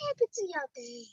happened to your day?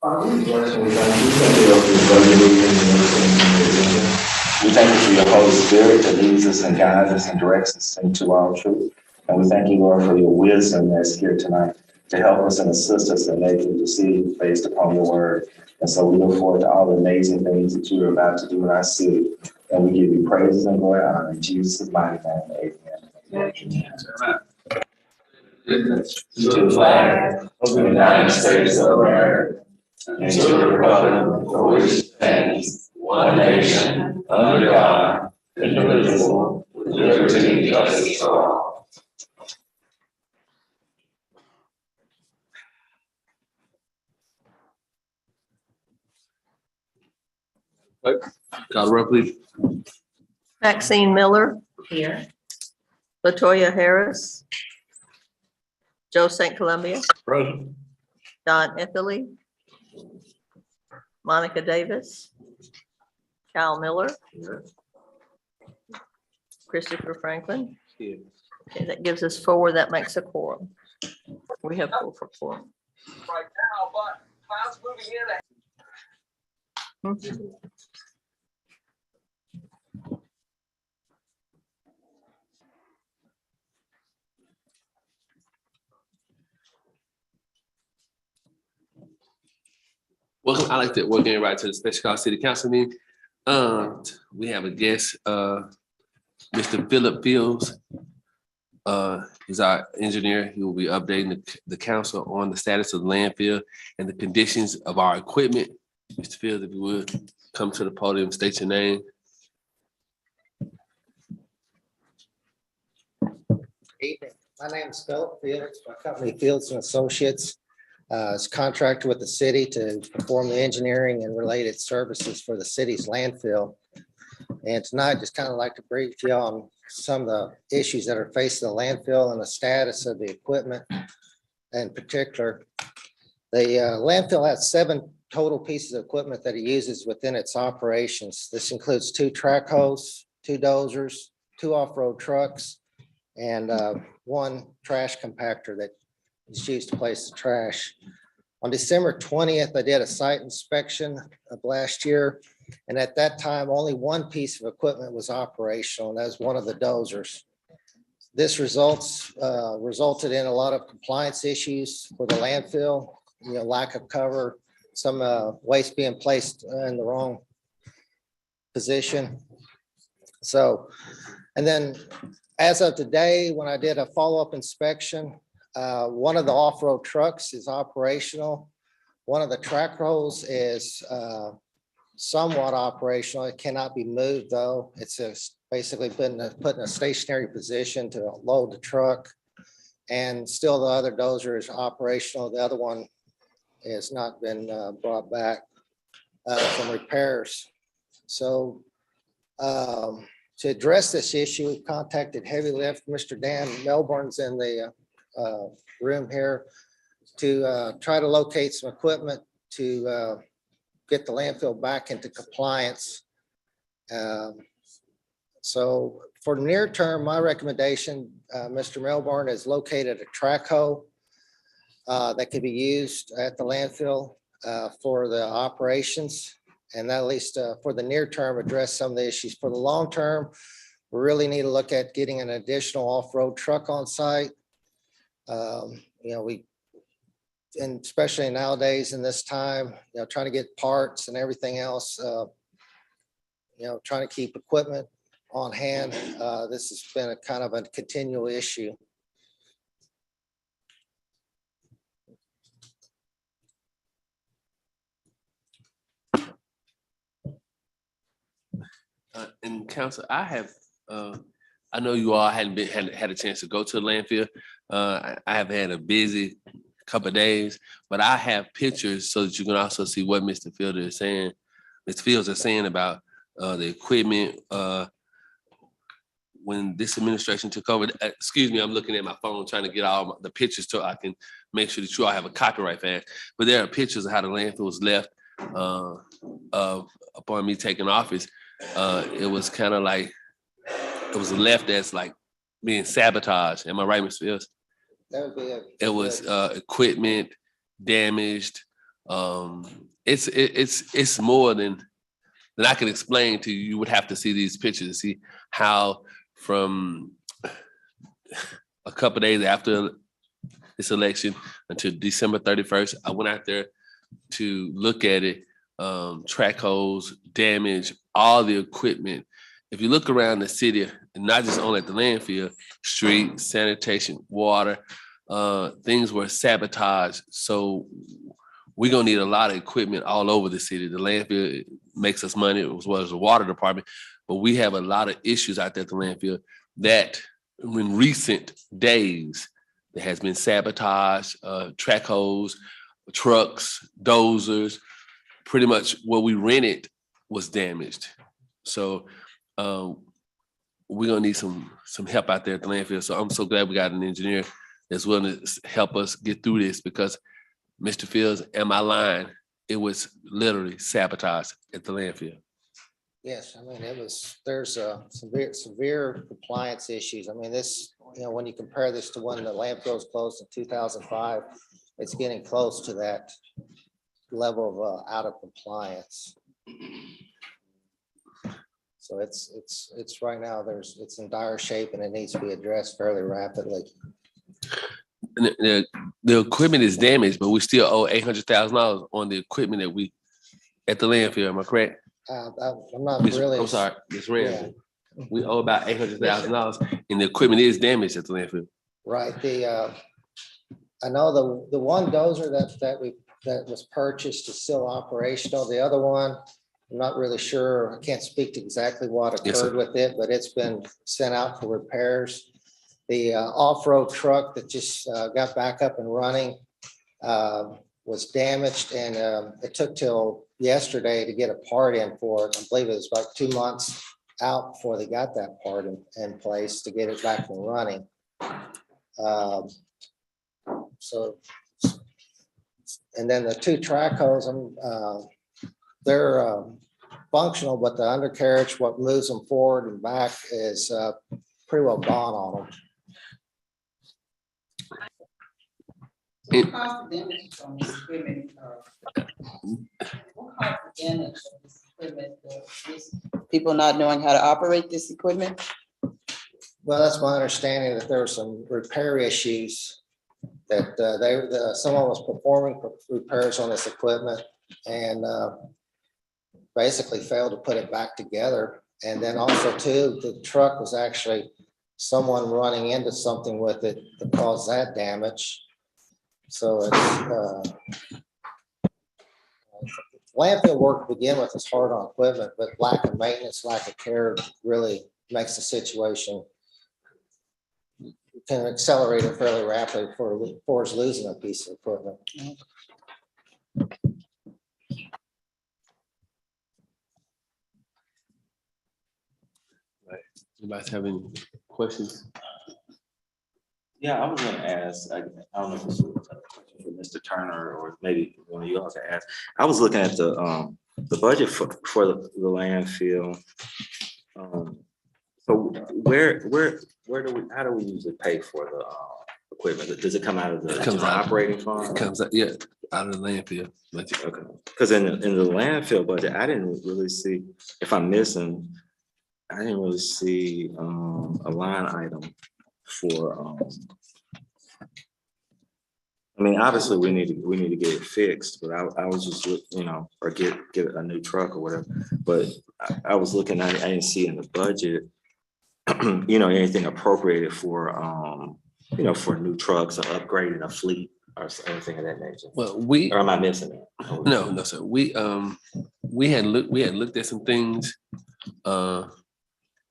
We thank you for your Holy Spirit that leads us and guides us and directs us into all truth. And we thank you, Lord, for your wisdom that's here tonight to help us and assist us in making decisions based upon your word. And so we look forward to all the amazing things that you are about to do in our city. And we give you praises and glory and honor in Jesus' mighty name. Amen. To the flag of the United States of America and to the republic for which it stands, one nation, under God, indivisible, with liberty and justice for all. Call the roll, please. Maxine Miller, Here. Latoya Harris, Joe St. Columbia, Present. Don Ethely, Monica Davis, Kyle Miller, Christopher Franklin. Here. Okay, that gives us 4. That makes a quorum. We have 4 for quorum. Right now, but clouds moving in. Welcome. I'd like to welcome right to the special call city council meeting. We have a guest Mr. Philip Fields is our engineer. He will be updating the council on the status of the landfill and the conditions of our equipment. Mr. Fields, if you would, come to the podium, state your name. Evening. My name is Philip Fields. My company Fields and Associates is contracted with the city to perform the engineering and related services for the city's landfill. And tonight, just kind of like to brief you on some of the issues that are facing the landfill and the status of the equipment. In particular, the landfill has 7 total pieces of equipment that it uses within its operations. This includes 2 track hoes, 2 dozers, 2 off-road trucks, and 1 trash compactor that is used to place the trash. On December 20th, I did a site inspection of last year. And at that time, only 1 piece of equipment was operational, and that was one of the dozers. This resulted in a lot of compliance issues for the landfill, lack of cover, some waste being placed in the wrong position. So, and then as of today, when I did a follow-up inspection, one of the off-road trucks is operational. One of the track rolls is somewhat operational. It cannot be moved though. It's basically put in a stationary position to load the truck. And still the other dozer is operational. The other one has not been brought back from repairs. So to address this issue, we contacted Heavy Lift. Mr. Dan Melbourne's in the room here to try to locate some equipment to get the landfill back into compliance. So for the near term, my recommendation, Mr. Melbourne, is located a track hoe that could be used at the landfill for the operations. And that, at least for the near term, address some of the issues. For the long term, we really need to look at getting an additional off-road truck on site. And especially nowadays in this time, trying to get parts and everything else, trying to keep equipment on hand. This has been a kind of a continual issue. And council, I know you all hadn't had a chance to go to the landfill. I have had a busy couple of days, but I have pictures so that you can also see what Mr. Fields is saying. Mr. Fields is saying about the equipment when this administration took over. Excuse me, I'm looking at my phone trying to get all the pictures so I can make sure that you all have a copyright fast. But there are pictures of how the landfill was left upon me taking office. It was kind of like it was left as like being sabotaged. Am I right, Mr. Fields? That would be it was equipment damaged. It's more than I can explain to you. You would have to see these pictures to see how from a couple of days after this election until December 31st, I went out there to look at it. Track holes, damage, all the equipment. If you look around the city, and not just only at the landfill, street, sanitation, water, things were sabotaged. So we're gonna need a lot of equipment all over the city. The landfill makes us money as well as the water department, but we have a lot of issues out there at the landfill that in recent days there has been sabotage, track holes, trucks, dozers. Pretty much what we rented was damaged. So we're gonna need some help out there at the landfill. So I'm so glad we got an engineer that's willing to help us get through this, because Mr. Fields, am I lying? It was literally sabotaged at the landfill. Yes, I mean, there's severe compliance issues. I mean, this, when you compare this to when the landfill was closed in 2005, it's getting close to that level of out of compliance. So it's right now, it's in dire shape and it needs to be addressed fairly rapidly. And the equipment is damaged, but we still owe $800,000 on the equipment that we at the landfill. Am I correct? I'm not really. I'm sorry, Ms. Ramsey. We owe about $800,000 and the equipment is damaged at the landfill. Right, I know the one dozer that was purchased is still operational. The other one, I'm not really sure. I can't speak to exactly what Yes, sir. occurred with it, but it's been sent out for repairs. The off-road truck that just got back up and running was damaged, and it took till yesterday to get a part in for it. I believe it was about 2 months out before they got that part in place to get it back and running. So, and then the two track hose, they're functional, but the undercarriage, what moves them forward and back, is pretty well gone on them. It- What caused the damage from this equipment? What caused the damage of this equipment? People not knowing how to operate this equipment? Well, that's my understanding, that there were some repair issues, that someone was performing repairs on this equipment and basically failed to put it back together. And then also too, the truck was actually someone running into something with it that caused that damage. So it's landfill work to begin with is hard on equipment, but lack of maintenance, lack of care really makes the situation, can accelerate it fairly rapidly for us losing a piece of equipment. Anybody have any questions? Yeah, I was gonna ask, I don't know if this is a question for Mr. Turner or maybe one of you all can ask. I was looking at the budget for the landfill. So where do we, how do we usually pay for the equipment? Does it come out of the It comes out. operating It fund? comes out, yeah, out of the landfill. Okay, because in the landfill budget, I didn't really see, if I'm missing, I didn't really see a line item for I mean, obviously, we need to get it fixed, but I was just, or get a new truck or whatever. But I was looking, I didn't see in the budget, anything appropriated for, for new trucks or upgrading a fleet or anything of that nature. Well, Or am I missing it? no, sir. We had looked at some things,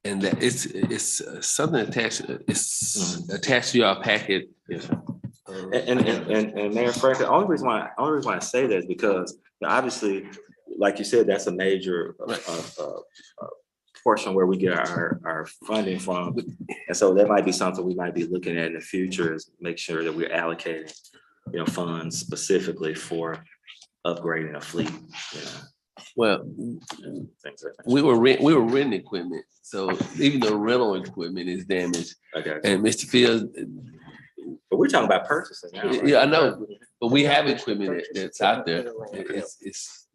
and that it's something attached. It's attached to your packet. Yes, sir. And Mayor Frank, the only reason why I say that is because obviously, like you said, that's a major portion where we get our funding from. And so that might be something we might be looking at in the future, is make sure that we're allocating, funds specifically for upgrading a fleet, Well, things like that. we were renting equipment, so even the rental equipment is damaged. Okay, And Mr. Fields, but we're talking about purchasing now, right? yeah, I know, but we have equipment that's out there. It's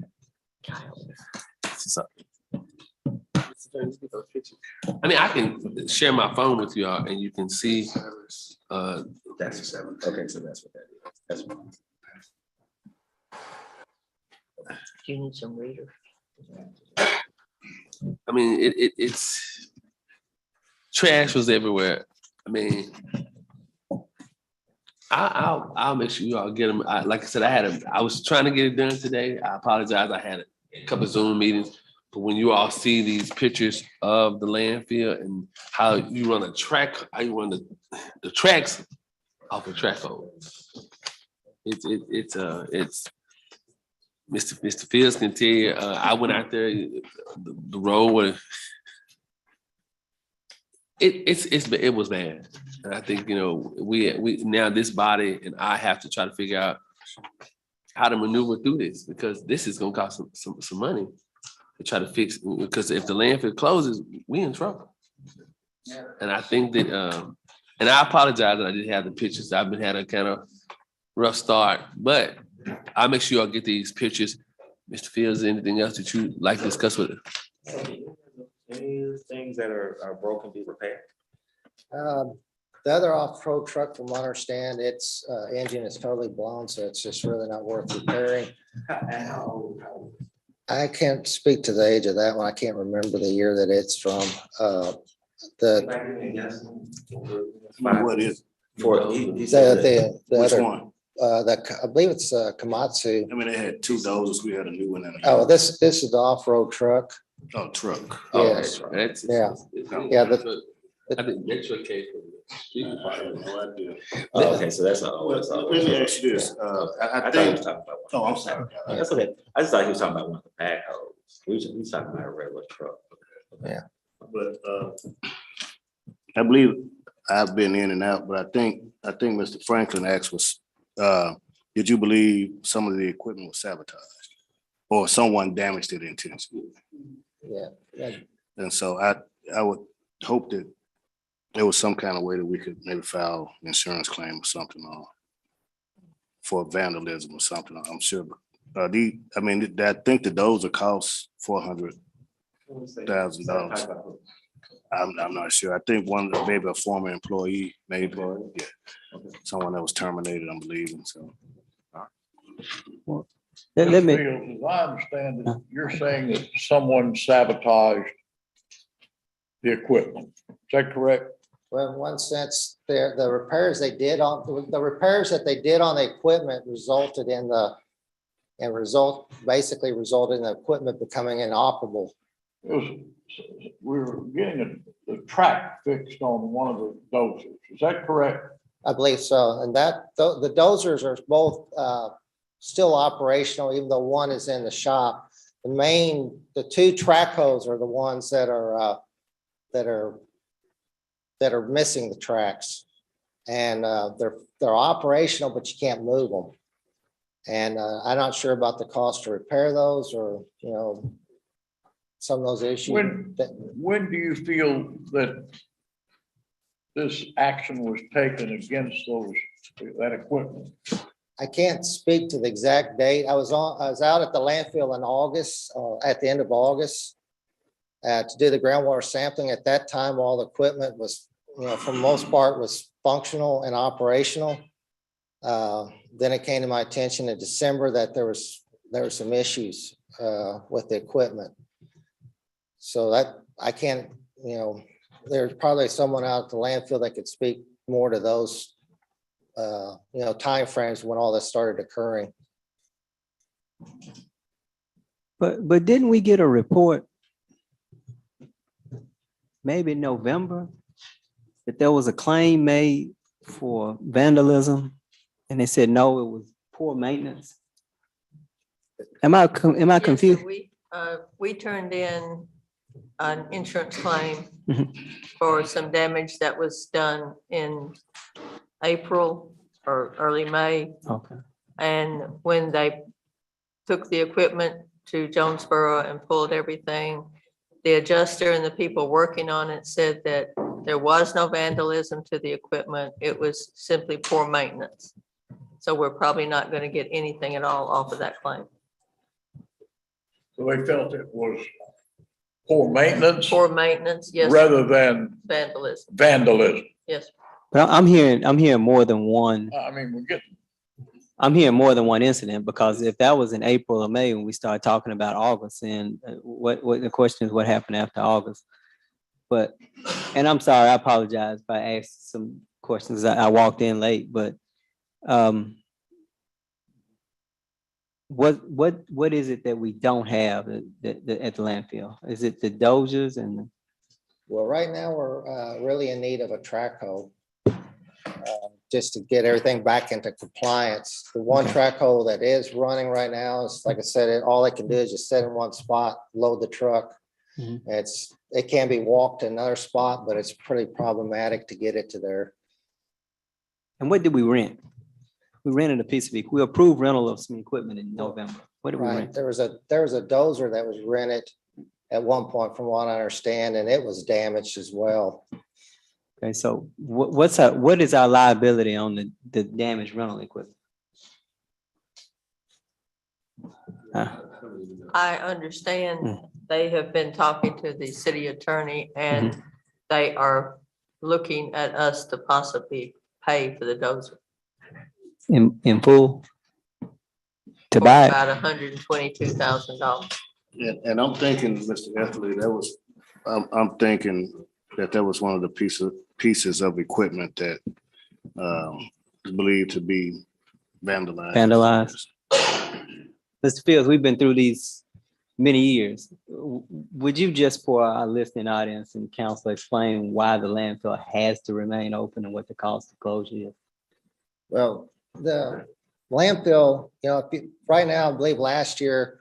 I mean, I can share my phone with y'all and you can see. That's the 7. Okay, so that's what that is. That's what. Do you need some readers? I mean, it's trash was everywhere. I mean, I'll make sure you all get them. Like I said, I was trying to get it done today. I apologize. I had a couple of Zoom meetings, but when you all see these pictures of the landfill and how you run a track, how you run the tracks off a track hole, it's Mr. Fields can tell you. I went out there, the road was. It was bad, and I think we now this body and I have to try to figure out how to maneuver through this, because this is going to cost some money to try to fix. Because if the landfill closes, we in trouble. And I think that, and I apologize that I didn't have the pictures. I've been had a kind of rough start, but I'll make sure I'll get these pictures. Mr. Fields, anything else that you'd like to discuss with it? Any things that are broken be repaired? The other off-road truck, from what I understand, its engine is totally blown, so it's just really not worth repairing. How old? I can't speak to the age of that one. I can't remember the year that it's from. The, What is, for, he said that, the which other, one? I believe it's Komatsu. I mean, they had two dozers, we had a new one and a. Oh, this is the off-road truck. Oh, truck. Yes. That's. Yeah. Yeah, the- I think that's your case. For the street department. No idea. Oh, okay, so that's all. Well, That's all. let me ask you this, I I thought he think, was talking about one. oh, I'm sorry. That's okay. I just thought he was talking about one of the backhoes. We was talking about a regular truck. But I believe I've been in and out, but I think Mr. Franklin asked was, did you believe some of the equipment was sabotaged? Or someone damaged it intentionally? Yeah. And so I would hope that there was some kind of way that we could maybe file an insurance claim or something for vandalism or something, I'm sure. I think the dozer costs $400,000. I'm not sure. I think maybe a former employee, maybe, yeah. Someone that was terminated, I'm believing, so. Let me, Fields, as I understand it, you're saying that someone sabotaged the equipment. Is that correct? Well, in one sense, the repairs they did on, the repairs that they did on the equipment resulted in basically resulted in the equipment becoming inoperable. It was, we were getting the track fixed on one of the dozers. Is that correct? I believe so. And the dozers are both still operational, even though one is in the shop. The two track hoes are the ones that are missing the tracks. And they're operational, but you can't move them. And I'm not sure about the cost to repair those or, some of those issues. When do you feel that this action was taken against that equipment? I can't speak to the exact date. I was out at the landfill in August, at the end of August, to do the groundwater sampling. At that time, all the equipment was, for the most part, was functional and operational. Then it came to my attention in December that there were some issues with the equipment. So that I can't, there's probably someone out at the landfill that could speak more to those timeframes when all this started occurring. but didn't we get a report maybe in November that there was a claim made for vandalism? And they said, no, it was poor maintenance. Am I Yes, confused? sir. We turned in an insurance claim Mhm. for some damage that was done in April or early May. Okay. And when they took the equipment to Jonesboro and pulled everything, the adjuster and the people working on it said that there was no vandalism to the equipment. It was simply poor maintenance. So we're probably not going to get anything at all off of that claim. So they felt it was poor maintenance Poor maintenance, yes. rather than Vandalism, vandalism. yes. But I'm hearing more than one. I mean, we're getting, I'm hearing more than one incident, because if that was in April or May when we started talking about August, and what the question is what happened after August. But, and I'm sorry, I apologize if I asked some questions. I walked in late, but what is it that we don't have at the landfill? Is it the dozers and? Well, right now we're really in need of a track hoe. Just to get everything back into compliance. The one track hole that is running right now is, like I said, all it can do is just sit in one spot, load the truck. Mhm. It can be walked to another spot, but it's pretty problematic to get it to there. And what did we rent? We rented a piece of we approved rental of some equipment in November. What did we Right, rent? there was a dozer that was rented at one point, from what I understand, and it was damaged as well. Okay, so what is our liability on the damaged rental equipment? I understand they have been talking to the city attorney and they are looking at us to possibly pay for the dozer. In full? To For buy it? about $122,000. And I'm thinking, Mr. Etherly, I'm thinking that was one of the pieces of equipment that is believed to be vandalized. Vandalized. Mr. Fields, we've been through these many years. Would you just for our listening audience and council explain why the landfill has to remain open and what the cost of closure is? Well, the landfill, right now, I believe last year,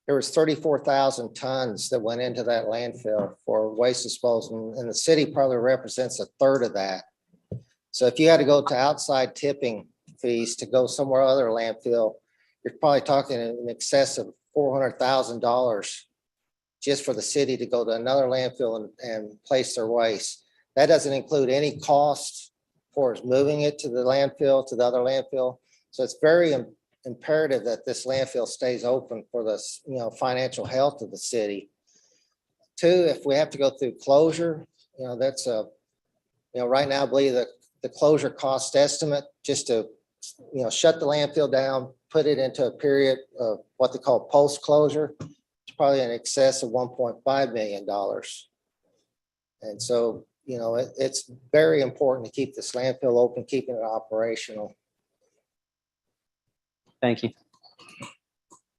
there was 34,000 tons that went into that landfill for waste disposal, and the city probably represents a third of that. So if you had to go to outside tipping fees to go somewhere other landfill, you're probably talking in excess of $400,000 just for the city to go to another landfill and place their waste. That doesn't include any costs for moving it to the landfill, to the other landfill. So it's very imperative that this landfill stays open for the, financial health of the city. Two, if we have to go through closure, that's right now, I believe that the closure cost estimate just to, shut the landfill down, put it into a period of what they call post-closure, it's probably in excess of $1.5 million. And so, it's very important to keep this landfill open, keeping it operational. Thank you.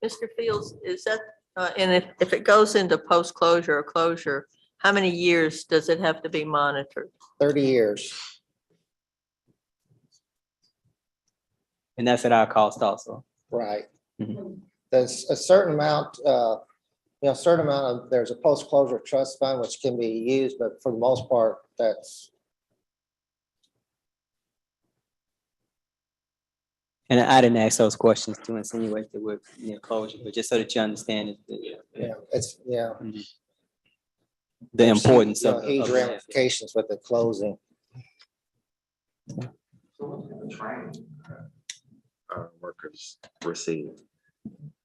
Mr. Fields, is that, and if it goes into post-closure or closure, how many years does it have to be monitored? 30 years. And that's at our cost also. Right. Mhm. There's a certain amount, there's a post-closure trust fund which can be used, but for the most part, that's. And I didn't ask those questions to insinuate that we're near closure, but just so that you understand it. It's The importance of. Huge ramifications with the closing. So what kind of training our workers receive?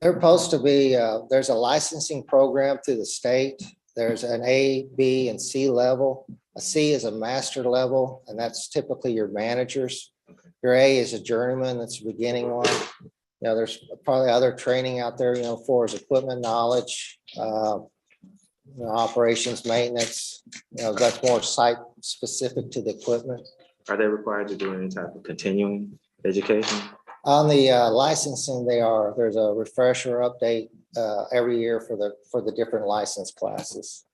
They're supposed to be, there's a licensing program through the state. There's an A, B, and C level. A C is a master level, and that's typically your managers. Your A is a journeyman, that's the beginning one. There's probably other training out there, for his equipment knowledge, operations, maintenance, that's more site specific to the equipment. Are they required to do any type of continuing education? On the licensing, there's a refresher update every year for the different license classes.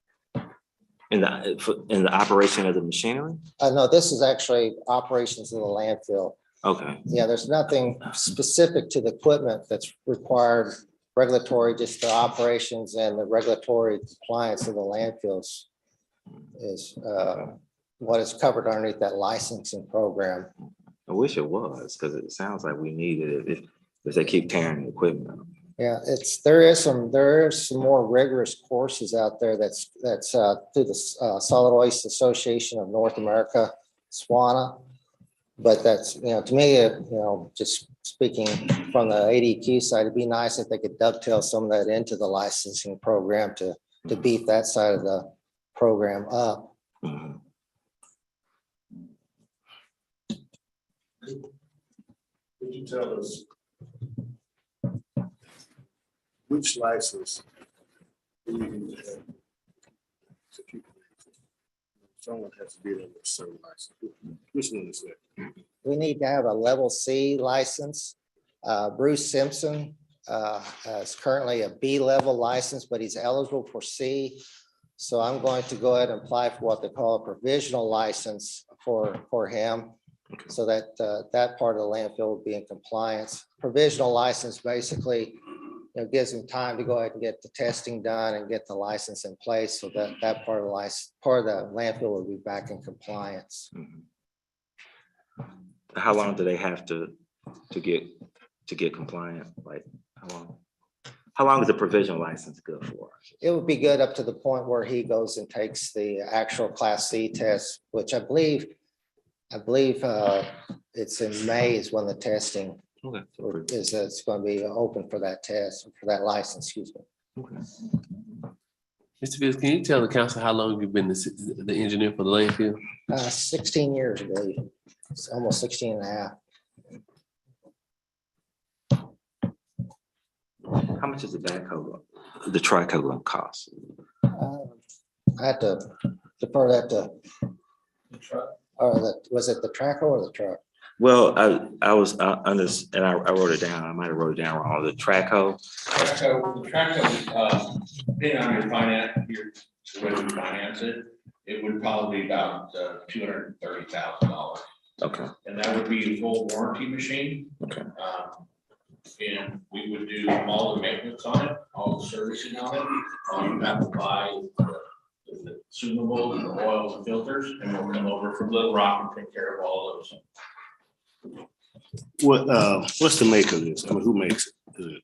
In the operation of the machinery? No, this is actually operations of the landfill. Okay. Yeah, there's nothing specific to the equipment that's required regulatory, just the operations and the regulatory compliance of the landfills is what is covered underneath that licensing program. I wish it was, because it sounds like we need it if they keep tearing the equipment up. Yeah, there is some more rigorous courses out there that's through the Solid Waste Association of North America, SWANA. But that's, to me, just speaking from the ADQ side, it'd be nice if they could dovetail some of that into the licensing program to beef that side of the program up. Mhm. Could you tell us which license do you need to have to keep? Someone has to be on a certain license. Which one is that? We need to have a level C license. Bruce Simpson is currently a B level license, but he's eligible for C. So I'm going to go ahead and apply for what they call a provisional license for him. So that that part of the landfill will be in compliance. Provisional license basically gives him time to go ahead and get the testing done and get the license in place so that that part of the landfill will be back in compliance. Mhm. How long do they have to get compliant? Like how long is the provisional license good for? It would be good up to the point where he goes and takes the actual Class C test, which I believe it's in May is when the testing Okay. is. It's going to be open for that test, for that license, excuse me. Okay. Mr. Fields, can you tell the council how long you've been the engineer for the landfill? 16 years, I believe. It's almost 16 and a half. How much is the backhoe the Trico gonna cost? I had to defer that to, or was it the tracker or the truck? Well, I was under, and I wrote it down. I might have wrote it down wrong. The Trico. Traco, depending on your finance, the way we finance it, it would probably be about $230,000. Okay. And that would be a full warranty machine. Okay. And we would do all the maintenance on it, all the servicing on it. You have to buy the consumables, the oil, the filters, and we'll come over from Little Rock and take care of all those. What's the make of this? I mean, who makes it?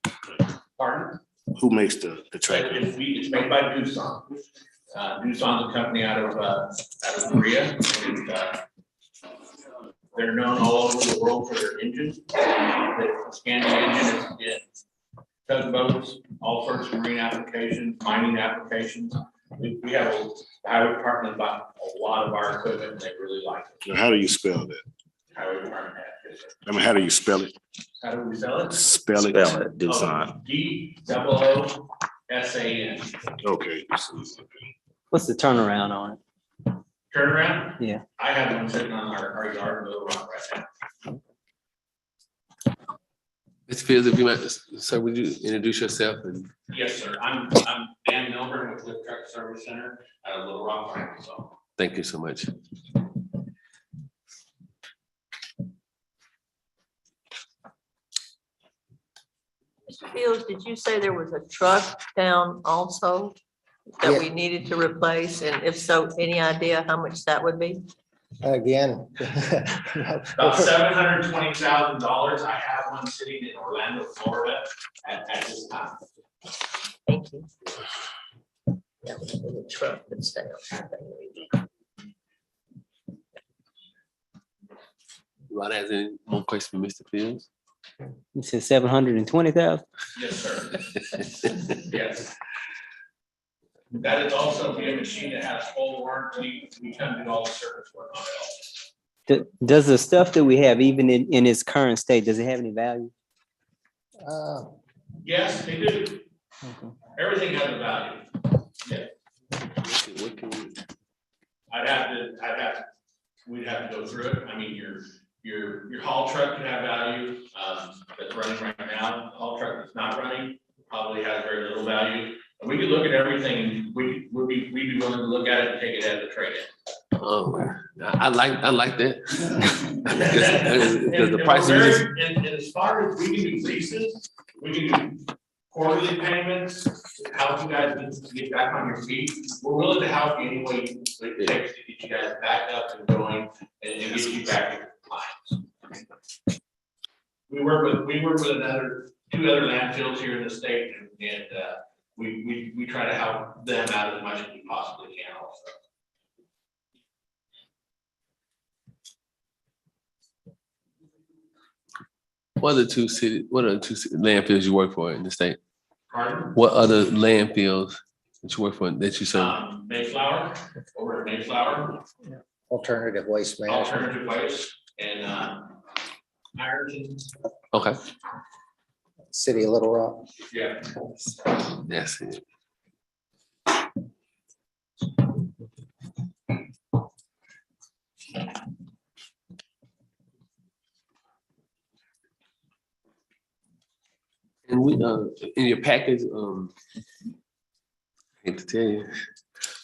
Pardon? Who makes the tracker? It's made by Doosan. Doosan's a company out of Korea. And, they're known all over the world for their engines. The Scandi engine is tugboats, all sorts of marine applications, mining applications. We have a highway department about a lot of our equipment, and they really like it. How do you spell that? Highway department has it. I mean, how do you spell it? How do we sell it? Spell it. Spell it, Doosan. DOOSAN. Okay. What's the turnaround on it? Turnaround? Yeah. I have one sitting on our yard in Little Rock right now. Mr. Fields, if you might, sir, would you introduce yourself? And Yes, sir. I'm Dan Milburn with Lift Truck Service Center out of Little Rock, Arkansas. thank you so much. Mr. Fields, did you say there was a truck down also that we needed to replace? And if so, any idea how much that would be? Again. About $720,000. I have one sitting in Orlando, Florida at this time. Thank you. That was for the truck that's down. Anybody has any more questions for Mr. Fields? You said 720,000? Yes, sir. Yes. That is also be a machine that has full warranty. We can do all the service work on it. Does the stuff that we have, even in its current state, does it have any value? Yes, they do. Everything has a value. Yeah. What can we? We'd have to go through it. I mean, your haul truck can have value, that's running right now. Haul truck that's not running probably has very little value. And we could look at everything. We'd be willing to look at it and take it as a trade-in. Oh, I like that. Because the And price we're is. very- and as far as we can do leases, we can do quarterly payments, help you guys to get back on your feet. We're willing to help you any way it takes to get you guys back up and going and get you back in compliance. We work with two other landfills here in the state, and we try to help them out as much as we possibly can also. What are the two landfills you work for in the state? Pardon? What other landfills that you work for that you serve? Mayflower, over at Mayflower, Alternative waste management. alternative waste, and Ironton, Okay, City of Little Rock. yeah. that's it. And we in your package, I hate to tell you,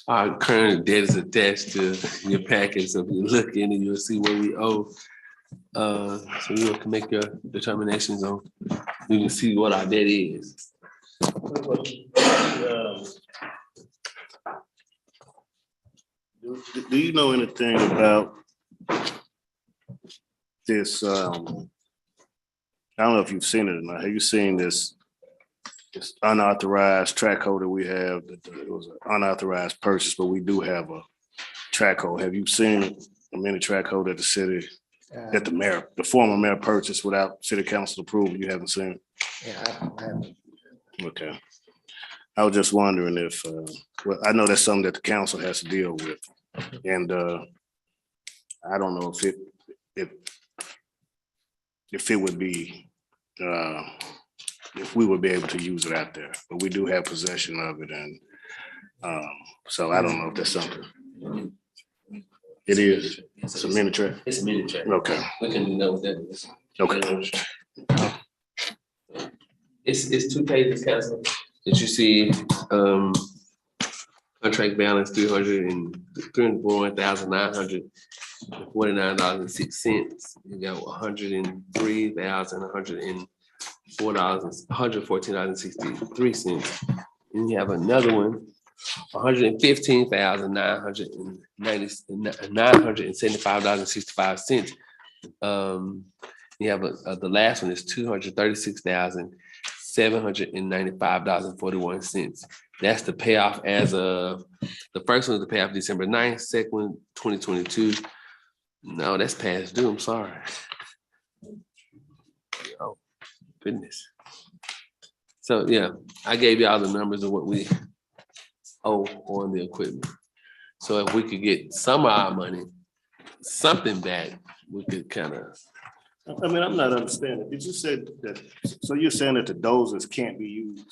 our current debt is attached to your package. So if you look in it, you'll see what we owe. So you can make your determinations on, you can see what our debt is. Do you know anything about this? I don't know if you've seen it or not. Have you seen this unauthorized track holder we have? It was an unauthorized purchase, but we do have a track holder. Have you seen a mini track holder at the city that the former mayor purchased without city council approval? You haven't seen it? Yeah, I haven't. Okay. I was just wondering if, well, I know that's something that the council has to deal with. And I don't know if it would be if we would be able to use it out there, but we do have possession of it and so I don't know if that's something. It is, it's a mini track. It's a mini track. Okay, We can know what that is. okay. It's 2 pages, council, that you see, contract balance $341,949.06. You got $114,163.63. And you have another one, $115,975.65. You have the last one is $236,795.41. That's the payoff as of, the first one is the payoff December 9th, second one, 2022. No, that's past due, I'm sorry. Oh, goodness. So, yeah, I gave y'all the numbers of what we owe on the equipment. So if we could get some of our money, something back, we could kind of. I mean, I'm not understanding. Did you say that, so you're saying that the dozers can't be used?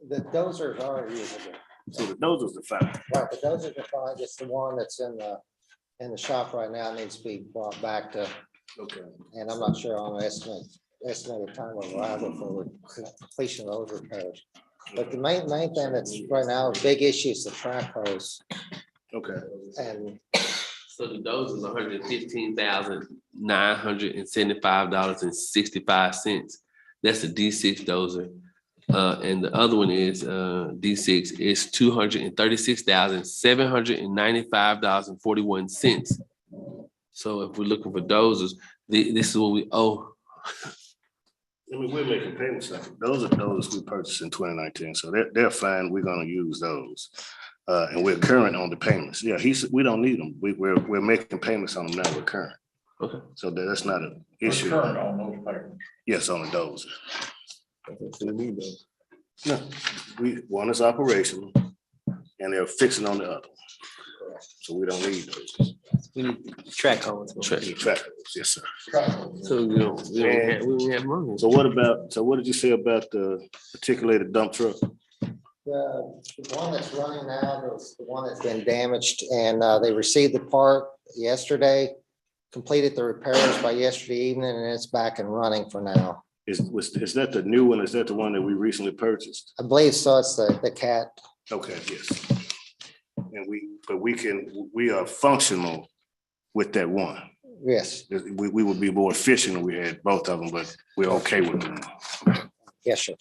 The dozers are usable. So the dozers are fine. Right, the dozers are fine. It's the one that's in the shop right now needs to be brought back to, Okay. and I'm not sure on the estimated time of arrival for completion of those repairs. But the main thing that's right now, a big issue is the track hose. Okay. And So the dose is $115,975.65. That's the D6 dozer. And the other one is D6 is $236,795.41. So if we're looking for dozers, this is what we owe. I mean, we're making payments. Those are those we purchased in 2019, so they're fine. We're gonna use those. And we're current on the payments. Yeah, we don't need them. We're making payments on them now. We're current. Okay. So that's not an We're issue. current on those payments. Yes, on the dozer. No, one is operational and they're fixing on the other. So we don't need those. We need track codes. Track codes, yes, sir. So we don't have money. So what did you say about the articulated dump truck? the one that's running now is the one that's been damaged, and they received the part yesterday, completed the repairs by yesterday evening, and it's back and running for now. Is that the new one? Is that the one that we recently purchased? I believe so. It's the cat. Okay, yes. And we are functional with that one. Yes. We would be more efficient if we had both of them, but we're okay with them. Yes, sir.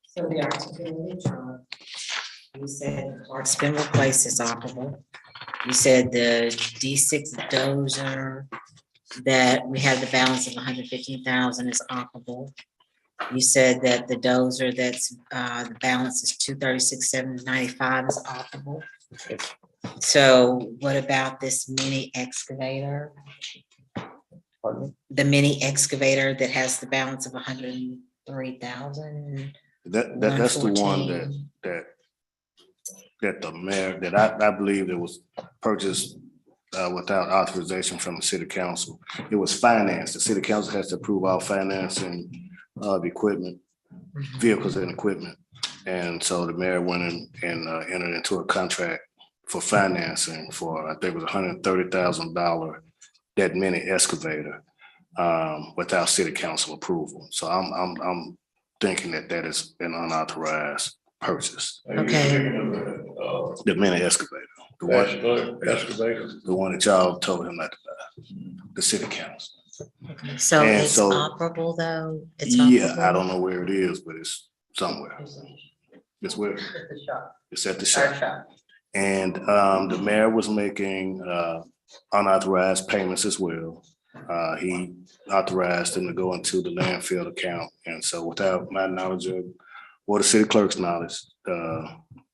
So the articulated truck, you said the part's been replaced, it's operable. You said the D6 dozer that we have the balance of 115,000 is operable. You said that the dozer that's the balance is 236,795 is operable. So what about this mini excavator? Pardon me? The mini excavator that has the balance of 103,000? That's the one that the mayor, that I believe it was purchased without authorization from the city council. It was financed. The city council has to approve all financing of equipment, vehicles and equipment. And so the mayor went in and entered into a contract for financing for, I think it was $130,000, that mini excavator without city council approval. So I'm thinking that is an unauthorized purchase. Okay. The mini excavator. The one that y'all told him not to buy, the city council. So And it's so- operable though? It's Yeah, I operable? don't know where it is, but it's somewhere. It's where, it's at the shop. And the mayor was making unauthorized payments as well. He authorized them to go into the landfill account. And so without my knowledge or the city clerk's knowledge,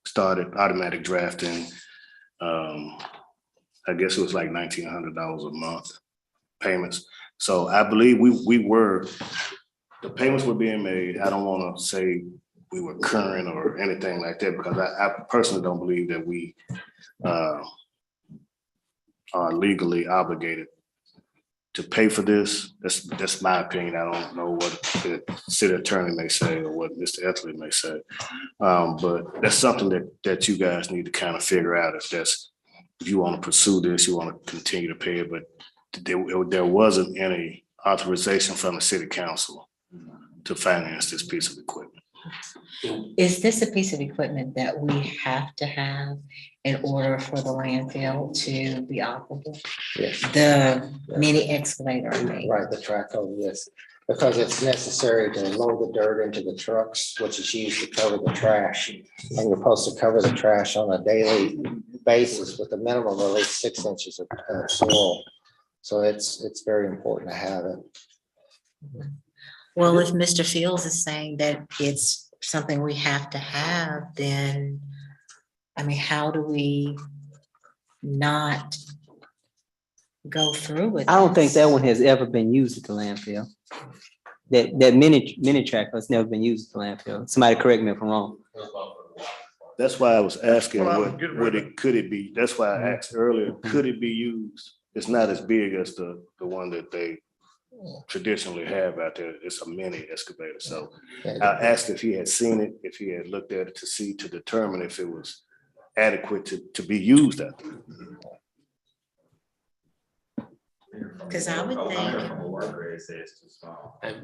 started automatic drafting. I guess it was like $1,900 a month payments. So I believe the payments were being made. I don't want to say we were current or anything like that, because I personally don't believe that we are legally obligated to pay for this. That's my opinion. I don't know what the city attorney may say or what Mr. Etherly may say. But that's something that you guys need to kind of figure out if you want to pursue this, you want to continue to pay it, but there wasn't any authorization from the city council to finance this piece of equipment. Is this a piece of equipment that we have to have in order for the landfill to be operable? Yes. The mini excavator, I mean. Right, the track hole, yes, because it's necessary to load the dirt into the trucks, which is used to cover the trash. And you're supposed to cover the trash on a daily basis with a minimum of at least 6 inches of soil. So it's very important to have it. Well, if Mr. Fields is saying that it's something we have to have, then, I mean, how do we not go through with I don't think this? that one has ever been used at the landfill. That mini tractor has never been used at the landfill. Somebody correct me if I'm wrong. That's why I was asking Well, could it be, that's why I asked earlier, could it be used? It's not as big as the one that they traditionally have out there. It's a mini excavator. So I asked if he had seen it, if he had looked at it to determine if it was adequate to be used out there. Because I would think,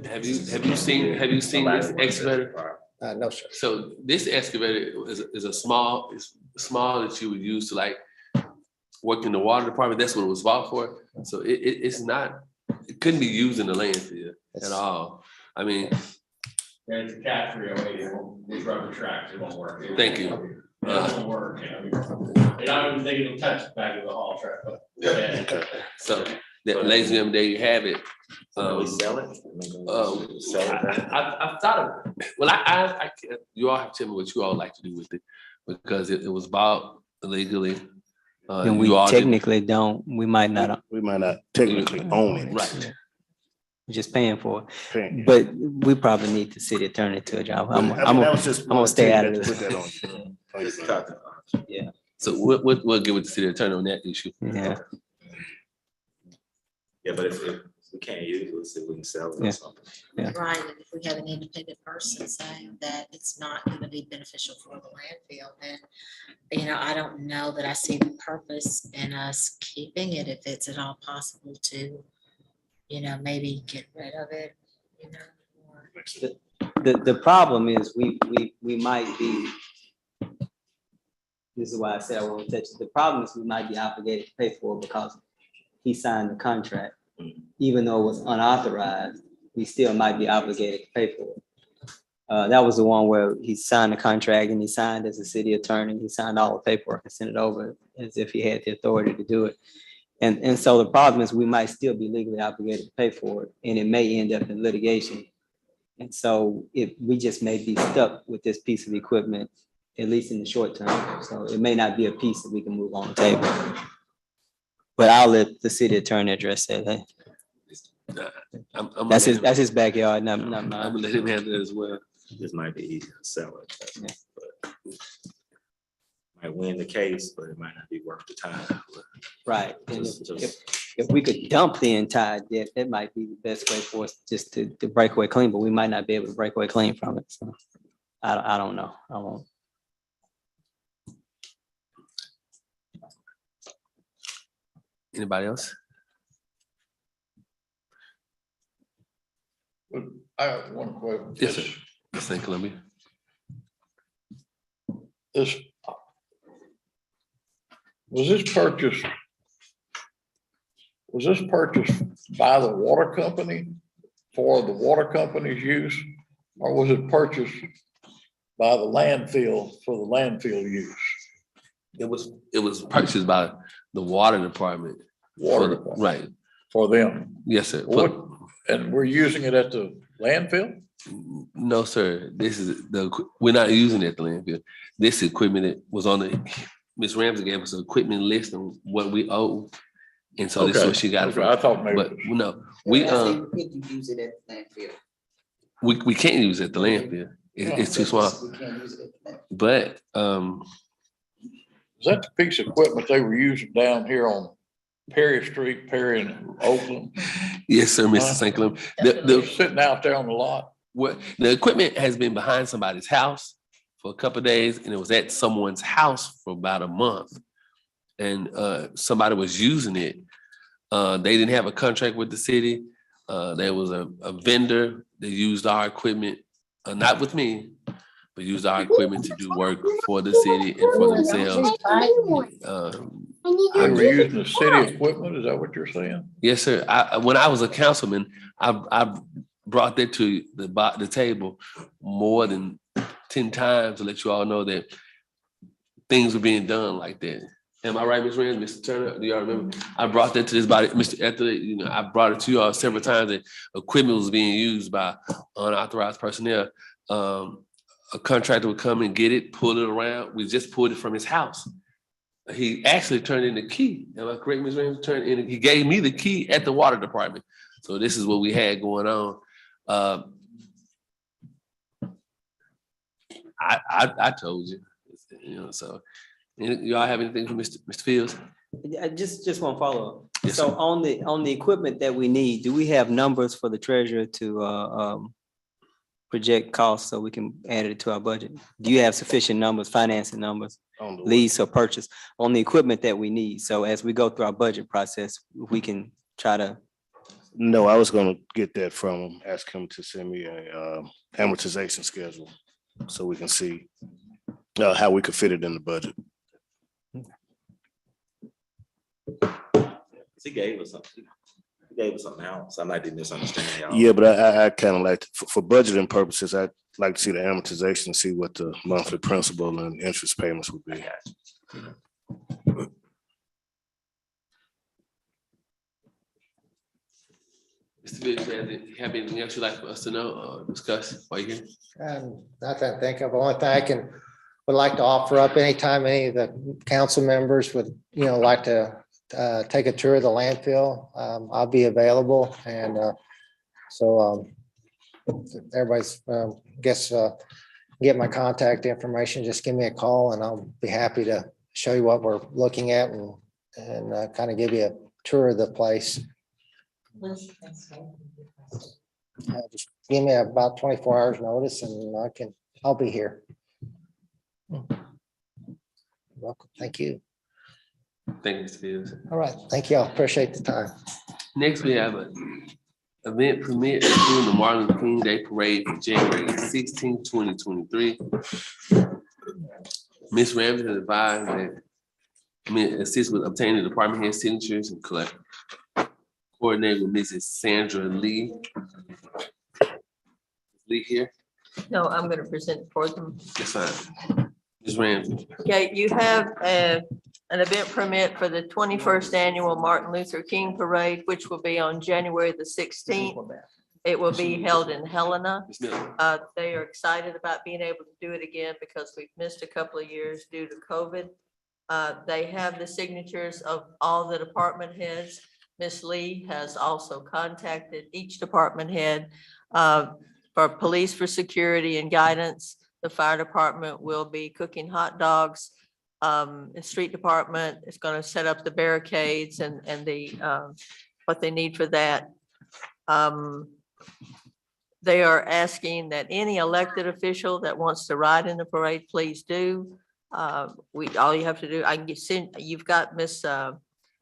Have you seen this excavator? No, sir. So this excavator is a small, it's small that you would use to like work in the water department. That's what it was bought for. So it's not, it couldn't be used in the landfill at all. I mean, And it's a cat 308, it's rubber tracks, it won't work. thank you. It doesn't work, you know. And I don't even think it'll touch the back of the haul truck, but. Yeah. Okay. So that lazy them, there you have it. We sell it? I thought of, well, I you all have to tell me what you all like to do with it, because it was bought illegally. And we you all didn't- technically don't, we might not, We might not technically own it. Right. we're just paying for it. Paying. But we probably need the city attorney to a job. I mean, that was just- I'm gonna stay out of Put this. that on you. Yeah, So we'll get with the city attorney on that issue. yeah. Yeah, but if we can't use it, let's see if we can sell it Yeah. or something. right, and if we have an independent person saying that it's not gonna be beneficial for the landfill, then, you know, I don't know that I see the purpose in us keeping it if it's at all possible to, you know, maybe get rid of it, you know. or- The problem is we might be, this is why I said I won't touch it. The problem is we might be obligated to pay for it because he signed the contract. Even though it was unauthorized, we still might be obligated to pay for it. That was the one where he signed the contract and he signed as a city attorney. He signed all the paperwork and sent it over as if he had the authority to do it. And so the problem is we might still be legally obligated to pay for it, and it may end up in litigation. And so we just may be stuck with this piece of equipment, at least in the short term. So it may not be a piece that we can move on the table. But I'll let the city attorney address that. Hey, I'm that's gonna that's his backyard, not I'm mine. gonna let him handle it as well. This might be easy to sell it. Yeah. But might win the case, but it might not be worth the time. Right. And Just- if we could dump the entire debt, that might be the best way for us just to break away clean, but we might not be able to break away clean from it. So I don't know. I won't. Anybody else? But I have one question. Yes, sir. Yes, thank Columbia. This, was this purchased by the water company for the water company's use? Or was it purchased by the landfill for the landfill use? It was purchased by the water department. Water For the- department. Right. For them? Yes, sir. What, and we're using it at the landfill? No, sir. This is we're not using it at the landfill. This equipment that was on the, Ms. Ramsey gave us an equipment list on what we owe. And so this is Okay, what she got it okay, from. I thought maybe. But it no, we Could you use it at the landfill? we can't use it at the landfill. It's too small. We can't use it at the landfill. But was that the piece of equipment they were using down here on Perry Street, Perry and Oakland. Yes, sir, Mr. St. Clement. The, Sitting out there on the lot. what, the equipment has been behind somebody's house for a couple of days, and it was at someone's house for about a month. And somebody was using it. They didn't have a contract with the city. There was a vendor that used our equipment, not with me, but used our equipment to do work for the city and for themselves. They were using the city equipment, is that what you're saying? Yes, sir. When I was a councilman, I brought that to the table more than 10 times to let you all know that things were being done like that. Am I right, Ms. Rand, Mr. Turner? Do y'all remember? I brought that to this body, Mr. Etherly, you know, I brought it to y'all several times that equipment was being used by unauthorized personnel. A contractor would come and get it, pull it around. We just pulled it from his house. He actually turned in the key. Am I correct, Ms. Rand? He gave me the key at the water department. So this is what we had going on. I told you, you know, so y'all have anything for Mr. Fields? I just want to follow up. Yes, So sir. on the equipment that we need, do we have numbers for the treasurer to project costs so we can add it to our budget? Do you have sufficient numbers, financing numbers, On the lease or purchase on the equipment that we need? So as we go through our budget process, we can try to. No, I was gonna get that from him, ask him to send me a amortization schedule so we can see how we could fit it in the budget. He gave us something. He gave us something else. I might be misunderstanding y'all. Yeah, but I kind of like, for budgeting purposes, I'd like to see the amortization, see what the monthly principal and interest payments would be. Mr. Fields, you have anything else you'd like for us to know or discuss while you're here? Not that I think of. Only thing would like to offer up anytime any of the council members would, you know, like to take a tour of the landfill. I'll be available, and everybody's get my contact information. Just give me a call, and I'll be happy to show you what we're looking at and kind of give you a tour of the place. Just give me about 24 hours notice, and I'll be here. Welcome. Thank you. Thank you, Mr. Fields. All right. Thank you all. Appreciate the time. Next, we have an event permit for the Martin Luther King Day Parade for January 16, 2023. Ms. Ramsey has advised that assist with obtaining the department head signatures and coordinate with Mrs. Sandra Lee. Lee here? No, I'm going to present for them. That's fine. Ms. Ramsey. Okay, you have an event permit for the 21st annual Martin Luther King Parade, which will be on January the 16th. It will be held in Helena. Ms. Miller. They are excited about being able to do it again because we've missed a couple of years due to COVID. They have the signatures of all the department heads. Ms. Lee has also contacted each department head for police for security and guidance. The fire department will be cooking hot dogs. The street department is going to set up the barricades and the what they need for that. They are asking that any elected official that wants to ride in the parade, please do. All you have to do, you've got Miss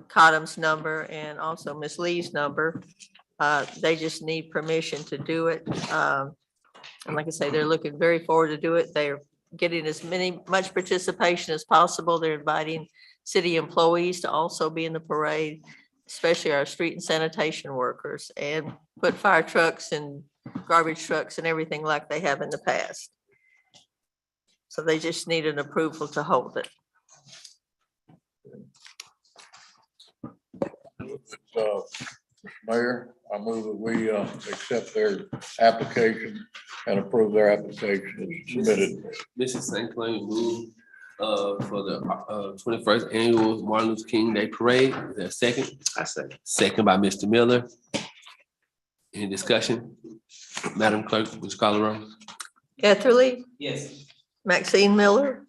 Cottom's number and also Miss Lee's number. They just need permission to do it. And like I say, they're looking very forward to do it. They're getting much participation as possible. They're inviting city employees to also be in the parade, especially our street and sanitation workers, and put fire trucks and garbage trucks and everything like they have in the past. So they just need an approval to hold it. Mayor, I move that we accept their application and approve their application as submitted. Mrs. St. Clair moved for the 21st annual Martin Luther King Day Parade. Is there a second? I second. Second by Mr. Miller. Any discussion? Madam Clerk, would you call the roll? Etherly, Yes. Maxine Miller,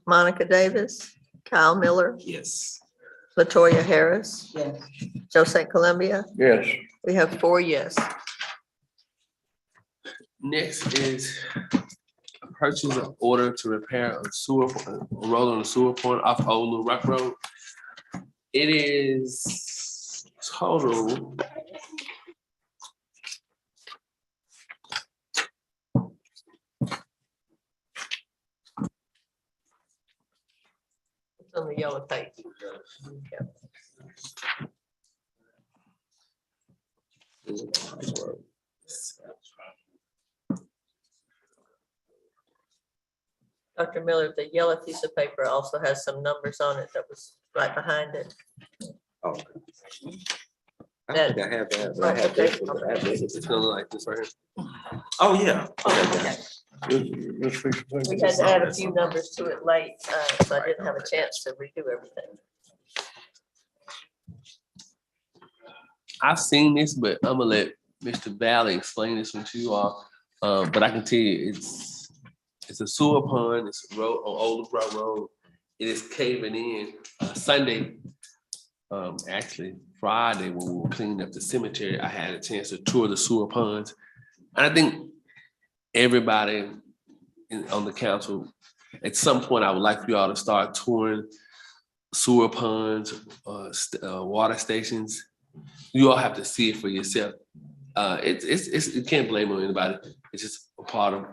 Monica Davis, Kyle Miller, Yes. Latoya Harris, Yes. Joe St. Columbia. Yes. We have 4 yes. Next is a purchase of order to repair a road on the sewer point off Old Little Rock Road. It is total. It's on the yellow page. Dr. Miller, the yellow piece of paper also has some numbers on it that was right behind it. Oh. I That- think I have that. but I Oh, have okay, this one, but I okay. have this. It's gonna look like this right here. Oh, yeah. Oh, okay. We had to add a few numbers to it late, so I didn't have a chance to redo everything. I've seen this, but I'm gonna let Mr. Valley explain this one to you all. But I can tell you, it's a sewer pond. It's a road on Old Brook Road. It is caving in Sunday. Actually Friday when we were cleaning up the cemetery, I had a chance to tour the sewer ponds. And I think everybody on the council, at some point, I would like for y'all to start touring sewer ponds, water stations. You all have to see it for yourself. You can't blame on anybody. It's just a part of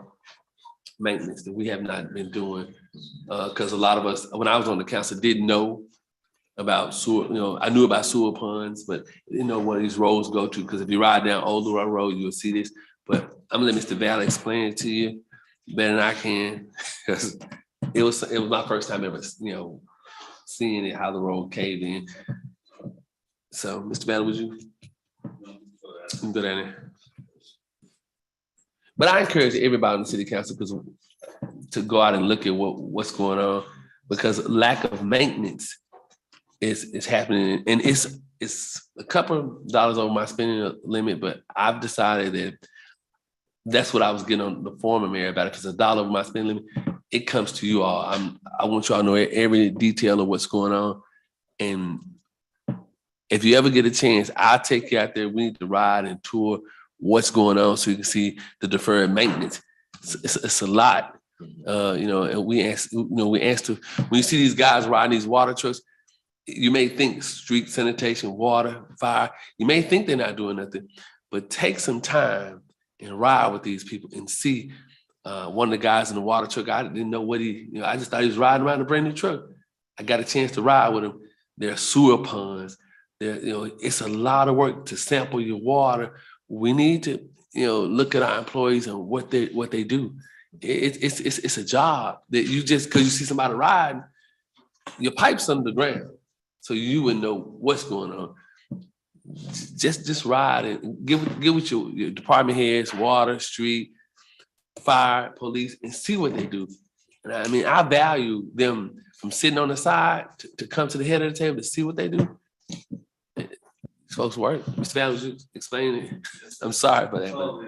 maintenance that we have not been doing. Because a lot of us, when I was on the council, didn't know about sewer, I knew about sewer ponds, but didn't know where these roads go to. Because if you ride down Old Road Road, you'll see this. But I'm gonna let Mr. Valley explain it to you better than I can. Because it was my first time ever, seeing it, how the road caved in. So, Mr. Valley, would you go down there? But I encourage everybody on the city council to go out and look at what's going on, because lack of maintenance is happening, and it's a couple of dollars over my spending limit, but I've decided that that's what I was getting on the former mayor about. If it's $1 over my spending limit, it comes to you all. I want y'all to know every detail of what's going on, and if you ever get a chance, I'll take you out there. We need to ride and tour what's going on so you can see the deferred maintenance. It's a lot, and we ask when you see these guys riding these water trucks, you may think street sanitation, water, fire, you may think they're not doing nothing, but take some time and ride with these people and see. One of the guys in the water truck, I didn't know what I just thought he was riding around a brand new truck. I got a chance to ride with him. There are sewer ponds. It's a lot of work to sample your water. We need to, look at our employees and what they do. It's a job that you just, because you see somebody riding, your pipe's under the ground, so you wouldn't know what's going on. Just ride and get with your department heads, water, street, fire, police, and see what they do. And I value them from sitting on the side to come to the head of the table to see what they do. These folks work. Mr. Valley, would you explain it? I'm sorry for that. So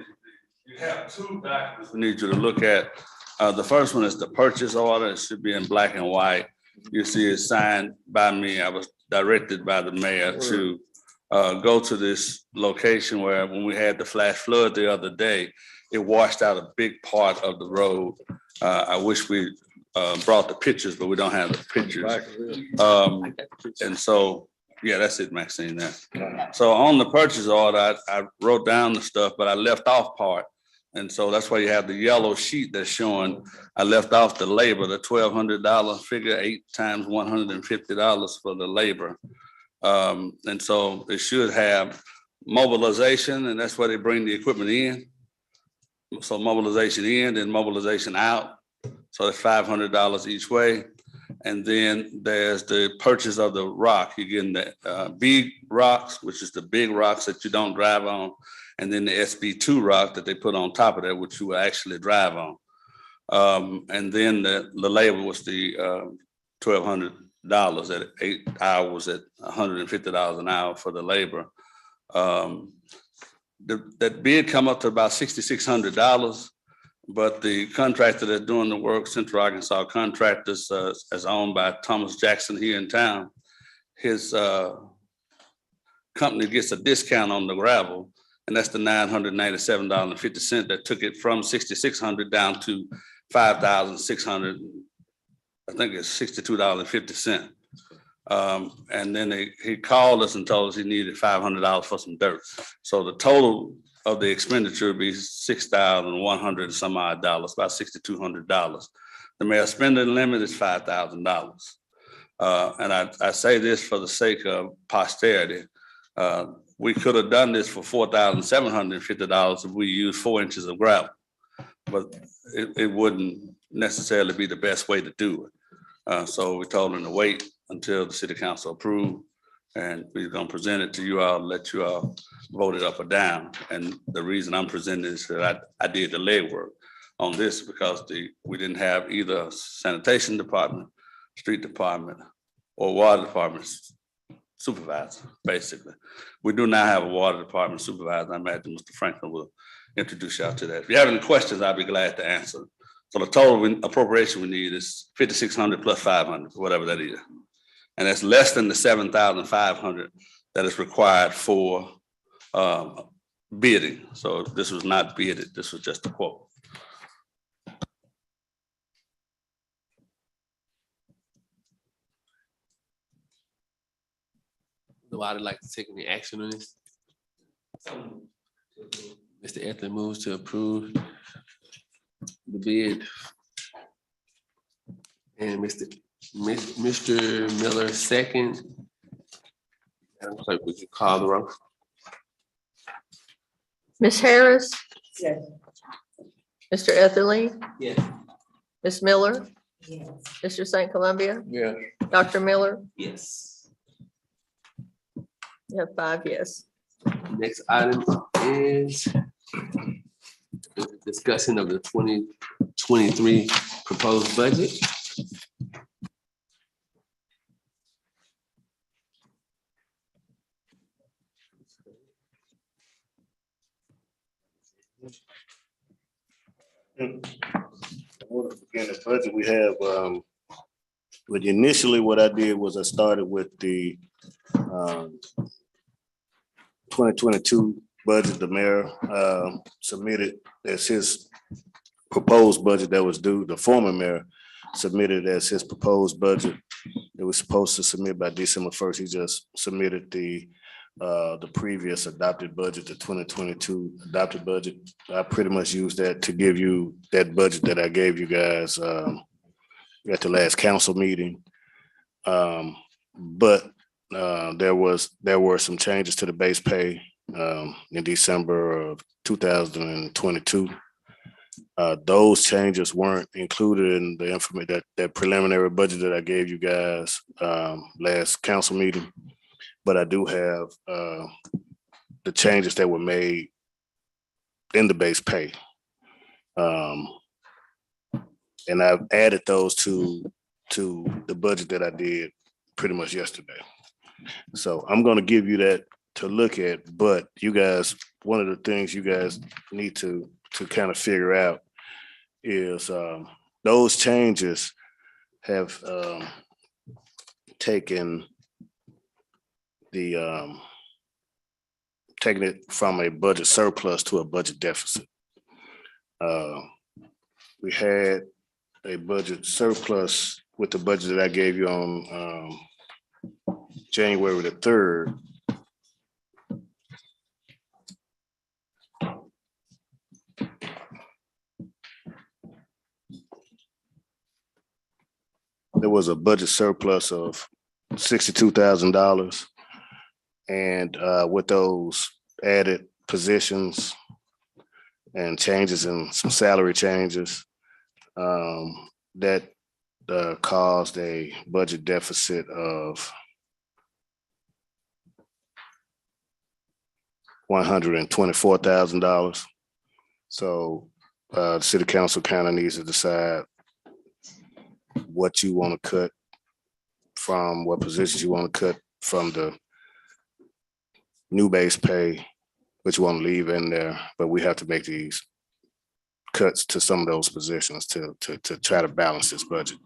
you have 2 documents we need you to look at. The first one is the purchase order. It should be in black and white. You see it signed by me. I was directed by the mayor to go to this location where when we had the flash flood the other day, it washed out a big part of the road. I wish we brought the pictures, but we don't have the pictures. And so, yeah, that's it, Maxine. There. So on the purchase order, I wrote down the stuff, but I left off part. And so that's why you have the yellow sheet that's showing I left off the labor, the $1,200 figure, 8 times $150 for the labor. And so it should have mobilization, and that's where they bring the equipment in. So mobilization in and mobilization out. So that's $500 each way. And then there's the purchase of the rock. You're getting the big rocks, which is the big rocks that you don't drive on. And then the SB2 rock that they put on top of that, which you will actually drive on. And then the labor was the $1,200 at 8 hours at $150 an hour for the labor. That bid come up to about $6,600, but the contractor that's doing the work, Central Arkansas Contractors, is owned by Thomas Jackson here in town. his company gets a discount on the gravel, and that's the $997.50 that took it from $6,600 down to $5,600. I think it's $62.50. And then he called us and told us he needed $500 for some dirt. So the total of the expenditure would be $6,100 and some odd dollars, about $6,200. The mayor's spending limit is $5,000. And I say this for the sake of posterity. We could have done this for $4,750 if we used 4 inches of gravel, but it wouldn't necessarily be the best way to do it. So we told him to wait until the city council approved, and we're gonna present it to you all, let you all vote it up or down. And the reason I'm presenting is that I did the legwork on this because we didn't have either sanitation department, street department, or water department supervisor, basically. We do now have a water department supervisor. I imagine Mr. Franklin will introduce y'all to that. If you have any questions, I'll be glad to answer. So the total appropriation we need is $5,600 plus $500, whatever that is. And that's less than the $7,500 that is required for bidding. So this was not bidded, this was just a quote. Nobody like to take any action on this? Mr. Anthony moves to approve the bid. And Mr. Miller second. I'm like, we could call the roll. Ms. Harris, Yes. Mr. Etherly, Yes. Ms. Miller, Yes. Mr. St. Columbia, Yes. Dr. Miller, Yes. you have 5 yes. Next item is the discussion of the 2023 proposed budget. In order to begin the budget, we have, but initially what I did was I started with the 2022 budget. The mayor submitted as his proposed budget that was due. The former mayor submitted as his proposed budget. It was supposed to submit by December 1st. He just submitted the previous adopted budget, the 2022 adopted budget. I pretty much used that to give you that budget that I gave you guys at the last council meeting. But there were some changes to the base pay in December of 2022. Those changes weren't included in the information that preliminary budget that I gave you guys last council meeting. But I do have the changes that were made in the base pay. And I've added those to the budget that I did pretty much yesterday. So I'm gonna give you that to look at, but you guys, one of the things you guys need to kind of figure out is those changes have taken it from a budget surplus to a budget deficit. We had a budget surplus with the budget that I gave you on January the 3rd. There was a budget surplus of $62,000. And with those added positions and changes in some salary changes, that caused a budget deficit of $124,000. So the city council kind of needs to decide what you want to cut from, what positions you want to cut from the new base pay, which you want to leave in there, but we have to make these cuts to some of those positions to try to balance this budget.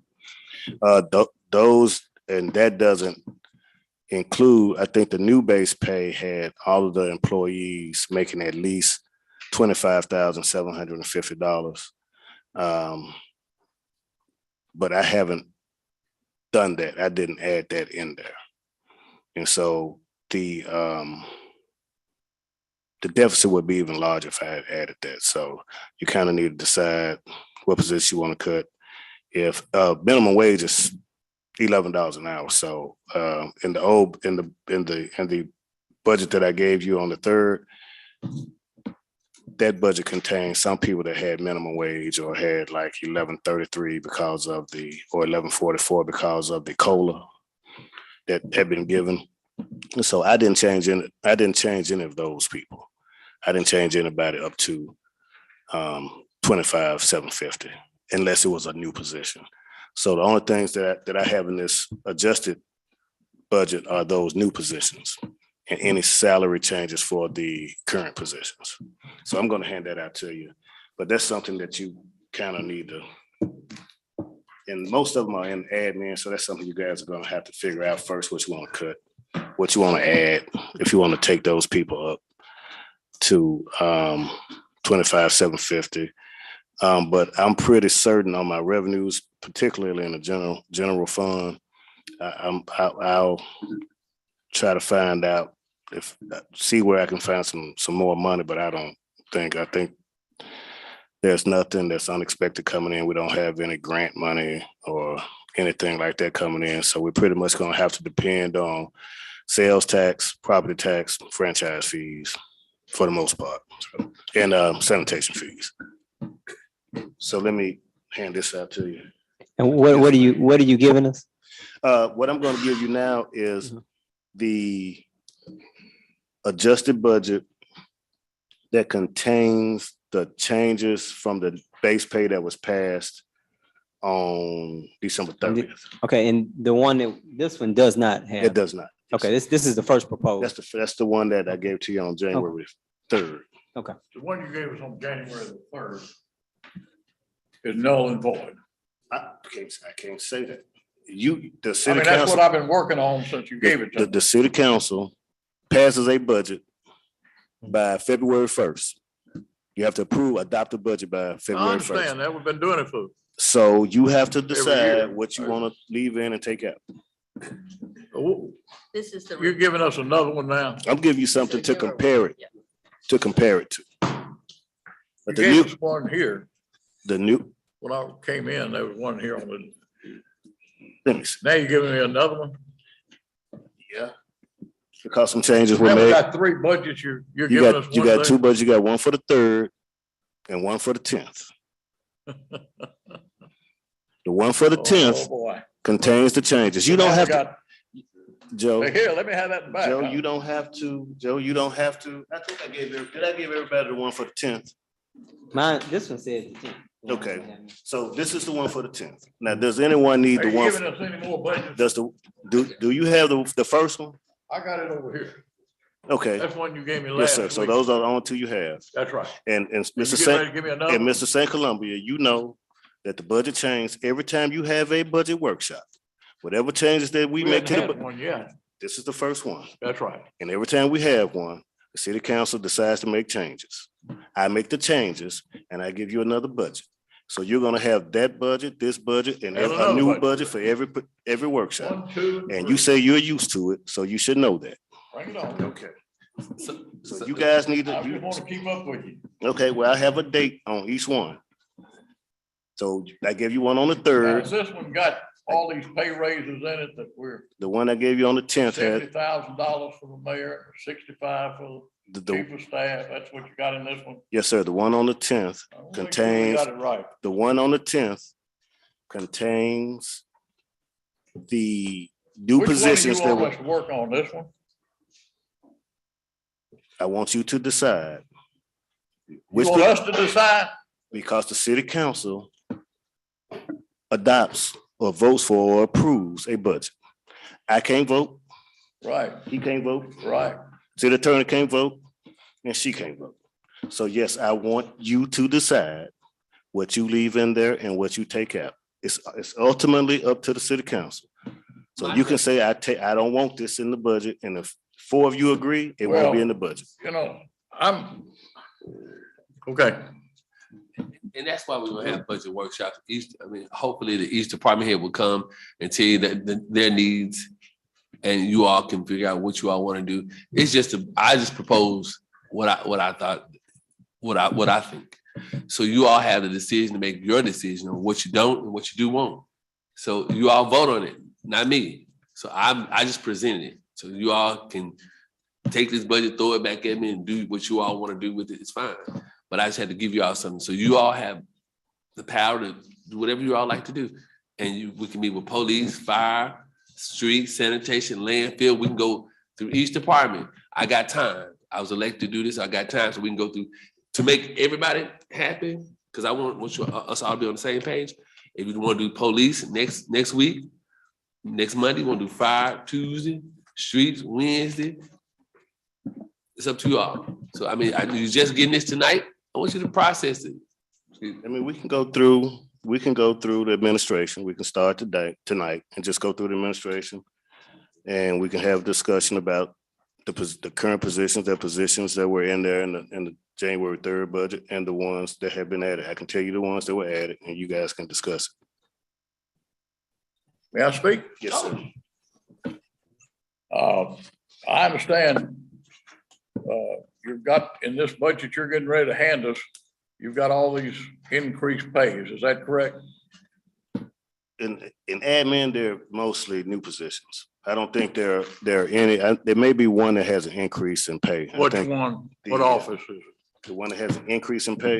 Those, and that doesn't include, I think the new base pay had all of the employees making at least $25,750. But I haven't done that. I didn't add that in there. And so the deficit would be even larger if I had added that. So you kind of need to decide what position you want to cut. If minimum wage is $11 an hour, so in the budget that I gave you on the 3rd, that budget contains some people that had minimum wage or had like 11.33 because of or 11.44 because of the COLA that had been given. So I didn't change any of those people. I didn't change anybody up to 25,750 unless it was a new position. So the only things that I have in this adjusted budget are those new positions and any salary changes for the current positions. So I'm going to hand that out to you, but that's something that you kind of need to, and most of them are in admin. So that's something you guys are going to have to figure out first, what you want to cut, what you want to add, if you want to take those people up to 25,750. But I'm pretty certain on my revenues, particularly in the general fund. I'll try to find out see where I can find some more money, but I think there's nothing that's unexpected coming in. We don't have any grant money or anything like that coming in. So we're pretty much going to have to depend on sales tax, property tax, franchise fees for the most part, and sanitation fees. So let me hand this out to you. And what are you giving us? What I'm going to give you now is the adjusted budget that contains the changes from the base pay that was passed on December 30th. Okay, and this one does not have. It does not. Okay, this is the first proposal. That's the one that I gave to you on January 3rd. Okay. The one you gave us on January the 3rd is null and void. I can't say that. The I city mean, that's council, what I've been working on since you gave it to me. the city council passes a budget by February 1st. You have to adopt a budget by I February 1st. understand that. We've been doing it for. So you have to decide year. what you want to leave in and take out. This is the. You're giving us another one now. I'm giving you something to compare it to. But You gave us one here. when I came in, there was one here on the, let me see. now you're giving me another one? Yeah. Because some changes were Now we made. got 3 budgets, you're You giving us got one. 2 budgets. You got one for the 3rd and one for the 10th. The one for the 10th Oh, boy. contains the changes. You don't Now have we to, got- Joe. Here, let me have that back. Joe, huh? you don't have to. I think I gave everybody the one for the 10th? This one says the 10th. Okay, so this is the one for the 10th. Now, does anyone need Are the you one? giving us any more budgets? Do you have the first one? I got it over here. Okay, That's one you gave me yes, last sir. week. So those are the only 2 you have. That's right. And You Mr. getting ready to St. give me another And one? Mr. St. Columbia, you know that the budget changes every time you have a budget workshop. Whatever changes that we make to haven't the, had one yet. this is the first one. That's right. And every time we have one, the city council decides to make changes. I make the changes and I give you another budget. So you're gonna have that budget, this budget, and And a another new budget. budget for every workshop. 1, 2, And 3. you say you're used to it, so you should know that. Bring it on. Okay. So you guys need I just want to, to keep up with you. okay, well, I have a date on each one. So I gave you one on the Now, 3rd. has this one got all these pay raises in it that we're The one I gave you on the 10th had $70,000 for the mayor, 65 for the chief of staff? That's what you got in this one? yes, sir. The one on the 10th I wanna make sure we contains, got it right. the one on the 10th contains the new Which one do positions you that want us were, to work on, this one? I want you to decide. You Which want us to decide? because the city council adopts or votes for or approves a budget. I can't vote, Right, he can't vote, right. city attorney can't vote, and she can't vote. So yes, I want you to decide what you leave in there and what you take out. It's ultimately up to the city council. So you can say, I don't want this in the budget, and if 4 of you agree, it won't be in the budget. You know, okay. And that's why we're gonna have budget workshops. Hopefully each department head will come and tell you that their needs, and you all can figure out what you all want to do. It's just I just propose what I think. So you all have the decision to make your decision on what you don't and what you do want. So you all vote on it, not me. So I just presented it. So you all can take this budget, throw it back at me, and do what you all want to do with it. It's fine. But I just had to give you all something. So you all have the power to do whatever you all like to do. And we can meet with police, fire, street, sanitation, landfill. We can go through each department. I got time. I was elected to do this. I got time, so we can go through to make everybody happy. Because I want us all to be on the same page. If you want to do police next week, next Monday, you want to do fire Tuesday, streets Wednesday. It's up to you all. So you're just getting this tonight. I want you to process it. We can go through the administration. We can start tonight and just go through the administration. And we can have a discussion about the current positions, the positions that were in there in the January 3rd budget and the ones that have been added. I can tell you the ones that were added and you guys can discuss it. May I speak? Yes, sir. I understand you've got in this budget you're getting ready to hand us, you've got all these increased pays. Is that correct? In admin, they're mostly new positions. I don't think there are any. There may be one that has an increase in pay. Which one? What office is it? The one that has an increase in pay.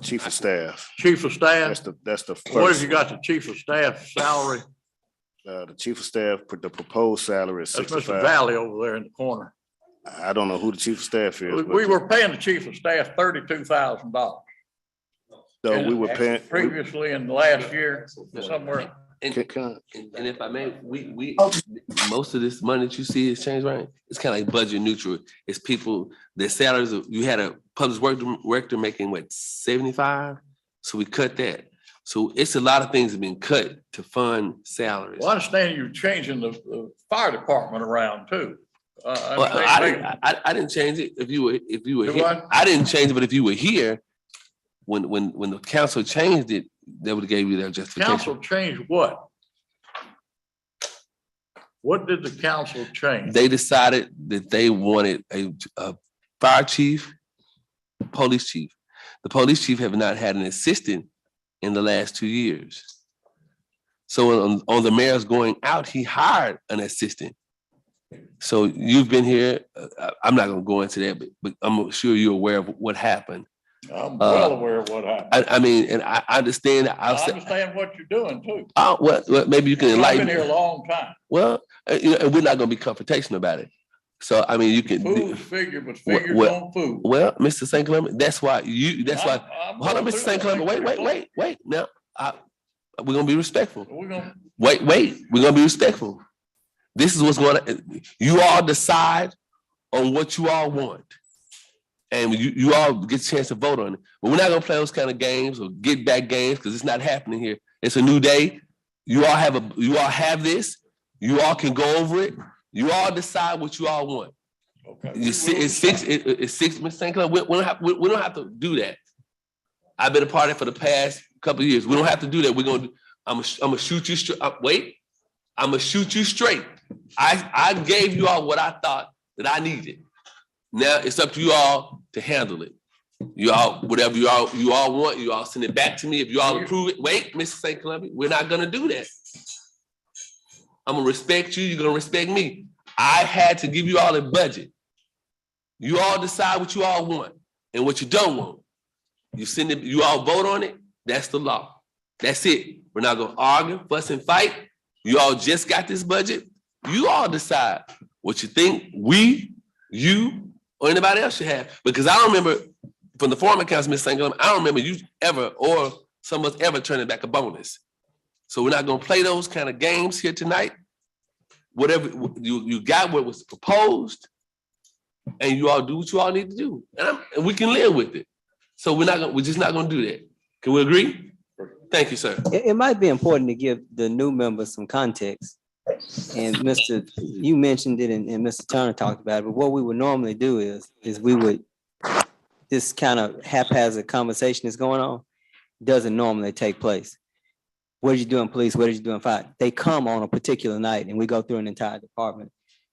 Chief of staff. Chief of staff. That's the first. What have you got? The chief of staff salary? The chief of staff, the proposed salary is That's 65. Mr. Valley over there in the corner. I don't know who the chief of staff is. We were paying the chief of staff $32,000. So we were paying previously in the last year somewhere. And if I may, we most of this money that you see is changed, right? It's kind of like budget neutral. It's people, their salaries, you had a public works director making what, 75? So we cut that. So it's a lot of things have been cut to fund salaries. Well, I understand you're changing the fire department around too. I didn't change it. If you were here, I didn't change it, but if you were here, when the council changed it, they would have gave you their justification. Council changed what? What did the council change? They decided that they wanted a fire chief, police chief. The police chief have not had an assistant in the last 2 years. So on the mayor's going out, he hired an assistant. So you've been here. I'm not going to go into that, but I'm sure you're aware of what happened. I'm well aware of what happened. I understand. I understand what you're doing too. Well, maybe you can enlighten. I've been here a long time. Well, and we're not going to be confrontational about it. So you can. Food's figure, but figures on food. Well, Mr. St. Clement, that's why. Hold on, Mr. St. Clement. Wait. Now, we're gonna be respectful. Wait. We're gonna be respectful. This is what's going to. You all decide on what you all want, and you all get a chance to vote on it. But we're not gonna play those kind of games or get back games because it's not happening here. It's a new day. You all have this. You all can go over it. You all decide what you all want. Okay. It's six, Mr. St. Clement. We don't have to do that. I've been a part of it for the past couple of years. We don't have to do that. I'm gonna shoot you straight. Wait, I'm gonna shoot you straight. I gave you all what I thought that I needed. Now it's up to you all to handle it. You all, whatever you all want, you all send it back to me. If you all approve it, wait, Mr. St. Columbia, we're not gonna do that. I'm gonna respect you, you're gonna respect me. I had to give you all a budget. You all decide what you all want and what you don't want. You all vote on it, that's the law. That's it. We're not gonna argue, fuss, and fight. You all just got this budget. You all decide what you think you, or anybody else should have. Because I don't remember from the former council, Ms. St. Columbia, I don't remember you ever or some of us ever turning back a bonus. So we're not gonna play those kind of games here tonight. Whatever you got what was proposed, and you all do what you all need to do. And we can live with it. So we're just not gonna do that. Can we agree? Thank you, sir. It might be important to give the new members some context. And Mr., you mentioned it and Mr. Turner talked about it, but what we would normally do is we would, this kind of haphazard conversation that's going on doesn't normally take place. What did you do in police? What did you do in fire? They come on a particular night and we go through an entire department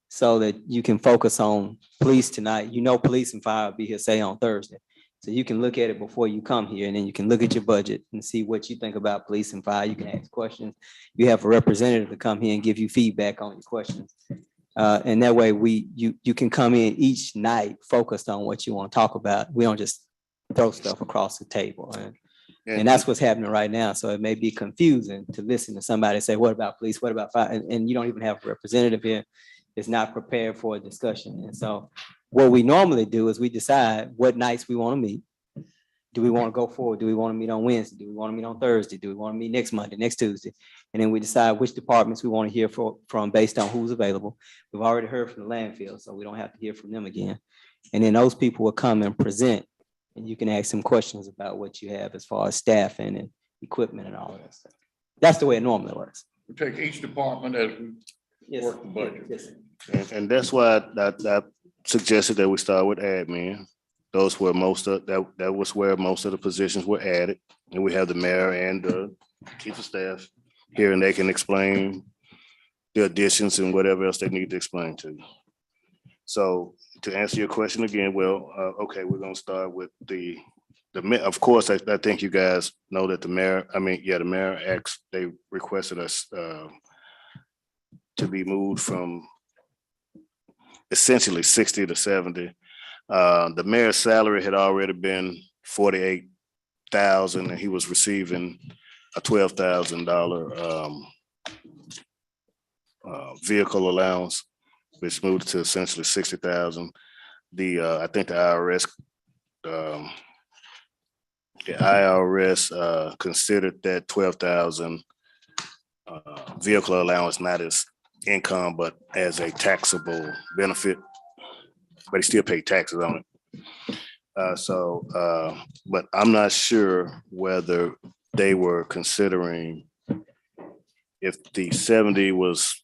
so that you can focus on police tonight. You know, police and fire will be here, say, on Thursday. So you can look at it before you come here, and then you can look at your budget and see what you think about police and fire. You can ask questions. You have a representative to come here and give you feedback on your questions. And that way you can come in each night focused on what you want to talk about. We don't just throw stuff across the table. And that's what's happening right now. So it may be confusing to listen to somebody say, what about police? What about fire? And you don't even have a representative here. It's not prepared for a discussion. And so what we normally do is we decide what nights we want to meet. Do we want to go forward? Do we want to meet on Wednesday? Do we want to meet on Thursday? Do we want to meet next Monday, next Tuesday? And then we decide which departments we want to hear from based on who's available. We've already heard from the landfill, so we don't have to hear from them again. And then those people will come and present, and you can ask them questions about what you have as far as staffing and equipment and all of that stuff. That's the way it normally works. We take each department as we Yes, work the budget. yes. And that's why I suggested that we start with admin. Those were that was where most of the positions were added. And we have the mayor and the chief of staff here, and they can explain the additions and whatever else they need to explain to you. So to answer your question again, well, okay, we're gonna start with the of course, I think you guys know that the mayor they requested us to be moved from essentially 60 to 70. The mayor's salary had already been $48,000, and he was receiving a $12,000 vehicle allowance, which moved to essentially 60,000. I think the IRS considered that 12,000 vehicle allowance not as income, but as a taxable benefit, but he still paid taxes on it. But I'm not sure whether they were considering if the 70 was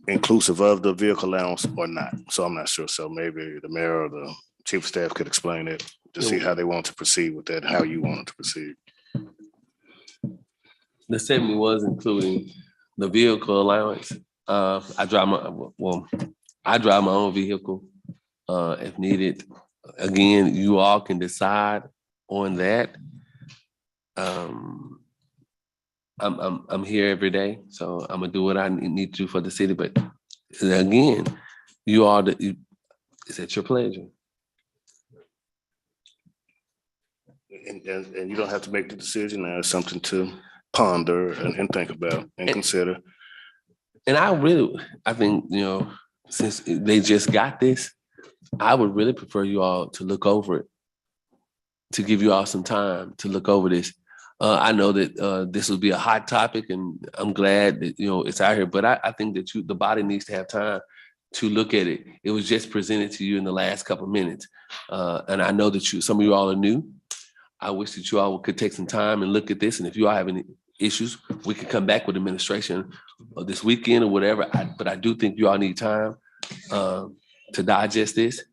inclusive of the vehicle allowance or not. So I'm not sure. So maybe the mayor or the chief of staff could explain it to see how they want to proceed with that, how you want to proceed. The 70 was including the vehicle allowance. I drive my own vehicle if needed. Again, you all can decide on that. I'm here every day, so I'm gonna do what I need to do for the city. But again, it's at your pleasure. And you don't have to make the decision now. It's something to ponder and think about and consider. And I think, since they just got this, I would really prefer you all to look over it, to give you all some time to look over this. I know that this will be a hot topic, and I'm glad that, it's out here, but I think that the body needs to have time to look at it. It was just presented to you in the last couple of minutes. And I know that some of you all are new. I wish that you all could take some time and look at this. And if you all have any issues, we could come back with administration this weekend or whatever. But I do think you all need time to digest this.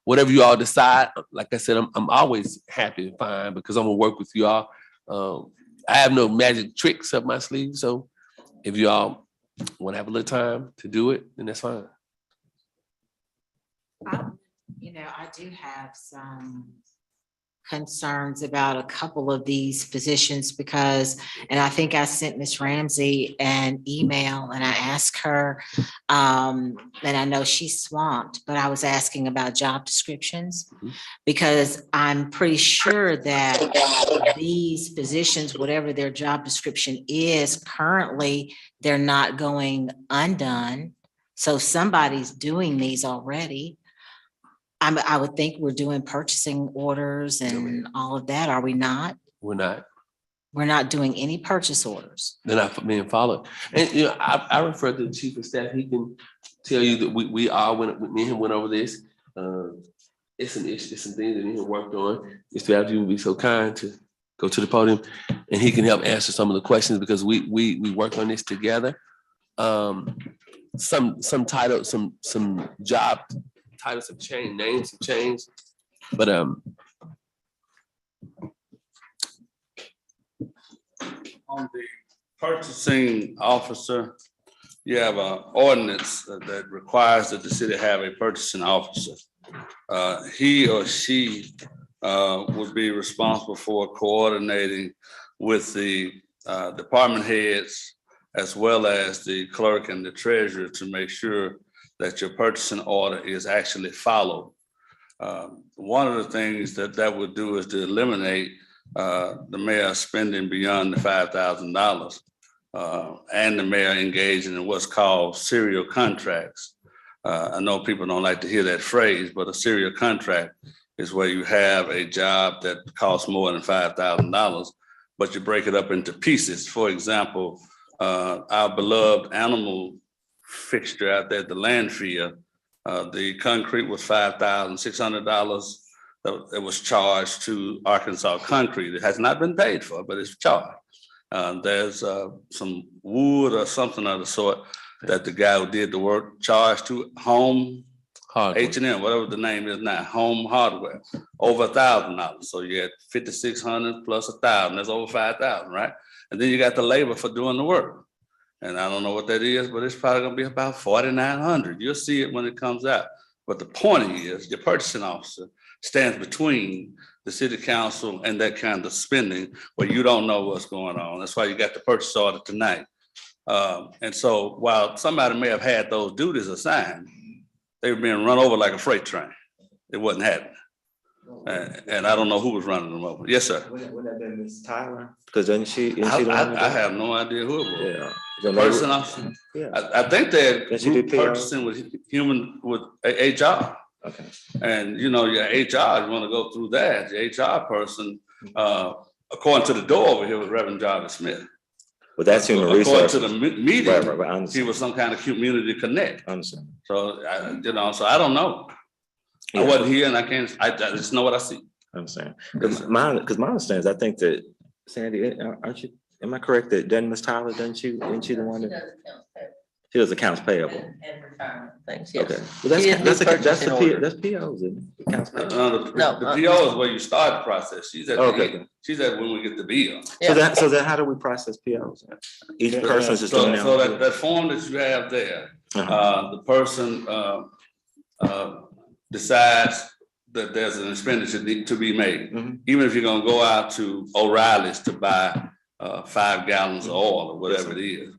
Whatever you all decide, like I said, I'm always happy and fine because I'm gonna work with you all. I have no magic tricks up my sleeve. So if you all want to have a little time to do it, then that's fine. I do have some concerns about a couple of these positions and I think I sent Ms. Ramsey an email and I asked her, and I know she's swamped, but I was asking about job descriptions because I'm pretty sure that these positions, whatever their job description is currently, they're not going undone. So somebody's doing these already. I would think we're doing purchasing orders and all of that. Are we not? We're not. We're not doing any purchase orders. They're not being followed. And I refer to the chief of staff. He can tell you that we all me and him went over this. It's some things that he worked on. If you would be so kind to go to the podium, and he can help answer some of the questions because we work on this together. Some title, some job titles have changed, names have changed, but on the purchasing officer, you have an ordinance that requires that the city have a purchasing officer. He or she would be responsible for coordinating with the department heads as well as the clerk and the treasurer to make sure that your purchasing order is actually followed. One of the things that would do is to eliminate the mayor spending beyond the $5,000 and the mayor engaging in what's called serial contracts. I know people don't like to hear that phrase, but a serial contract is where you have a job that costs more than $5,000, but you break it up into pieces. For example, our beloved animal fixture out there at the landfill, the concrete was $5,600 that was charged to Arkansas Concrete. It has not been paid for, but it's charged. There's some wood or something of the sort that the guy who did the work charged to Home H&M, whatever the name is now, Home Hardware, over $1,000. So you had 5,600 plus 1,000. That's over 5,000, right? And then you got the labor for doing the work. And I don't know what that is, but it's probably gonna be about 4,900. You'll see it when it comes out. But the point is, your purchasing officer stands between the city council and that kind of spending where you don't know what's going on. That's why you got the purchase order tonight. And so while somebody may have had those duties assigned, they were being run over like a freight train. It wasn't happening. And I don't know who was running them over. Yes, sir. Would that been Ms. Tyler? Because isn't she the one I have no idea who it was. Yeah. Purchasing officer. Yeah. I think that Then she did PR? purchasing with HR. Okay. And you know, your HR, you want to go through that. Your HR person, according to the door over here with Reverend Jarvis Smith. But that's human According resources. to the meeting, Right, I understand. he was some kind of community connect. I understand. So, so I don't know. I wasn't here and I just know what I see. I understand. Because my understanding is, I think that, Sandy, aren't you, am I correct that doesn't Ms. Tyler, isn't she the one that? She does accounts payable. And retirement things, yes. Okay. Well, She didn't do purchasing order. that's POs, isn't it? Accounts payable. The PO is where you start the process. She's at the Okay. end. She's at when we get the bill. So then how do we process POs? Each person is just doing their So own. that form that you have there, the person decides that there's an expenditure to be made. Even if you're gonna go out to O'Reilly's to buy 5 gallons of oil or whatever it is.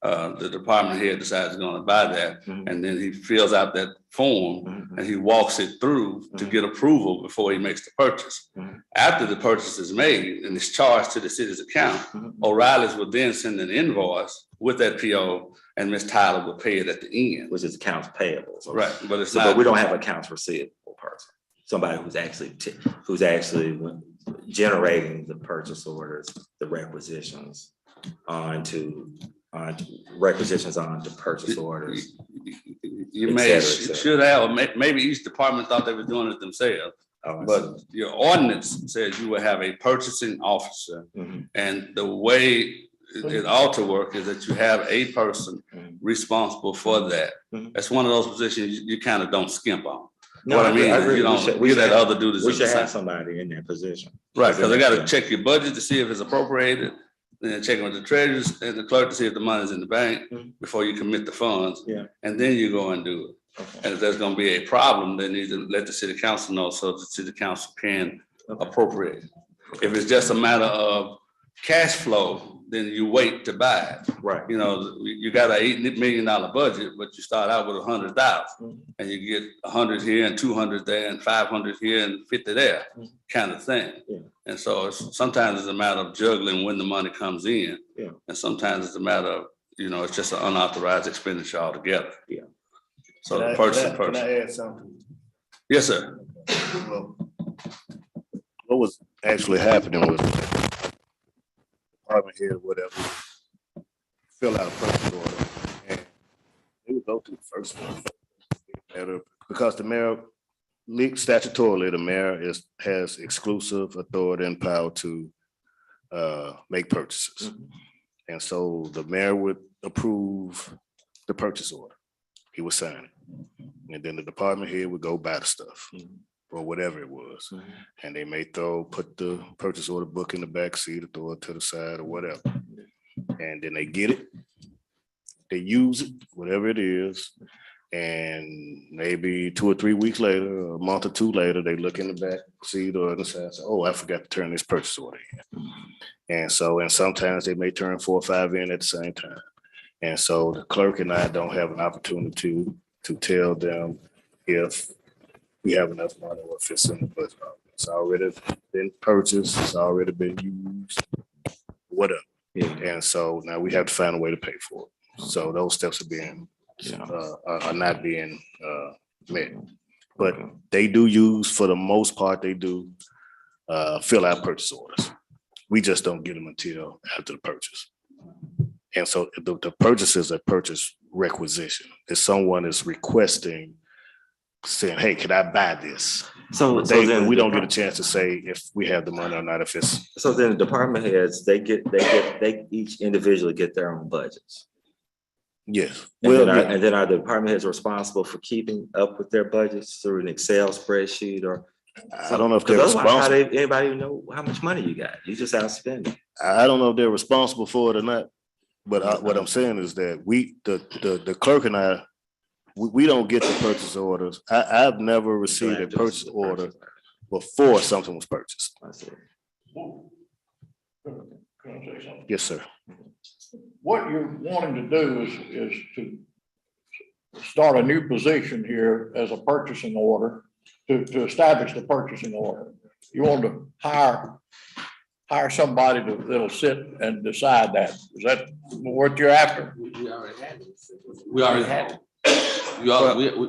The department head decides he's gonna buy that, and then he fills out that form and he walks it through to get approval before he makes the purchase. After the purchase is made and it's charged to the city's account, O'Reilly's will then send an invoice with that PO, and Ms. Tyler will pay it at the end. Which is accounts payable. So, Right, but it's but not. we don't have accounts receivable person. Somebody who's actually generating the purchase orders, the requisitions onto purchase orders. You et may, cetera, et cetera. should have, or maybe each department thought they were doing it themselves. But your ordinance says you will have a purchasing officer. And the way it ought to work is that you have a person responsible for that. That's one of those positions you kind of don't skimp on. No, What I mean, agree. you don't give that other duties. We at the should have same- somebody in that position. Right, because they gotta check your budget to see if it's appropriated, then checking with the treasurers and the clerk to see if the money's in the bank before you commit the funds. Yeah. And then you go and do it. And if there's gonna be a problem, they need to let the city council know so the city council can appropriate. If it's just a matter of cash flow, then you wait to buy it. Right. You know, you got an $8 million budget, but you start out with 100,000 and you get 100 here and 200 there and 500 here and 50 there kind of thing. Yeah. And so sometimes it's a matter of juggling when the money comes in. Yeah. And sometimes it's a matter of, it's just an unauthorized expenditure altogether. Yeah. So Can the I person. add something? Yes, sir. Well, what was actually happening was department head or whatever fill out a purchase order and they would go to the first one. Because the mayor, statutorily, the mayor has exclusive authority and power to make purchases. And so the mayor would approve the purchase order. He would sign it. And then the department head would go buy the stuff or whatever it was. And they may put the purchase order book in the back seat or throw it to the side or whatever. And then they get it, they use it, whatever it is. And maybe 2 or 3 weeks later, a month or two later, they look in the back seat or the side, say, oh, I forgot to turn this purchase order in. And sometimes they may turn 4 or 5 in at the same time. And so the clerk and I don't have an opportunity to tell them if we have enough money or if it's in the budget. It's already been purchased, it's already been used, whatever. And so now we have to find a way to pay for it. So those steps are not being met. But they do use, for the most part, they do fill out purchase orders. We just don't get them until after the purchase. And so the purchase is a purchase requisition. If someone is requesting, saying, hey, can I buy this? So then we don't get a chance to say if we have the money or not, if it's. So then the department heads, they each individually get their own budgets. Yes. And then are the department heads responsible for keeping up with their budgets through an Excel spreadsheet or? I don't know if they're responsible. How anybody even know how much money you got? You just out spending. I don't know if they're responsible for it or not. But what I'm saying is that the clerk and I, we don't get the purchase orders. I've never received a purchase order before something was purchased. I see. Can I say something? Yes, sir. What you're wanting to do is to start a new position here as a purchasing order, to establish the purchasing order. You want to hire somebody that'll sit and decide that. Is that what you're after? We already had it.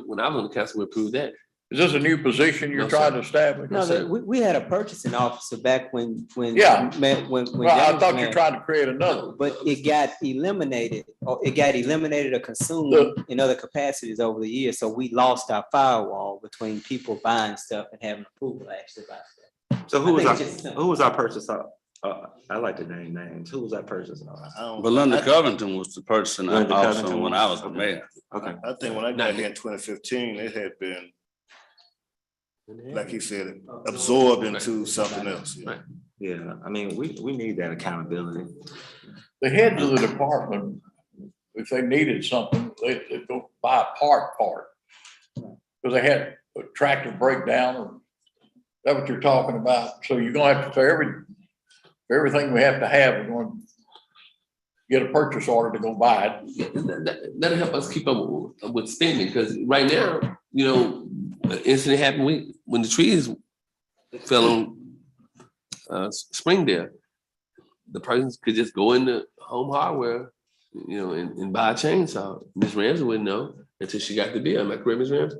When I was on the council, we approved that. Is this a new position you're No, trying sir. to establish? No, we had a purchasing officer back when. Yeah. When Well, I James thought was you were mayor. trying to create another. But it got eliminated, or consumed in other capacities over the years. So we lost our firewall between people buying stuff and having approval actually about stuff. So who was our purchaser? I like to name names. Who was that purchaser? Belinda Covington was the person Belinda also Covington when I was the mayor. Okay. I think when I got here in 2015, it had been, like he said, absorbed into something else. Right. Yeah, I mean, we need that accountability. The heads of the department, if they needed something, they'd go buy a part. Because they had a tractor breakdown, or that's what you're talking about. So you're gonna have to, for everything we have to have, we're going to get a purchase order to go buy it. That'll help us keep up with spending, because right now, an incident happened when the trees fell on Springdale. The person could just go into Home Hardware, and buy a chainsaw. Ms. Ramsey wouldn't know until she got the bill. Am I correct, Ms. Ramsey?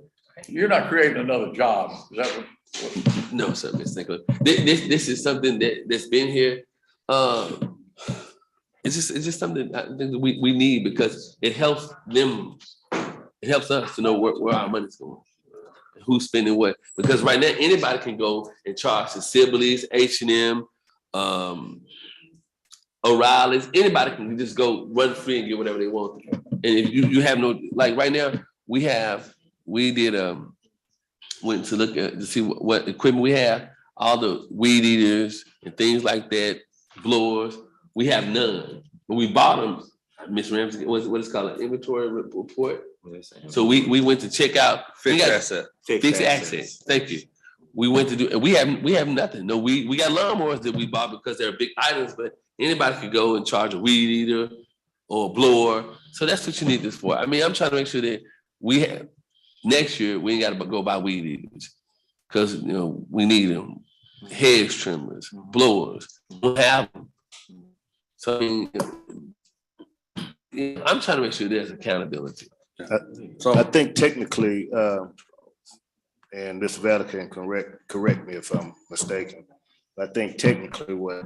You're not creating another job. Is that what? No, sir, Ms. Nicholas. This is something that's been here. It's just something I think that we need, because it helps them. It helps us to know where our money's going, who's spending what. Because right now, anybody can go and charge the Sibley's, H&M, O'Reilly's. Anybody can just go run free and get whatever they want. And if you have no, like right now, went to look to see what equipment we have, all the weed eaters and things like that, blowers. We have none, but we bought them. Ms. Ramsey, what is called an inventory report. So we went to check out fixed assets. Thank you. We went to do, and we have nothing. No, we got lawnmowers that we bought because they're big items, but anybody could go and charge a weed eater or a blower. So that's what you need this for. I mean, I'm trying to make sure that we have. Next year, we ain't got to go buy weed eaters, because we need them. Hedge trimmers, blowers, we don't have them. So I mean, I'm trying to make sure there's accountability. I think technically, and Mr. Valley can correct me if I'm mistaken, I think technically what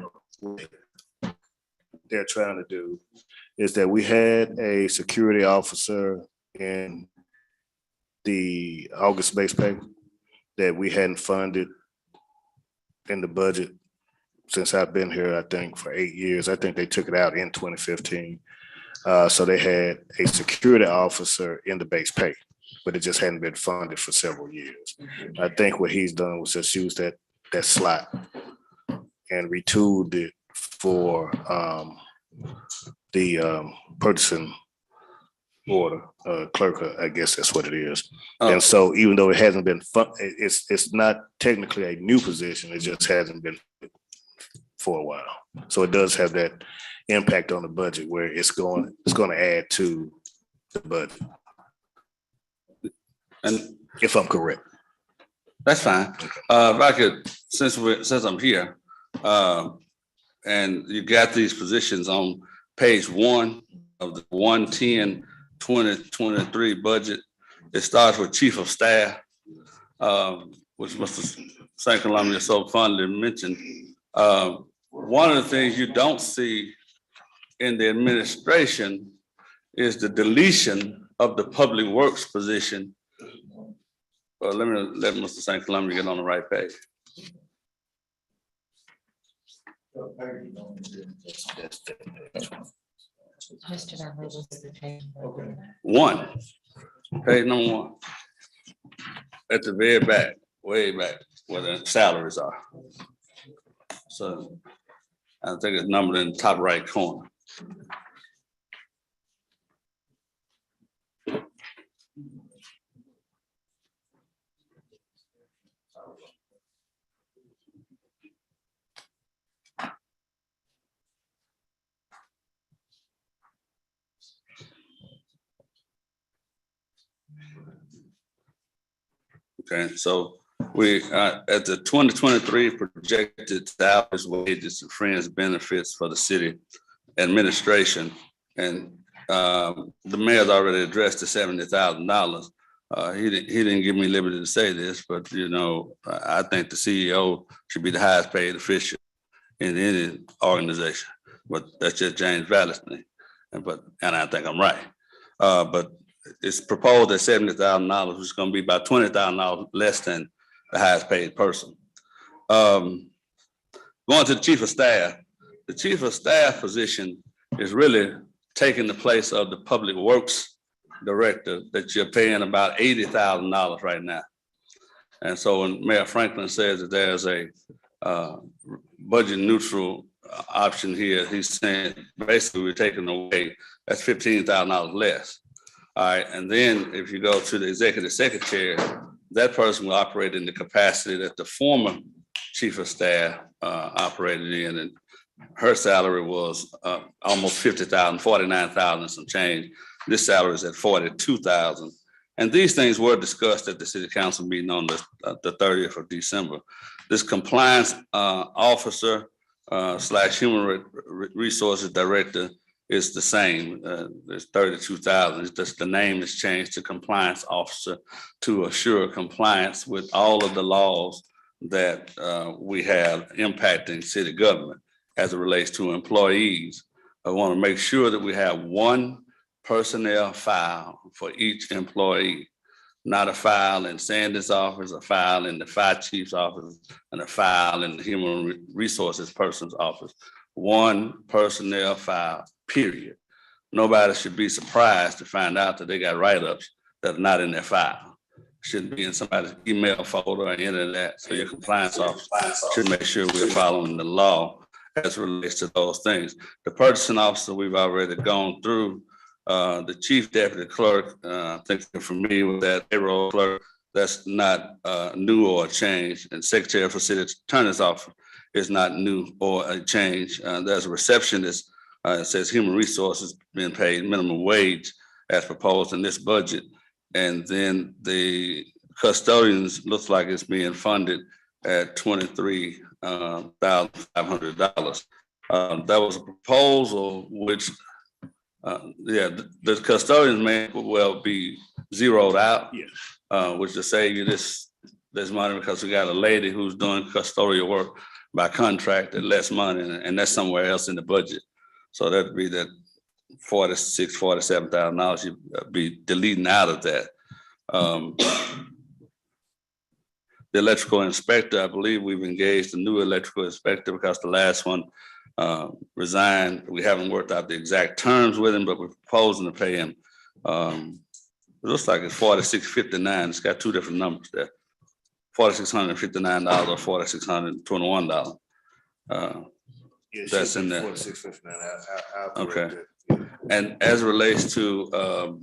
they're trying to do is that we had a security officer in the August base pay that we hadn't funded in the budget since I've been here, I think for 8 years. I think they took it out in 2015. So they had a security officer in the base pay, but it just hadn't been funded for several years. I think what he's done was just use that slot and retooled it for the purchasing order clerk, I guess that's what it is. And so even though it hasn't been it's not technically a new position, it just hasn't been for a while. So it does have that impact on the budget where it's going to add to the budget. And if I'm correct. That's fine. If I could, since I'm here, and you got these positions on page 1 of the 110-2023 budget. It starts with Chief of Staff, which Mr. St. Columbia so fondly mentioned. One of the things you don't see in the administration is the deletion of the public works position. Well, let Mr. St. Columbia get on the right page. One, page number 1. At the very back, way back, where the salaries are. So I think it's numbered in the top right corner. Okay, so we at the 2023 projected salaries, wages, and fringe benefits for the city administration, and the mayor's already addressed the $70,000. He didn't give me liberty to say this, but you know, I think the CEO should be the highest paid official in any organization. But that's just James Vallis' thing, and I think I'm right. But it's proposed at $70,000, which is going to be about $20,000 less than the highest paid person. Going to the Chief of Staff, the Chief of Staff position is really taking the place of the Public Works Director that you're paying about $80,000 right now. And so when Mayor Franklin says that there's a budget neutral option here, he's saying basically we're taking away, that's $15,000 less. All right, and then if you go to the executive secretary, that person will operate in the capacity that the former chief of staff operated in, and her salary was almost $50,000, $49,000 and some change. This salary is at $42,000. And these things were discussed at the city council meeting on the 30th of December. This compliance officer / human resources director is the same. It's $32,000. It's just the name is changed to compliance officer to assure compliance with all of the laws that we have impacting city government as it relates to employees. I want to make sure that we have one personnel file for each employee, not a file in Sandy's office, a file in the fire chief's office, and a file in the human resources person's office. One personnel file, period. Nobody should be surprised to find out that they got write-ups that are not in their file. Shouldn't be in somebody's email folder or any of that. So your compliance officer should make sure we're following the law as it relates to those things. The purchasing officer, we've already gone through. The chief deputy clerk, I think you're familiar with that, payroll clerk, that's not new or a change. And secretary for city attorney's office is not new or a change. There's a receptionist, it says human resources being paid minimum wage as proposed in this budget. And then the custodians looks like it's being funded at $23,500. That was a proposal which, the custodians may well be zeroed out, which to save you this money because we got a lady who's doing custodial work by contract at less money, and that's somewhere else in the budget. So that'd be that $46,000, $47,000 you'd be deleting out of that. the electrical inspector, I believe we've engaged a new electrical inspector because the last one resigned. We haven't worked out the exact terms with him, but we're proposing to pay him. It looks like it's $46.59. It's got two different numbers there. $4,659 or $4,621. That's in there. Okay. And as it relates to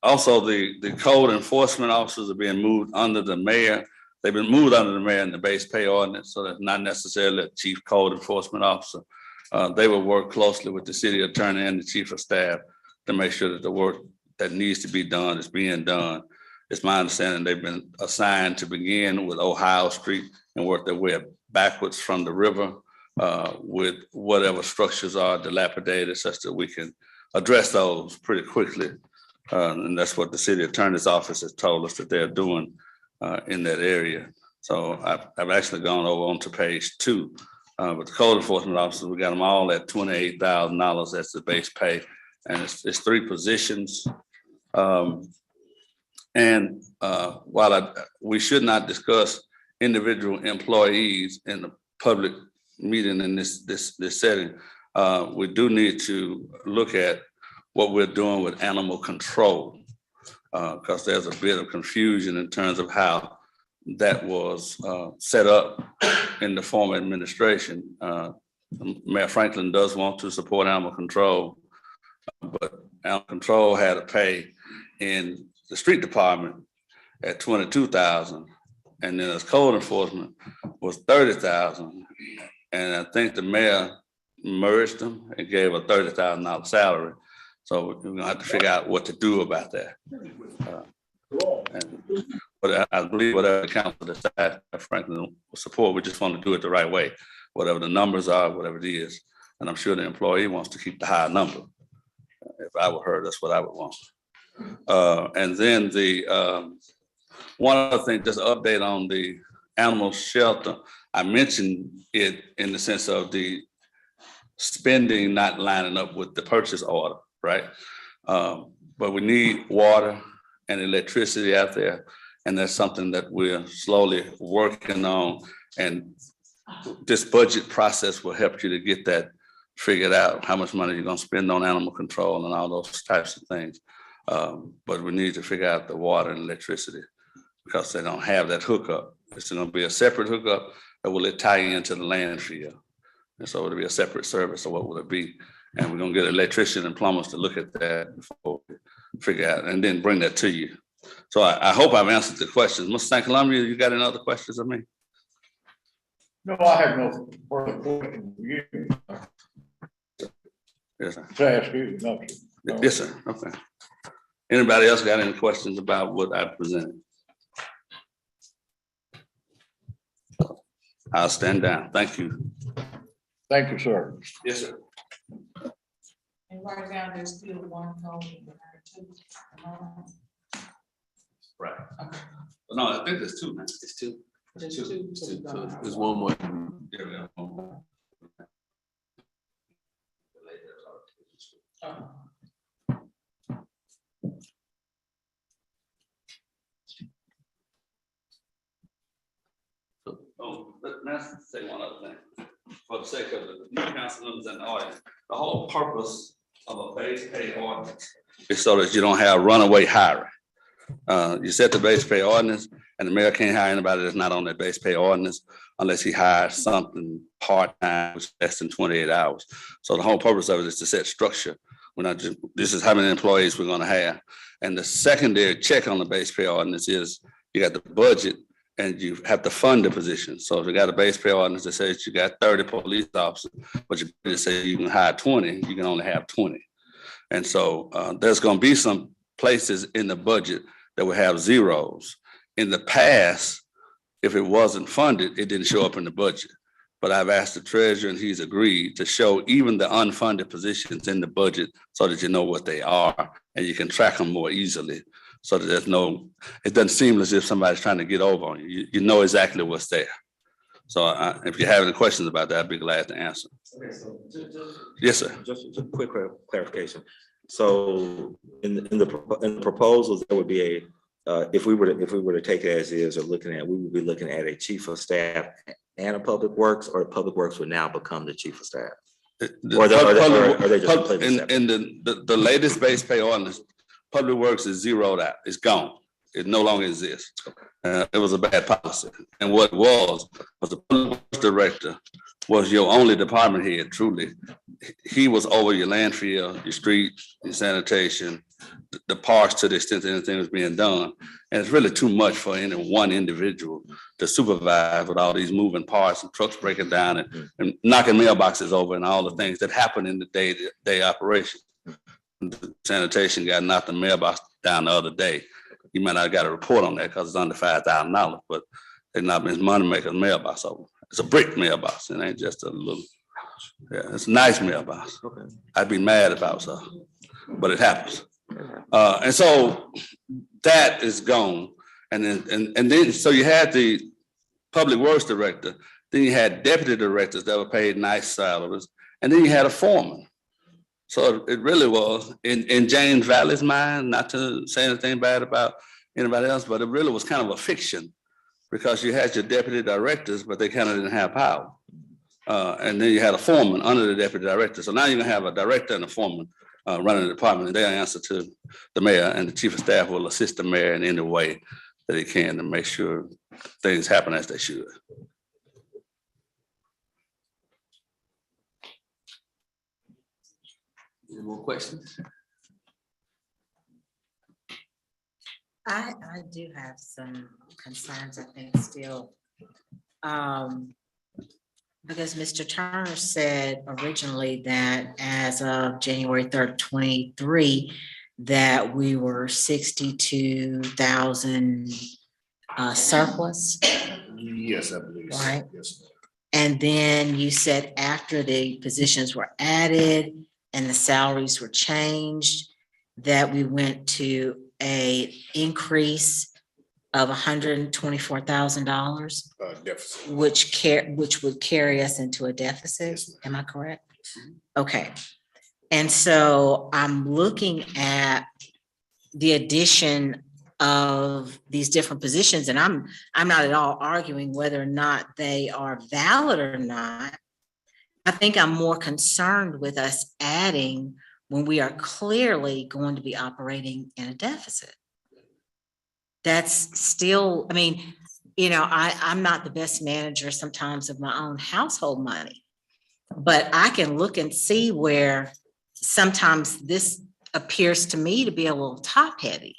also the code enforcement officers are being moved under the mayor. They've been moved under the mayor in the base pay ordinance, so that's not necessarily a chief code enforcement officer. They will work closely with the city attorney and the chief of staff to make sure that the work that needs to be done is being done. It's my understanding they've been assigned to begin with Ohio Street and work their way backwards from the river with whatever structures are dilapidated such that we can address those pretty quickly. And that's what the city attorney's office has told us that they're doing in that area. So I've actually gone over onto page 2. But the code enforcement officers, we got them all at $28,000. That's the base pay. And it's 3 positions. And while we should not discuss individual employees in the public meeting in this setting, we do need to look at what we're doing with animal control, because there's a bit of confusion in terms of how that was set up in the former administration. Mayor Franklin does want to support animal control, but animal control had to pay in the street department at $22,000, and then as code enforcement was $30,000, and I think the mayor merged them and gave a $30,000 salary. So we're gonna have to figure out what to do about that. But I believe whatever the council decides, Franklin will support. We just want to do it the right way, whatever the numbers are, whatever it is. And I'm sure the employee wants to keep the high number. If I were her, that's what I would want. And then the one other thing, just an update on the animal shelter. I mentioned it in the sense of the spending not lining up with the purchase order, right? But we need water and electricity out there. And that's something that we're slowly working on. And this budget process will help you to get that figured out, how much money you're gonna spend on animal control and all those types of things. But we need to figure out the water and electricity because they don't have that hookup. It's gonna be a separate hookup, or will it tie into the landfill? And so it'll be a separate service, or what will it be? And we're gonna get electricians and plumbers to look at that before we figure out, and then bring that to you. So I hope I've answered the questions. Mr. St. Columbia, you got any other questions of me? No, I have no further questions. Yes, sir. To ask you, no. Yes, sir. Okay. Anybody else got any questions about what I presented? I'll stand down. Thank you. Thank you, sir. Yes, sir. And right now, there's still one code. Right. No, I think there's 2 now. It's 2. There's two. There's one more. Yeah, we have one more. Oh, let's say one other thing. For the sake of the new council members and the audience, the whole purpose of a base pay ordinance is so that you don't have runaway hiring. You set the base pay ordinance, and the mayor can't hire anybody that's not on that base pay ordinance unless he hires something part-time, which is less than 28 hours. So the whole purpose of it is to set structure. We're not just, this is how many employees we're gonna have. And the secondary check on the base pay ordinance is you got the budget and you have to fund the position. So if you got a base pay ordinance that says you got 30 police officers, but you budget says you can hire 20, you can only have 20. And so there's gonna be some places in the budget that will have zeros. In the past, if it wasn't funded, it didn't show up in the budget. But I've asked the treasurer and he's agreed to show even the unfunded positions in the budget so that you know what they are and you can track them more easily. So that there's no, it doesn't seem as if somebody's trying to get over on you. You know exactly what's there. So if you have any questions about that, I'd be glad to answer. Okay, so Yes, sir. Just a quick clarification. So in the proposals, there would be if we were to take it as is, or we would be looking at a chief of staff and a public works, or public works would now become the chief of staff? Or are they just completely separate? In the latest base pay ordinance, public works is zeroed out. It's gone. It no longer exists. It was a bad policy. And what was the public works director was your only department head, truly. He was over your landfill, your street, your sanitation, the parks, to the extent that anything was being done. And it's really too much for any one individual to supervise with all these moving parts and trucks breaking down and knocking mailboxes over and all the things that happen in the day-to-day operation. The sanitation got knocked the mailbox down the other day. You might not have got a report on that because it's under $5,000, but they're not been money maker's mailbox over. It's a brick mailbox. It ain't just a little, yeah, it's a nice mailbox. Okay. I'd be mad about so, but it happens. And so that is gone. And then so you had the public works director, then you had deputy directors that were paid nice salaries, and then you had a foreman. So it really was in James Valley's mind, not to say anything bad about anybody else, but it really was kind of a fiction, because you had your deputy directors, but they kind of didn't have power. And then you had a foreman under the deputy director. So now you're gonna have a director and a foreman running the department, and they'll answer to the mayor, and the chief of staff will assist the mayor in any way that he can to make sure things happen as they should. Any more questions? I do have some concerns, I think, still. Because Mr. Turner said originally that as of January 3rd, 23, that we were 62,000 surplus. Yes, I believe so. Right. Yes. And then you said after the positions were added and the salaries were changed, that we went to a increase of $124,000, Deficit. which would carry us into a deficit. Yes, Am I correct? Okay. And so I'm looking at the addition of these different positions, and I'm not at all arguing whether or not they are valid or not. I think I'm more concerned with us adding when we are clearly going to be operating in a deficit. That's still, I mean, you know, I'm not the best manager sometimes of my own household money, but I can look and see where sometimes this appears to me to be a little top heavy.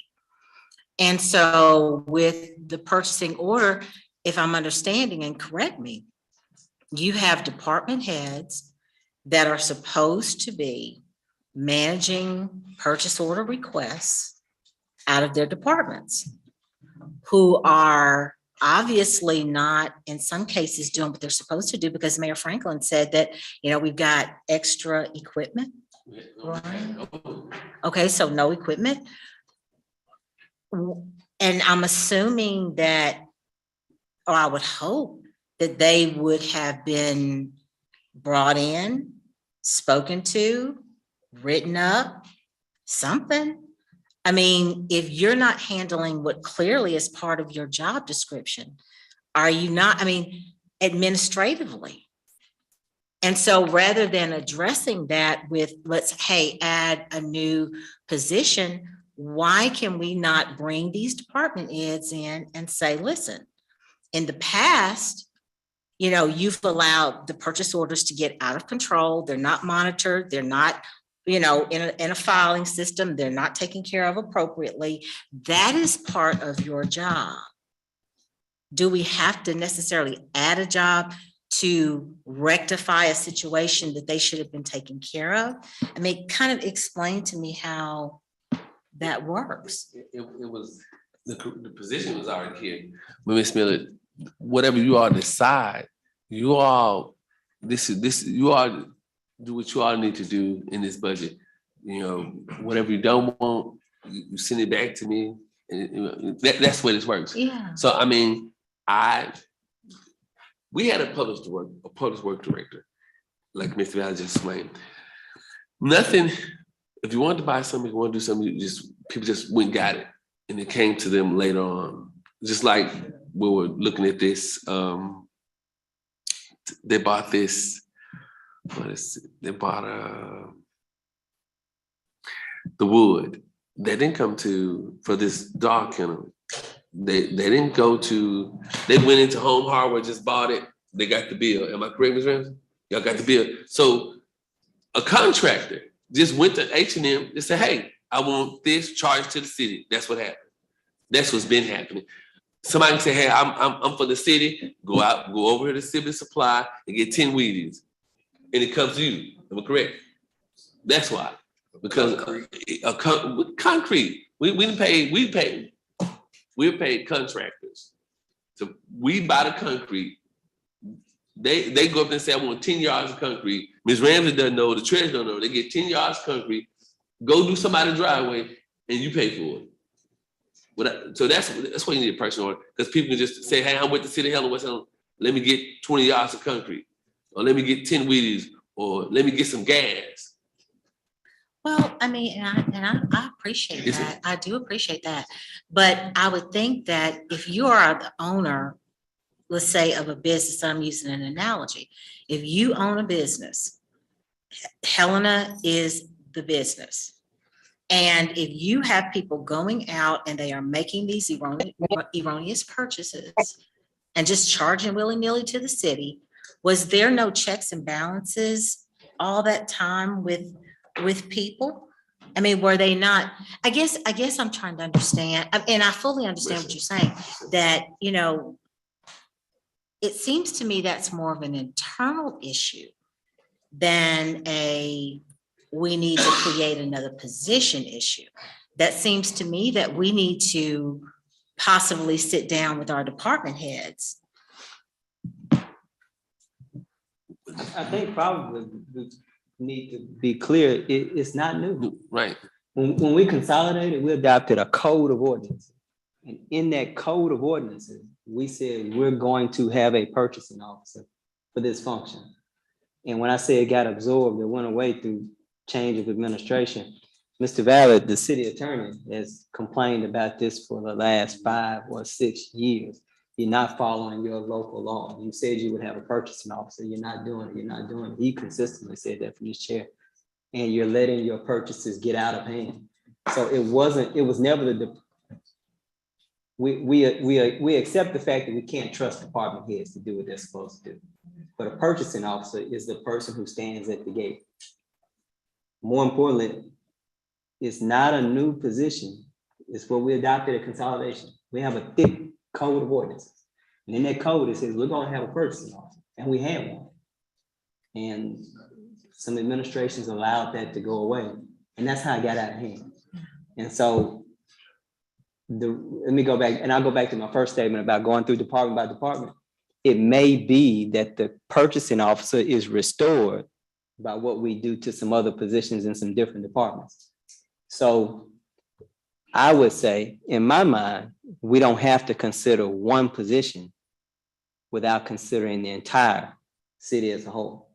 And so with the purchasing order, if I'm understanding, and correct me, you have department heads that are supposed to be managing purchase order requests out of their departments, who are obviously not, in some cases, doing what they're supposed to do, because Mayor Franklin said that, you know, we've got extra equipment. Right. Okay, so no equipment. And I'm assuming that, or I would hope that they would have been brought in, spoken to, written up, something. I mean, if you're not handling what clearly is part of your job description, are you not, I mean, administratively? And so rather than addressing that with hey, add a new position, why can we not bring these department heads in and say, listen, in the past, you know, you've allowed the purchase orders to get out of control. They're not monitored. They're not, you know, in a filing system. They're not taken care of appropriately. That is part of your job. Do we have to necessarily add a job to rectify a situation that they should have been taken care of? I mean, kind of explain to me how that works. It was, the position was already here. But Ms. Miller, whatever you all decide, you all do what you all need to do in this budget. You know, whatever you don't want, you send it back to me. And that's the way this works. Yeah. So I mean, we had a public work director, like Mr. Valley just explained. Nothing. If you want to buy something, you want to do something, people just went and got it. and it came to them later on. Just like we were looking at this, they bought this, they bought the wood. They didn't come for this dog kennel. They didn't go to, they went into Home Hardware, just bought it. They got the bill. Am I correct, Ms. Ramsey? Y'all got the bill. So a contractor just went to H&M and said, hey, I want this charged to the city. That's what happened. That's what's been happening. Somebody can say, hey, I'm for the city. Go over here to Civil Supply and get 10 Wheaties. And it comes to you. Am I correct? That's why. Because concrete. We're paid contractors. So we buy the concrete. They go up and say, I want 10 yards of concrete. Ms. Ramsey doesn't know, the treasurer don't know. They get 10 yards of concrete, go do somebody's driveway, and you pay for it. So that's why you need a personal order. Because people can just say, hey, I'm with the city of Helena-West. Let me get 20 yards of concrete. Or let me get 10 Wheaties. Or let me get some gas. Well, I mean, and I appreciate that. I do appreciate that. But I would think that if you are the owner, let's say of a business, I'm using an analogy. If you own a business, Helena is the business. And if you have people going out and they are making these erroneous purchases and just charging willy-nilly to the city, was there no checks and balances all that time with people? I mean, were they not? I guess I'm trying to understand, and I fully understand what you're saying, that, you know, it seems to me that's more of an internal issue than we need to create another position issue. That seems to me that we need to possibly sit down with our department heads. I think probably we need to be clear, it's not new. Right. When we consolidated, we adopted a code of ordinances. And in that code of ordinances, we said we're going to have a purchasing officer for this function. And when I say it got absorbed, it went away through change of administration. Mr. Valid, the city attorney, has complained about this for the last 5 or 6 years. You're not following your local law. You said you would have a purchasing officer. You're not doing it. You're not doing it. He consistently said that from his chair. And you're letting your purchases get out of hand. So it was never we accept the fact that we can't trust department heads to do what they're supposed to do. But a purchasing officer is the person who stands at the gate. More importantly, it's not a new position. It's what we adopted at consolidation. We have a thick code of ordinances. And in that code, it says we're going to have a purchasing officer, and we have one. And some administrations allowed that to go away. And that's how it got out of hand. And so let me go back, and I'll go back to my first statement about going through department by department. It may be that the purchasing officer is restored by what we do to some other positions in some different departments. So I would say, in my mind, we don't have to consider one position without considering the entire city as a whole.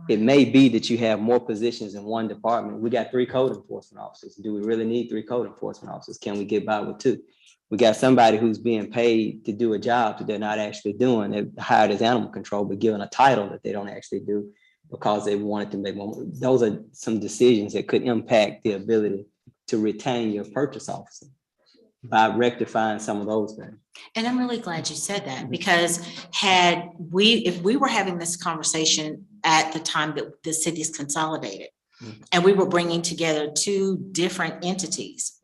It may be that you have more positions in one department. We got 3 code enforcement officers. Do we really need 3 code enforcement officers? Can we get by with 2? We got somebody who's being paid to do a job that they're not actually doing. They're hired as animal control, but given a title that they don't actually do because they wanted to make more. Those are some decisions that could impact the ability to retain your purchase officer by rectifying some of those things. And I'm really glad you said that, because if we were having this conversation at the time that the city's consolidated, and we were bringing together 2 different entities,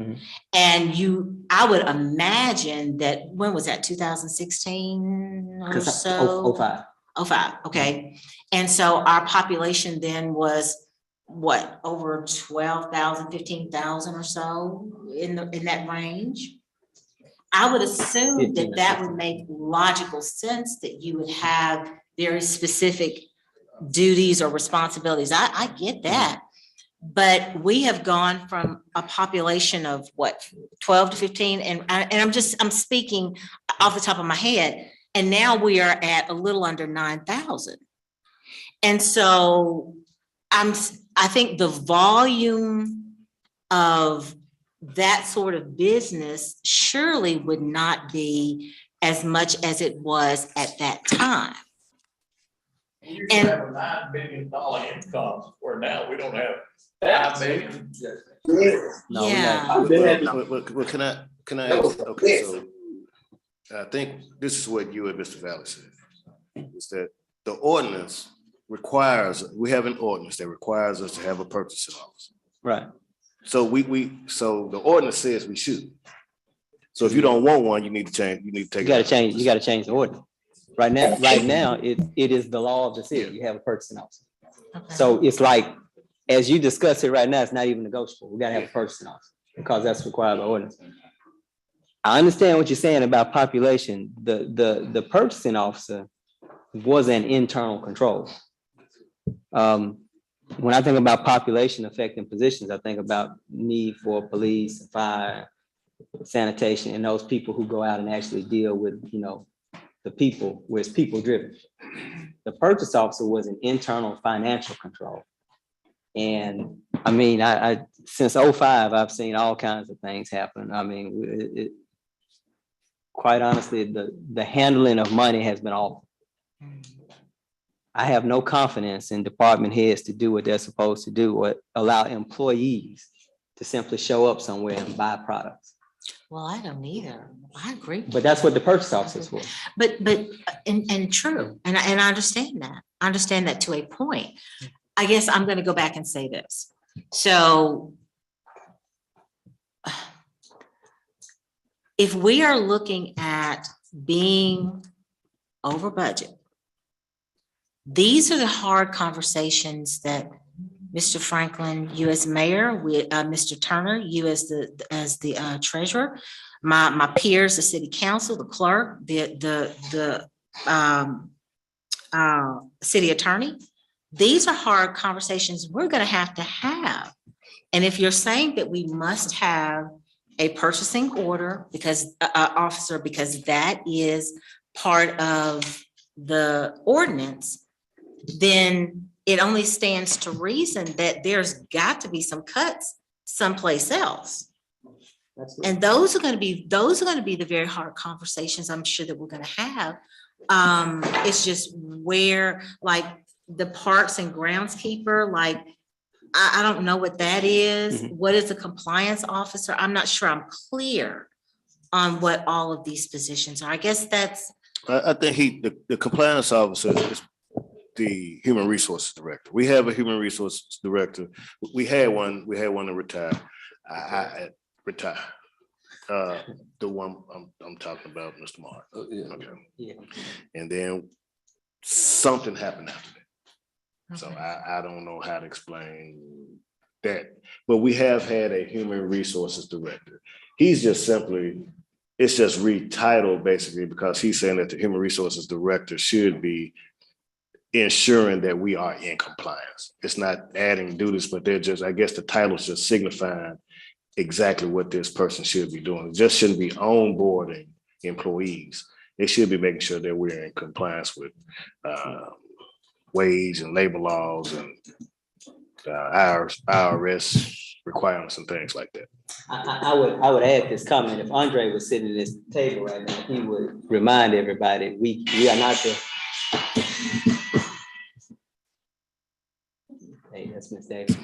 and I would imagine that, when was that, 2016 or so? 05, okay. And so our population then was what, over 12,000, 15,000 or so in that range. I would assume that would make logical sense, that you would have very specific duties or responsibilities. I get that. But we have gone from a population of what, 12 to 15, and I'm speaking off the top of my head, and now we are at a little under 9,000. And so I think the volume of that sort of business surely would not be as much as it was at that time. You used to have a $9 million income, where now we don't have $5 million. No, we're Yeah. not. Well, can I, okay, so I think this is what you and Mr. Valley said, is that the ordinance requires, we have an ordinance that requires us to have a purchasing officer. Right. So so the ordinance says we should. So if you don't want one, you need to change, you need to take. You gotta change the order. Right now, it is the law of the city. You have a purchasing officer. Okay. So it's like, as you discuss it right now, it's not even negotiable. We gotta have a purchasing officer because that's required by ordinance. I understand what you're saying about population. The purchasing officer was an internal control. When I think about population affecting positions, I think about need for police, fire, sanitation, and those people who go out and actually deal with, the people, where it's people driven. The purchase officer was an internal financial control. And I mean, I since 2005, I've seen all kinds of things happen. I mean, quite honestly, the handling of money has been awful. I have no confidence in department heads to do what they're supposed to do, or allow employees to simply show up somewhere and buy products. Well, I don't either. I agree. But that's what the purchase officer is for. But and true, and I understand that. I understand that to a point. I guess I'm going to go back and say this. So if we are looking at being over budget, these are the hard conversations that Mr. Franklin, you as mayor, with Mr. Turner, you as the treasurer, my peers, the city council, the clerk, the city attorney. These are hard conversations we're going to have. And if you're saying that we must have a purchasing order because officer, because that is part of the ordinance, then it only stands to reason that there's got to be some cuts someplace else. And those are going to be the very hard conversations I'm sure that we're going to have. It's just where, like, the parks and groundskeeper, like, I don't know what that is. Mm-hmm. What is a compliance officer? I'm not sure I'm clear on what all of these positions are. I guess that's. I think the compliance officer is the human resources director. We have a human resources director. We had one to retire. I retire. The one I'm talking about, Mr. Mark. Yeah. Okay. Yeah. And then something happened after that. Okay. So I don't know how to explain that, but we have had a human resources director. He's just simply, it's just retitled basically because he's saying that the human resources director should be ensuring that we are in compliance. It's not adding duties, but they're just, I guess the title's just signifying exactly what this person should be doing. It just shouldn't be onboarding employees. They should be making sure that we're in compliance with wage and labor laws and IRS requirements and things like that. I would add this comment. If Andre was sitting at this table right now, he would remind everybody we are not the. Hey, that's Ms. Davis.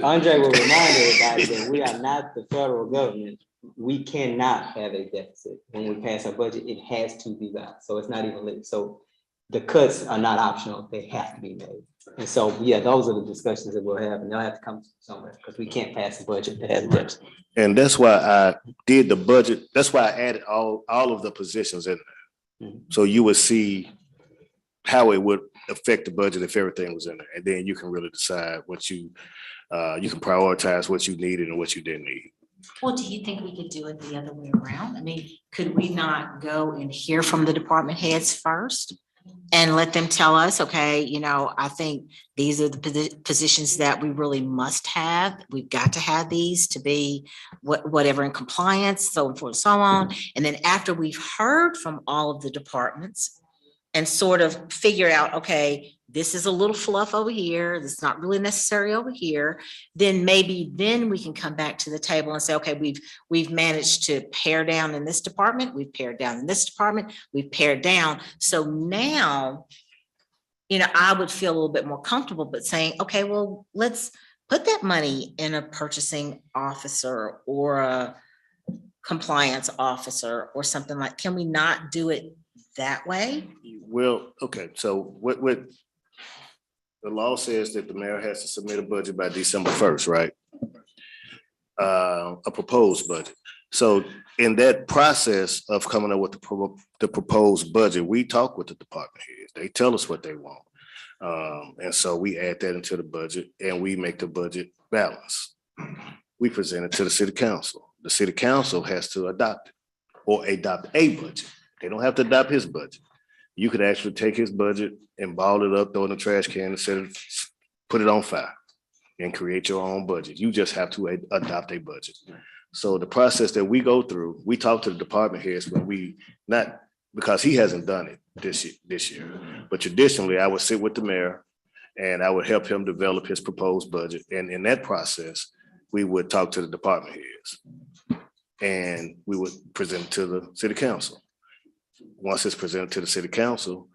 Andre will remind everybody that we are not the federal government. We cannot have a deficit. When we pass our budget, it has to be balanced. So it's not even lit. So the cuts are not optional. They have to be made. And so, yeah, those are the discussions that we'll have, and they'll have to come somewhere because we can't pass the budget to have a deficit. And that's why I did the budget. That's why I added all of the positions in there. Mm-hmm. So you would see how it would affect the budget if everything was in there. And then you can really decide what you can prioritize what you needed and what you didn't need. Well, do you think we could do it the other way around? I mean, could we not go and hear from the department heads first and let them tell us, okay, I think these are the positions that we really must have. We've got to have these to be whatever in compliance, so forth, so on. And then after we've heard from all of the departments and sort of figure out, okay, this is a little fluff over here, this is not really necessary over here, then maybe then we can come back to the table and say, okay, we've managed to pare down in this department, we've pared down in this department, we've pared down. So now, I would feel a little bit more comfortable, but saying, okay, well, let's put that money in a purchasing officer or a compliance officer or something like, can we not do it that way? Well, okay, so what the law says that the mayor has to submit a budget by December 1st, right? A proposed budget. So in that process of coming up with the proposed budget, we talk with the department heads. They tell us what they want. And so we add that into the budget and we make the budget balance. We present it to the city council. The city council has to adopt it or adopt a budget. They don't have to adopt his budget. You could actually take his budget and ball it up, throw it in the trash can and put it on fire and create your own budget. You just have to adopt a budget. So the process that we go through, we talk to the department heads when not because he hasn't done it this year, but traditionally I would sit with the mayor and I would help him develop his proposed budget. And in that process, we would talk to the department heads and we would present it to the city council. Once it's presented to the city council,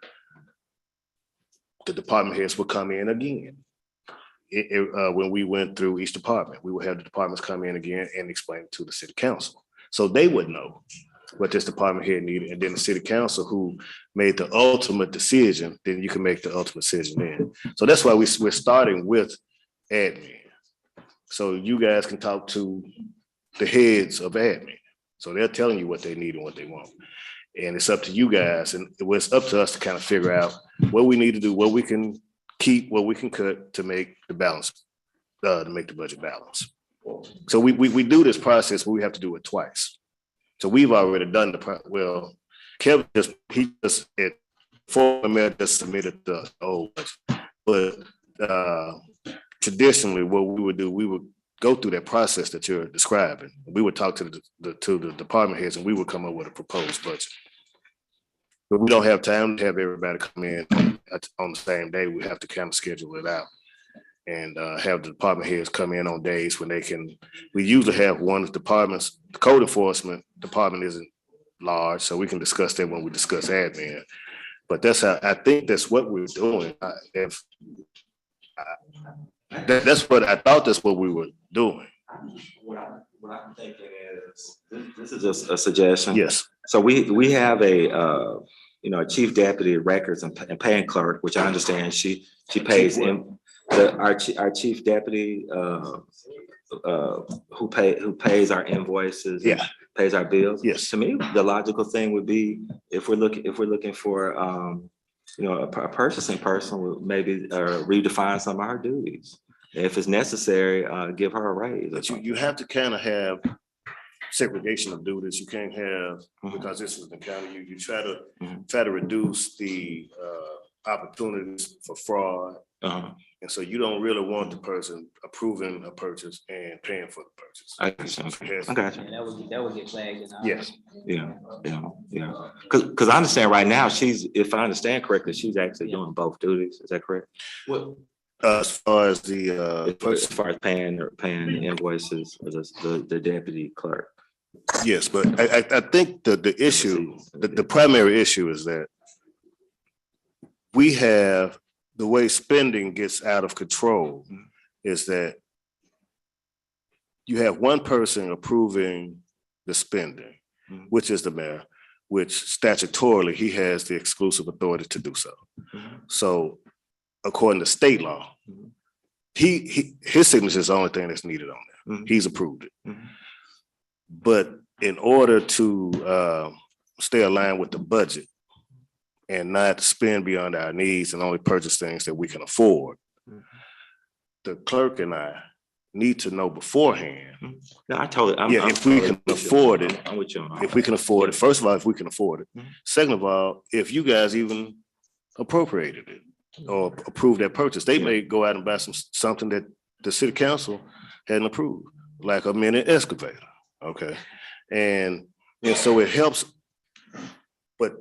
the department heads will come in again. When we went through each department, we would have the departments come in again and explain it to the city council. So they would know what this department head needed. And then the city council who made the ultimate decision, then you can make the ultimate decision then. So that's why we're starting with admin. So you guys can talk to the heads of admin. So they're telling you what they need and what they want. And it's up to you guys, and it's up to us to kind of figure out what we need to do, what we can keep, what we can cut to make the balance, to make the budget balance. So we do this process, but we have to do it twice. So we've already done Kevin former mayor just submitted the old budget. But traditionally, what we would do, we would go through that process that you're describing. We would talk to the department heads and we would come up with a proposed budget. But we don't have time to have everybody come in on the same day. We have to kind of schedule it out and have the department heads come in on days when they can. We usually have one of the departments, the code enforcement department isn't large, so we can discuss that when we discuss admin. But that's how, I think that's what we're doing. That's what I thought that's what we were doing. What I'm thinking is, this is just a suggestion. Yes. So we have a chief deputy records and paying clerk, which I understand she pays in our chief deputy who pays our invoices. Yeah. Pays our bills. Yes. To me, the logical thing would be if we're looking for a purchasing person, would maybe redefine some of her duties. If it's necessary, give her a raise. But you have to kind of have segregation of duties. You can't have, because this is the county, you try to reduce the opportunities for fraud. And so you don't really want the person approving a purchase and paying for the purchase. I got you. That would get flagged. Yes. Yeah. Because I understand right now, if I understand correctly, she's actually doing both duties. Is that correct? Well, as far as paying invoices, the deputy clerk. Yes, but I think the issue, the primary issue is that we have the way spending gets out of control is that you have one person approving the spending, which is the mayor, which statutorily he has the exclusive authority to do so. So according to state law, his signature is the only thing that's needed on there. He's approved it. But in order to stay aligned with the budget and not spend beyond our needs and only purchase things that we can afford, the clerk and I need to know beforehand. No, I totally. If we can afford it. I'm with you. If we can afford it. First of all, if we can afford it. Second of all, if you guys even appropriated it or approved that purchase, they may go out and buy something that the city council hadn't approved, like a mini excavator. Okay. And so it helps, but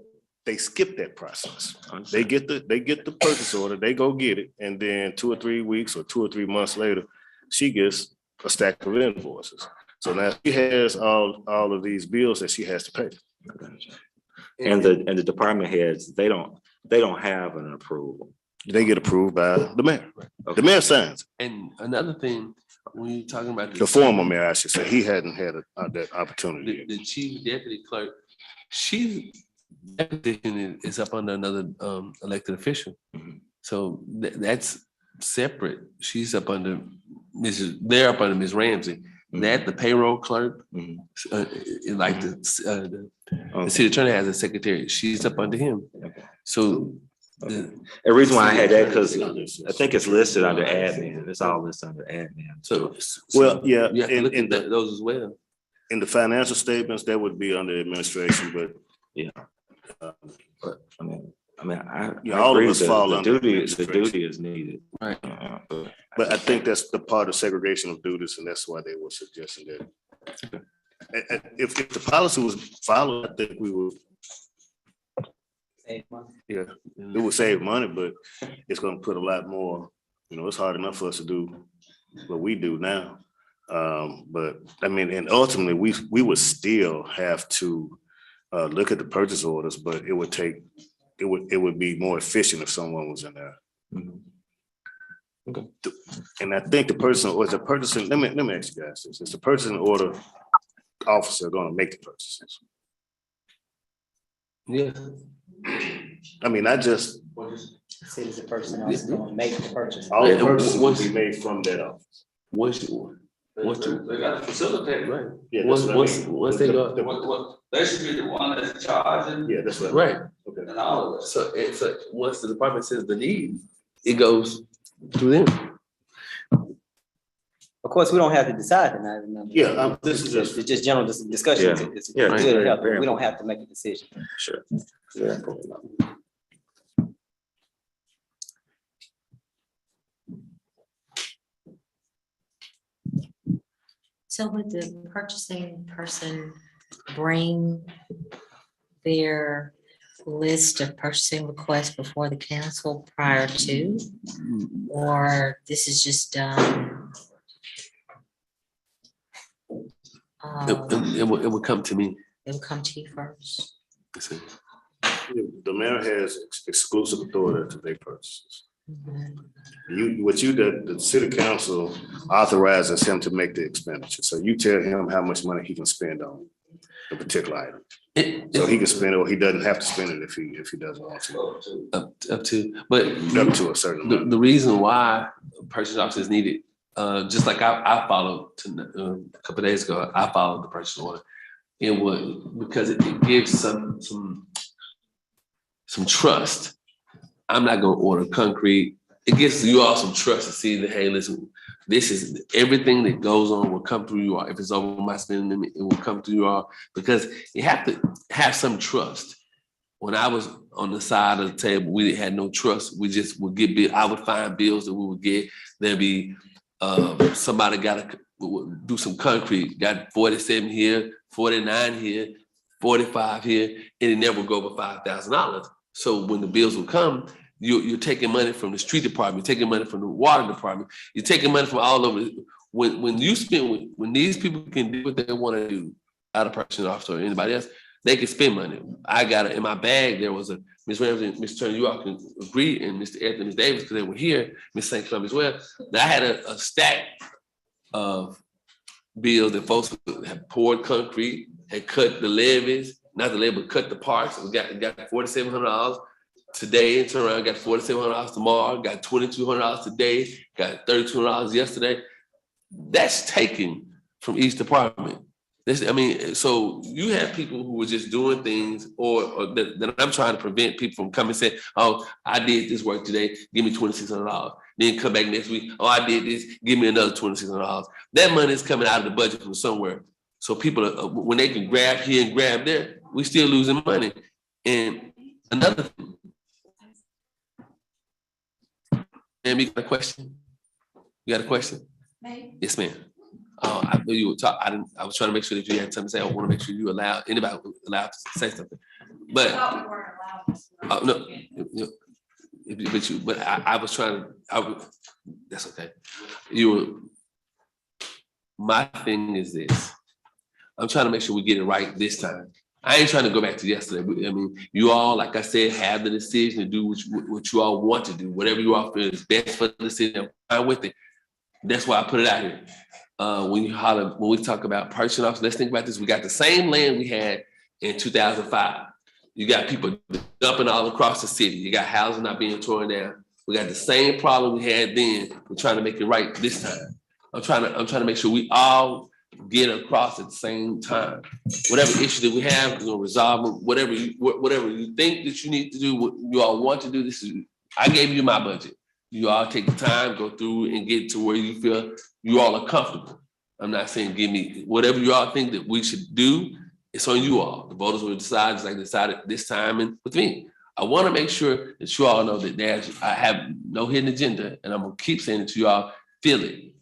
they skip that process. They get the purchase order, they go get it, and then 2 or 3 weeks or 2 or 3 months later, she gets a stack of invoices. So now she has all of these bills that she has to pay. And the department heads, they don't have an approval. They get approved by the mayor. Okay. The mayor signs. And another thing, when you're talking about The former mayor, I should say, he hadn't had that opportunity. the chief deputy clerk, that position is up under another elected official. So that's separate. She's up under they're up under Ms. Ramsey. That the payroll clerk, like the city attorney has a secretary. She's up under him. So the reason why I had that, because I think it's listed under admin. It's all listed under admin. So well, yeah, you have to look at those as well. In the financial statements, that would be under administration, but yeah. But I mean, I all agree of us that fall the under duty is needed. Right. But I think that's the part of segregation of duties, and that's why they were suggesting that. If the policy was followed, I think we would. Yeah, it would save money, but it's going to put a lot more. You know, it's hard enough for us to do what we do now. But I mean, and ultimately, we would still have to look at the purchase orders, but it would be more efficient if someone was in there. Okay. And I think the person or the purchasing, let me ask you guys this. Is the purchasing order officer going to make the purchases? Yeah. I mean, I just. City's the person else going to make the purchase. All the purchases will be made from that office. They got to facilitate, right? Yeah, once they go. They should be the one that's charging. Yeah, that's right. Right. Okay. And all of it. So it's like, once the department says the need, it goes through them. Of course, we don't have to decide tonight. Yeah, this is just. It's just general discussion. Yeah. It's Yeah, good very, to help. very We don't have to make a decision. Sure. So would the purchasing person bring their list of purchasing requests before the council prior to? Or this is just done? It would come to me. It will come to you first. The mayor has exclusive authority to make purchases. Mhm. The city council authorizes him to make the expenditure. So you tell him how much money he can spend on a particular item. So he can spend it, or he doesn't have to spend it if he doesn't want to. Up to, but Up to a certain amount. the reason why purchase officer is needed, just like I followed a couple of days ago, I followed the purchase order. It would, because it gives some trust. I'm not gonna order concrete. It gives you all some trust to see that, hey, listen, this is everything that goes on will come through you all. If it's over my spending limit, it will come through you all, because you have to have some trust. When I was on the side of the table, we had no trust. We just would get bills. I would find bills that we would get. There'd be somebody got to do some concrete, got 47 here, 49 here, 45 here, and it never go over $5,000. So when the bills will come, you're taking money from the street department, you're taking money from the water department, you're taking money from all over. When these people can do what they want to do, out of purchasing officer or anybody else, they can spend money. I got it in my bag. There was a Ms. Ramsey and Mr. Turner, you all can agree, and Mr. Anthony, Ms. Davis, because they were here, Ms. St. Columbia as well. Now I had a stack of bills that folks had poured concrete, had cut the levees, not the levee, but cut the parks. We got $4,700 today, and turn around, got $4,700 tomorrow, got $2,200 today, got $3,200 yesterday. That's taken from each department. So you have people who are just doing things, or that I'm trying to prevent people from coming and saying, oh, I did this work today, give me $2,600. Then come back next week, oh, I did this, give me another $2,600. That money is coming out of the budget from somewhere. So people, when they can grab here and grab there, we still losing money. And another thing, ma'am, you got a question? You got a question? Maybe. Yes, ma'am. I knew you would talk. I was trying to make sure that you had something to say. I want to make sure you allow anybody allowed to say something. But no, but I was trying to. That's okay. My thing is this. I'm trying to make sure we get it right this time. I ain't trying to go back to yesterday. I mean, you all, like I said, have the decision to do what you all want to do. Whatever you all feel is best for the city. I'm fine with it. That's why I put it out here. When we talk about purchasing office, let's think about this. We got the same land we had in 2005. You got people dumping all across the city. You got houses not being torn down. We got the same problem we had then. We're trying to make it right this time. I'm trying to make sure we all get across at the same time. Whatever issue that we have, we're gonna resolve them. Whatever you think that you need to do, what you all want to do. I gave you my budget. You all take the time, go through and get to where you feel you all are comfortable. I'm not saying give me whatever you all think that we should do. It's on you all. The voters will decide, just like they decided this time and with me. I want to make sure that you all know that I have no hidden agenda, and I'm gonna keep saying it to you all. Feel it.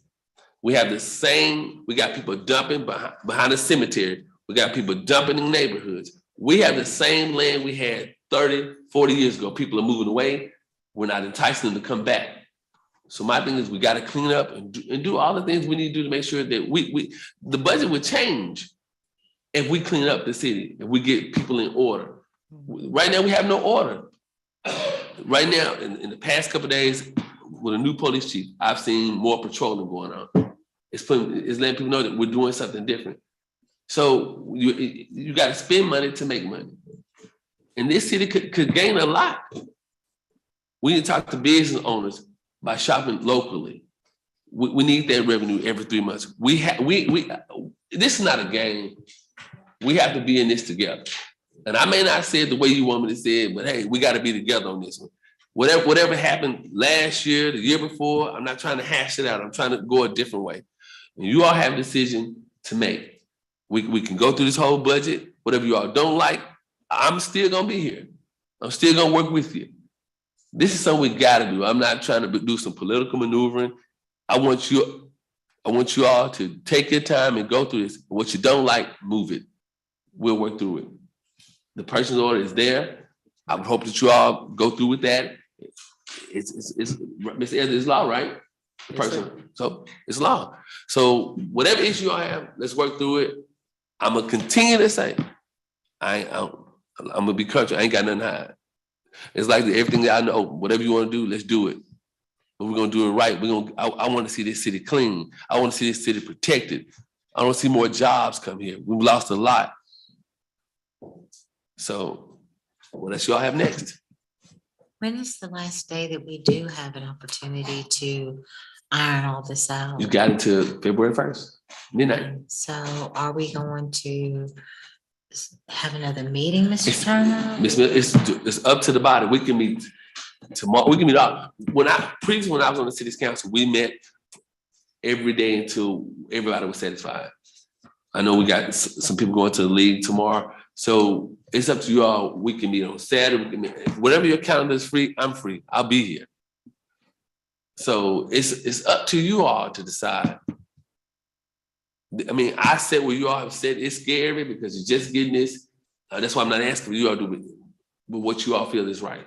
We have the same. We got people dumping behind the cemetery. We got people dumping in neighborhoods. We have the same land we had 30, 40 years ago. People are moving away. We're not enticing them to come back. So my thing is we got to clean up and do all the things we need to do to make sure that the budget would change if we clean up the city, if we get people in order. Right now we have no order. Right now, in the past couple of days, with a new police chief, I've seen more patrolling going on. It's letting people know that we're doing something different. So you got to spend money to make money. And this city could gain a lot. We need to talk to business owners by shopping locally. We need that revenue every 3 months. This is not a game. We have to be in this together. And I may not say it the way you want me to say it, but hey, we got to be together on this one. Whatever happened last year, the year before, I'm not trying to hash it out. I'm trying to go a different way. And you all have a decision to make. We can go through this whole budget. Whatever you all don't like, I'm still going to be here. I'm still going to work with you. This is something we got to do. I'm not trying to do some political maneuvering. I want you all to take your time and go through this. What you don't like, move it. We'll work through it. The purchase order is there. I would hope that you all go through with that. It's law, right? So it's law. So whatever issue I have, let's work through it. I'm gonna continue to say, I'm gonna be country. I ain't got nothing to hide. It's like everything that I know. Whatever you want to do, let's do it. But we're gonna do it right. I want to see this city clean. I want to see this city protected. I want to see more jobs come here. We've lost a lot. So what else y'all have next? When is the last day that we do have an opportunity to iron all this out? You got it to February 1st, midnight. So are we going to have another meeting, Mr. Turner? It's up to the body. We can meet tomorrow. We can meet up. Previously when I was on the city's council, we met every day until everybody was satisfied. I know we got some people going to the league tomorrow. So it's up to you all. We can meet on Saturday. We can meet, whatever your calendar is free, I'm free. I'll be here. So it's up to you all to decide. I mean, I said what you all have said. It's scary because you're just getting this. That's why I'm not asking you all to do it, but what you all feel is right.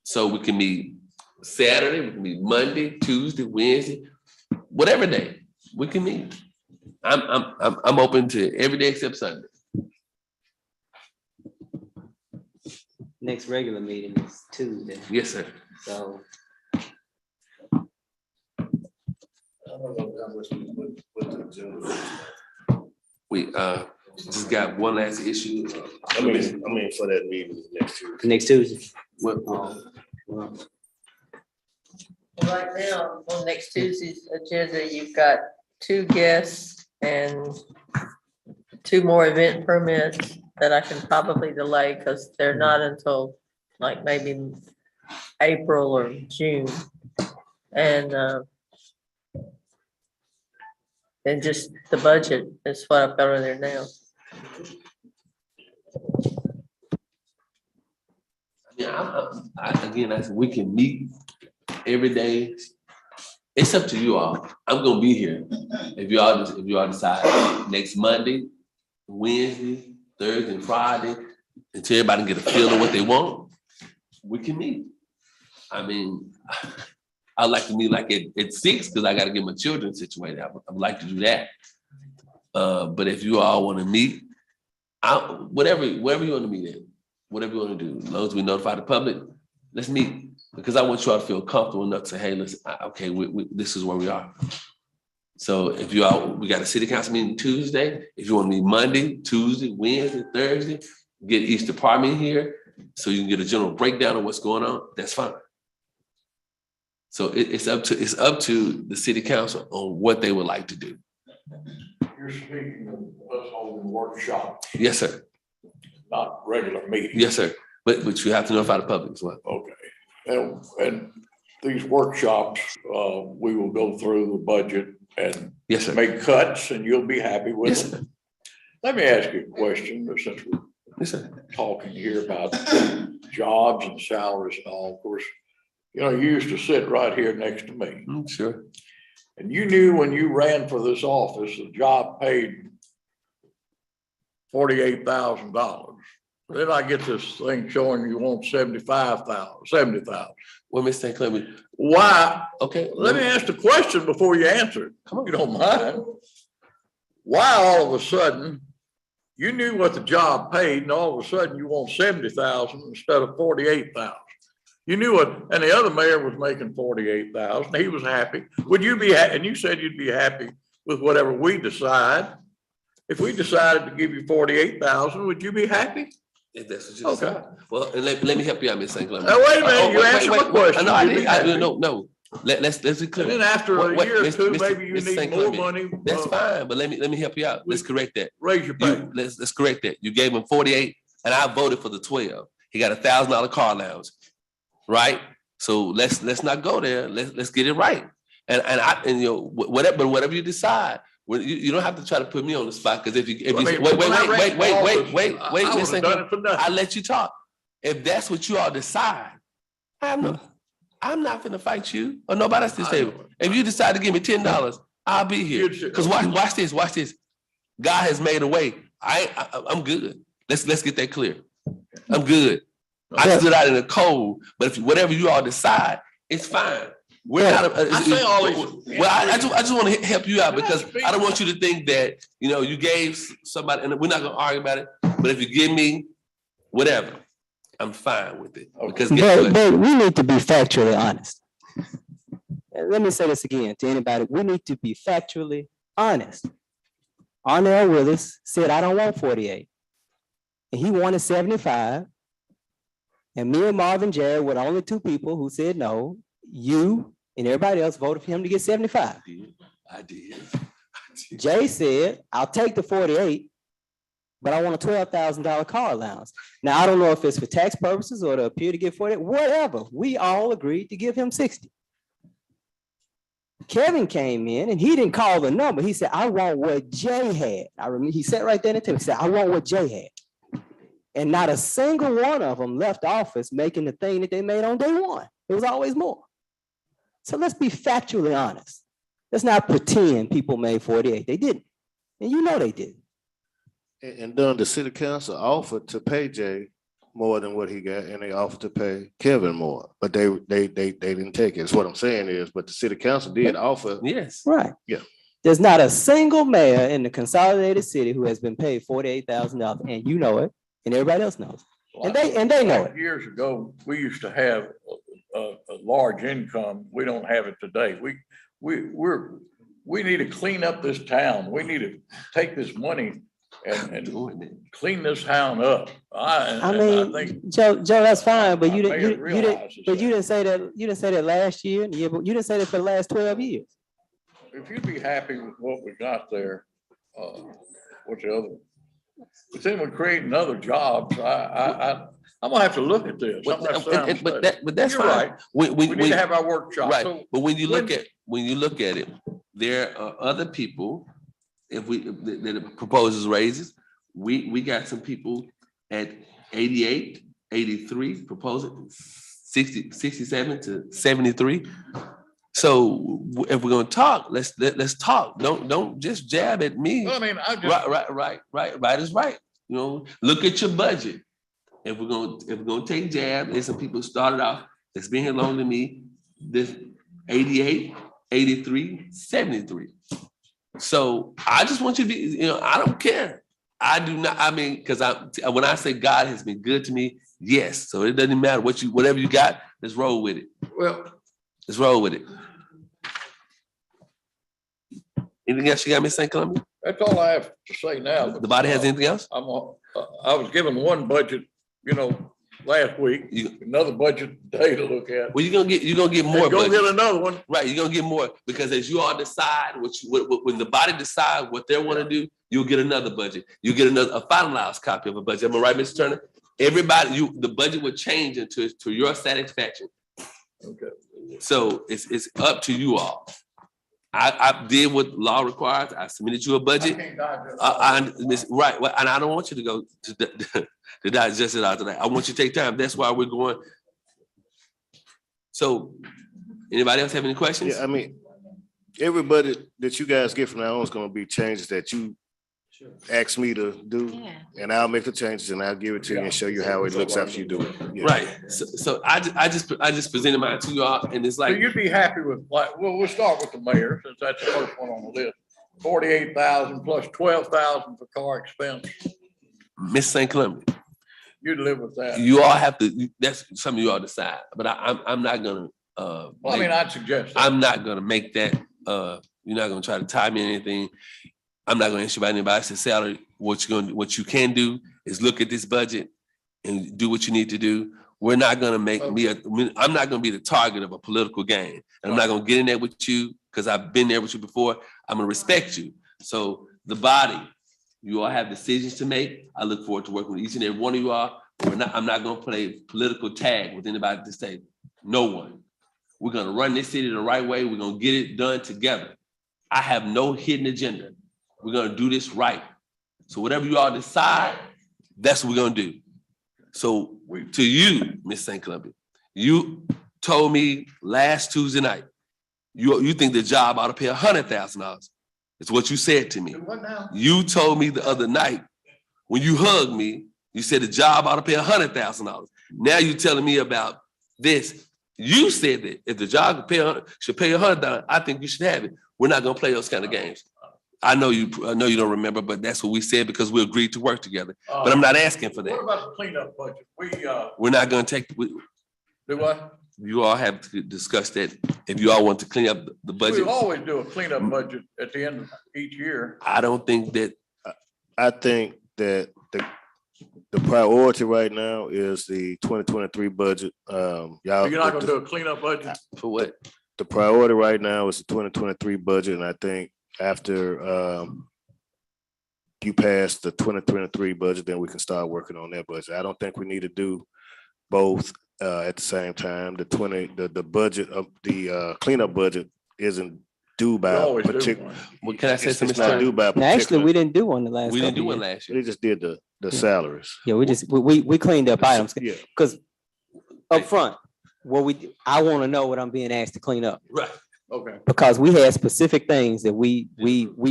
So we can meet Saturday, we can meet Monday, Tuesday, Wednesday, whatever day we can meet. I'm open to every day except Sunday. Next regular meeting is Tuesday. Yes, sir. So I don't know how much we put to the agenda. We just got one last issue. I mean for that meeting next Tuesday. next Tuesday. Right now, on next Tuesday's agenda, you've got 2 guests and 2 more event permits that I can probably delay because they're not until like maybe April or June. And just the budget is what I've got on there now. Again, we can meet every day. It's up to you all. I'm gonna be here. If you all decide next Monday, Wednesday, Thursday, and Friday, until everybody can get a feel of what they want, we can meet. I mean, I'd like to meet like at 6 because I got to get my children situated. I would like to do that. But if you all want to meet, wherever you want to meet at, whatever you want to do, as long as we notify the public, let's meet. Because I want you all to feel comfortable enough to say, hey, listen, okay, this is where we are. So if you all, we got a city council meeting Tuesday. If you want to meet Monday, Tuesday, Wednesday, Thursday, get each department here so you can get a general breakdown of what's going on, that's fine. So it's up to the city council on what they would like to do. You're speaking of us holding workshops, Yes, sir. not regular meetings. Yes, sir. But you have to notify the public as well. Okay. And these workshops, we will go through the budget and Yes, sir. make cuts, and you'll be happy with Yes, them. sir. Let me ask you a question, since we're Yes, sir. talking here about jobs and salaries and all. Of course, you know, you used to sit right here next to me. Sure. And you knew when you ran for this office, the job paid $48,000. Then I get this thing showing you want 75,000, 70,000. Well, Mr. St. Clement. Why? Okay. Let me ask the question before you answer it. Come on. You don't mind. Why all of a sudden, you knew what the job paid and all of a sudden you want 70,000 instead of 48,000? You knew what, and the other mayor was making 48,000. He was happy. Would you be, and you said you'd be happy with whatever we decide. If we decided to give you 48,000, would you be happy? If that's what you decide. Well, and let me help you out, Ms. St. Clement. Now, wait a minute, you answered my question. No, I You'd be happy. didn't. No. Let's be clear. And then after a year or two, maybe you Mr. need St. more Clement, money. That's fine, but let me help you out. Let's correct that. Raise your pay. Let's correct that. You gave him 48, and I voted for the 12. He got $1,000 car allowance, right? So let's not go there. Let's get it right. And you know whatever you decide. You don't have to try to put me on the spot, because if you wait, Ms. St. Clement, I let you talk. If that's what you all decide, I'm not gonna fight you or nobody else at this table. If you decide to give me $10, I'll be here. Because watch this. God has made a way. I'm good. Let's get that clear. I'm good. I stood out in the cold, but if whatever you all decide, it's fine. We're not. I say all these. Well, I just want to help you out, because I don't want you to think that you gave somebody, and we're not gonna argue about it. But if you give me whatever, I'm fine with it. Because but we need to be factually honest. And let me say this again to anybody. We need to be factually honest. Arnell Willis said, I don't want 48. And he wanted 75. And me and Marvin Jared were the only two people who said no. You and everybody else voted for him to get 75. I did. Jay said, I'll take the 48, but I want a $12,000 car allowance. Now, I don't know if it's for tax purposes or to appear to get 48, whatever. We all agreed to give him 60. Kevin came in and he didn't call the number. He said, I want what Jay had. I remember he sat right there in the table. He said, I want what Jay had. And not a single one of them left office making the thing that they made on day one. It was always more. So let's be factually honest. Let's not pretend people made 48. They didn't. And you know they didn't. And then the city council offered to pay Jay more than what he got, and they offered to pay Kevin more, but they didn't take it. That's what I'm saying is, but the city council did offer. Yes. Right. Yeah. There's not a single mayor in the consolidated city who has been paid $48,000, and you know it, and everybody else knows. And they know it. Years ago, we used to have a large income. We don't have it today. We need to clean up this town. We need to take this money and clean this town up. I mean, Joe, that's fine, but you didn't say that. You didn't say that last year. You didn't say that for the last 12 years. If you'd be happy with what we got there, what's the other? But then we're creating other jobs. I'm gonna have to look at this. But that's You're fine. right. We need to have our workshop. Right. So But when you look at it, there are other people. If that proposes raises, we got some people at 88, 83 proposing 60, 67 to 73. So if we're gonna talk, let's talk. Don't just jab at me. Well, I mean, right is right. Look at your budget. if we're gonna take jab, there's some people who started off that's been here longer than me, this 88, 83, 73. So I just want you to be, I don't care. I do not, because when I say God has been good to me, yes. So it doesn't matter whatever you got, let's roll with it. Well, Let's roll with it. Anything else you got, Miss St. Columbia? that's all I have to say now. The body has anything else? I was given one budget, last week, another budget today to look at. Well, you're gonna get more. Go get another one. Right, you're gonna get more because as you all decide when the body decide what they want to do, you'll get another budget. You'll get a finalized copy of a budget. Am I right, Mr. Turner? Everybody, the budget will change to your satisfaction. Okay. So it's up to you all. I did what law requires. I submitted you a budget. Right, well, and I don't want you to go to digest it out tonight. I want you to take time. That's why we're going. So, anybody else have any questions? Yeah, every budget that you guys get from now on is going to be changes that you ask me to do, and I'll make the changes and I'll give it to you and show you how it looks after you do it. Yeah. Right. So I just presented mine to you all, and it's like. So you'd be happy with we'll start with the mayor since that's the first one on the list. 48,000 plus 12,000 for car expense. Miss St. Columbia. You'd live with that. You all have to. That's something you all decide. But I'm not gonna. I'd suggest. I'm not gonna make that. You're not gonna try to tie me in anything. I'm not gonna answer about anybody's salary. What you can do is look at this budget and do what you need to do. We're not gonna I'm not gonna be the target of a political game. And I'm not gonna get in there with you because I've been there with you before. I'm gonna respect you. So the body, you all have decisions to make. I look forward to working with each and every one of you all. I'm not gonna play political tag with anybody at this table. No one. We're gonna run this city the right way. We're gonna get it done together. I have no hidden agenda. We're gonna do this right. So whatever you all decide, that's what we're gonna do. So to you, Miss St. Columbia, you told me last Tuesday night, you think the job ought to pay $100,000. It's what you said to me. What now? You told me the other night when you hugged me, you said the job ought to pay $100,000. Now you're telling me about this. You said that if the job should pay $100,000, I think you should have it. We're not gonna play those kind of games. I know you don't remember, but that's what we said because we agreed to work together. But I'm not asking for that. What about the cleanup budget? We're not gonna take. Do what? You all have to discuss that. If you all want to clean up the budget. We always do a cleanup budget at the end of each year. I don't think that. I think that the priority right now is the 2023 budget. You're not gonna do a cleanup budget? For what? The priority right now is the 2023 budget, and I think after you pass the 2023 budget, then we can start working on that budget. I don't think we need to do both at the same time. The budget of the cleanup budget isn't due by a particular. Well, can I say something? It's not due by a particular. Actually, we didn't do one the last. We didn't do couple one years. last year. They just did the salaries. Yeah, we cleaned up items. Yeah. Because up front, I want to know what I'm being asked to clean up. Right. Okay. Because we had specific things that we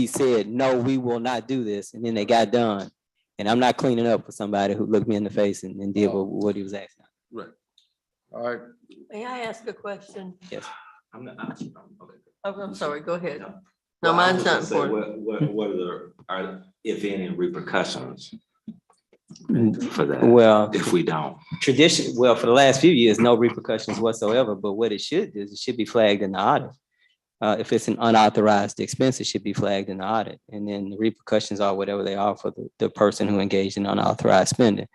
said, no, we will not do this, and then they got done. And I'm not cleaning up for somebody who looked me in the face and did what he was asking. Right. All right. May I ask a question? Yes. Okay. Oh, I'm sorry, go ahead. No, Well, I was mine's not gonna say, important. what are, if any, repercussions for that? Well, if we don't. for the last few years, no repercussions whatsoever, but what it should do is it should be flagged in the audit. If it's an unauthorized expense, it should be flagged in the audit. And then the repercussions are whatever they are for the person who engaged in unauthorized spending.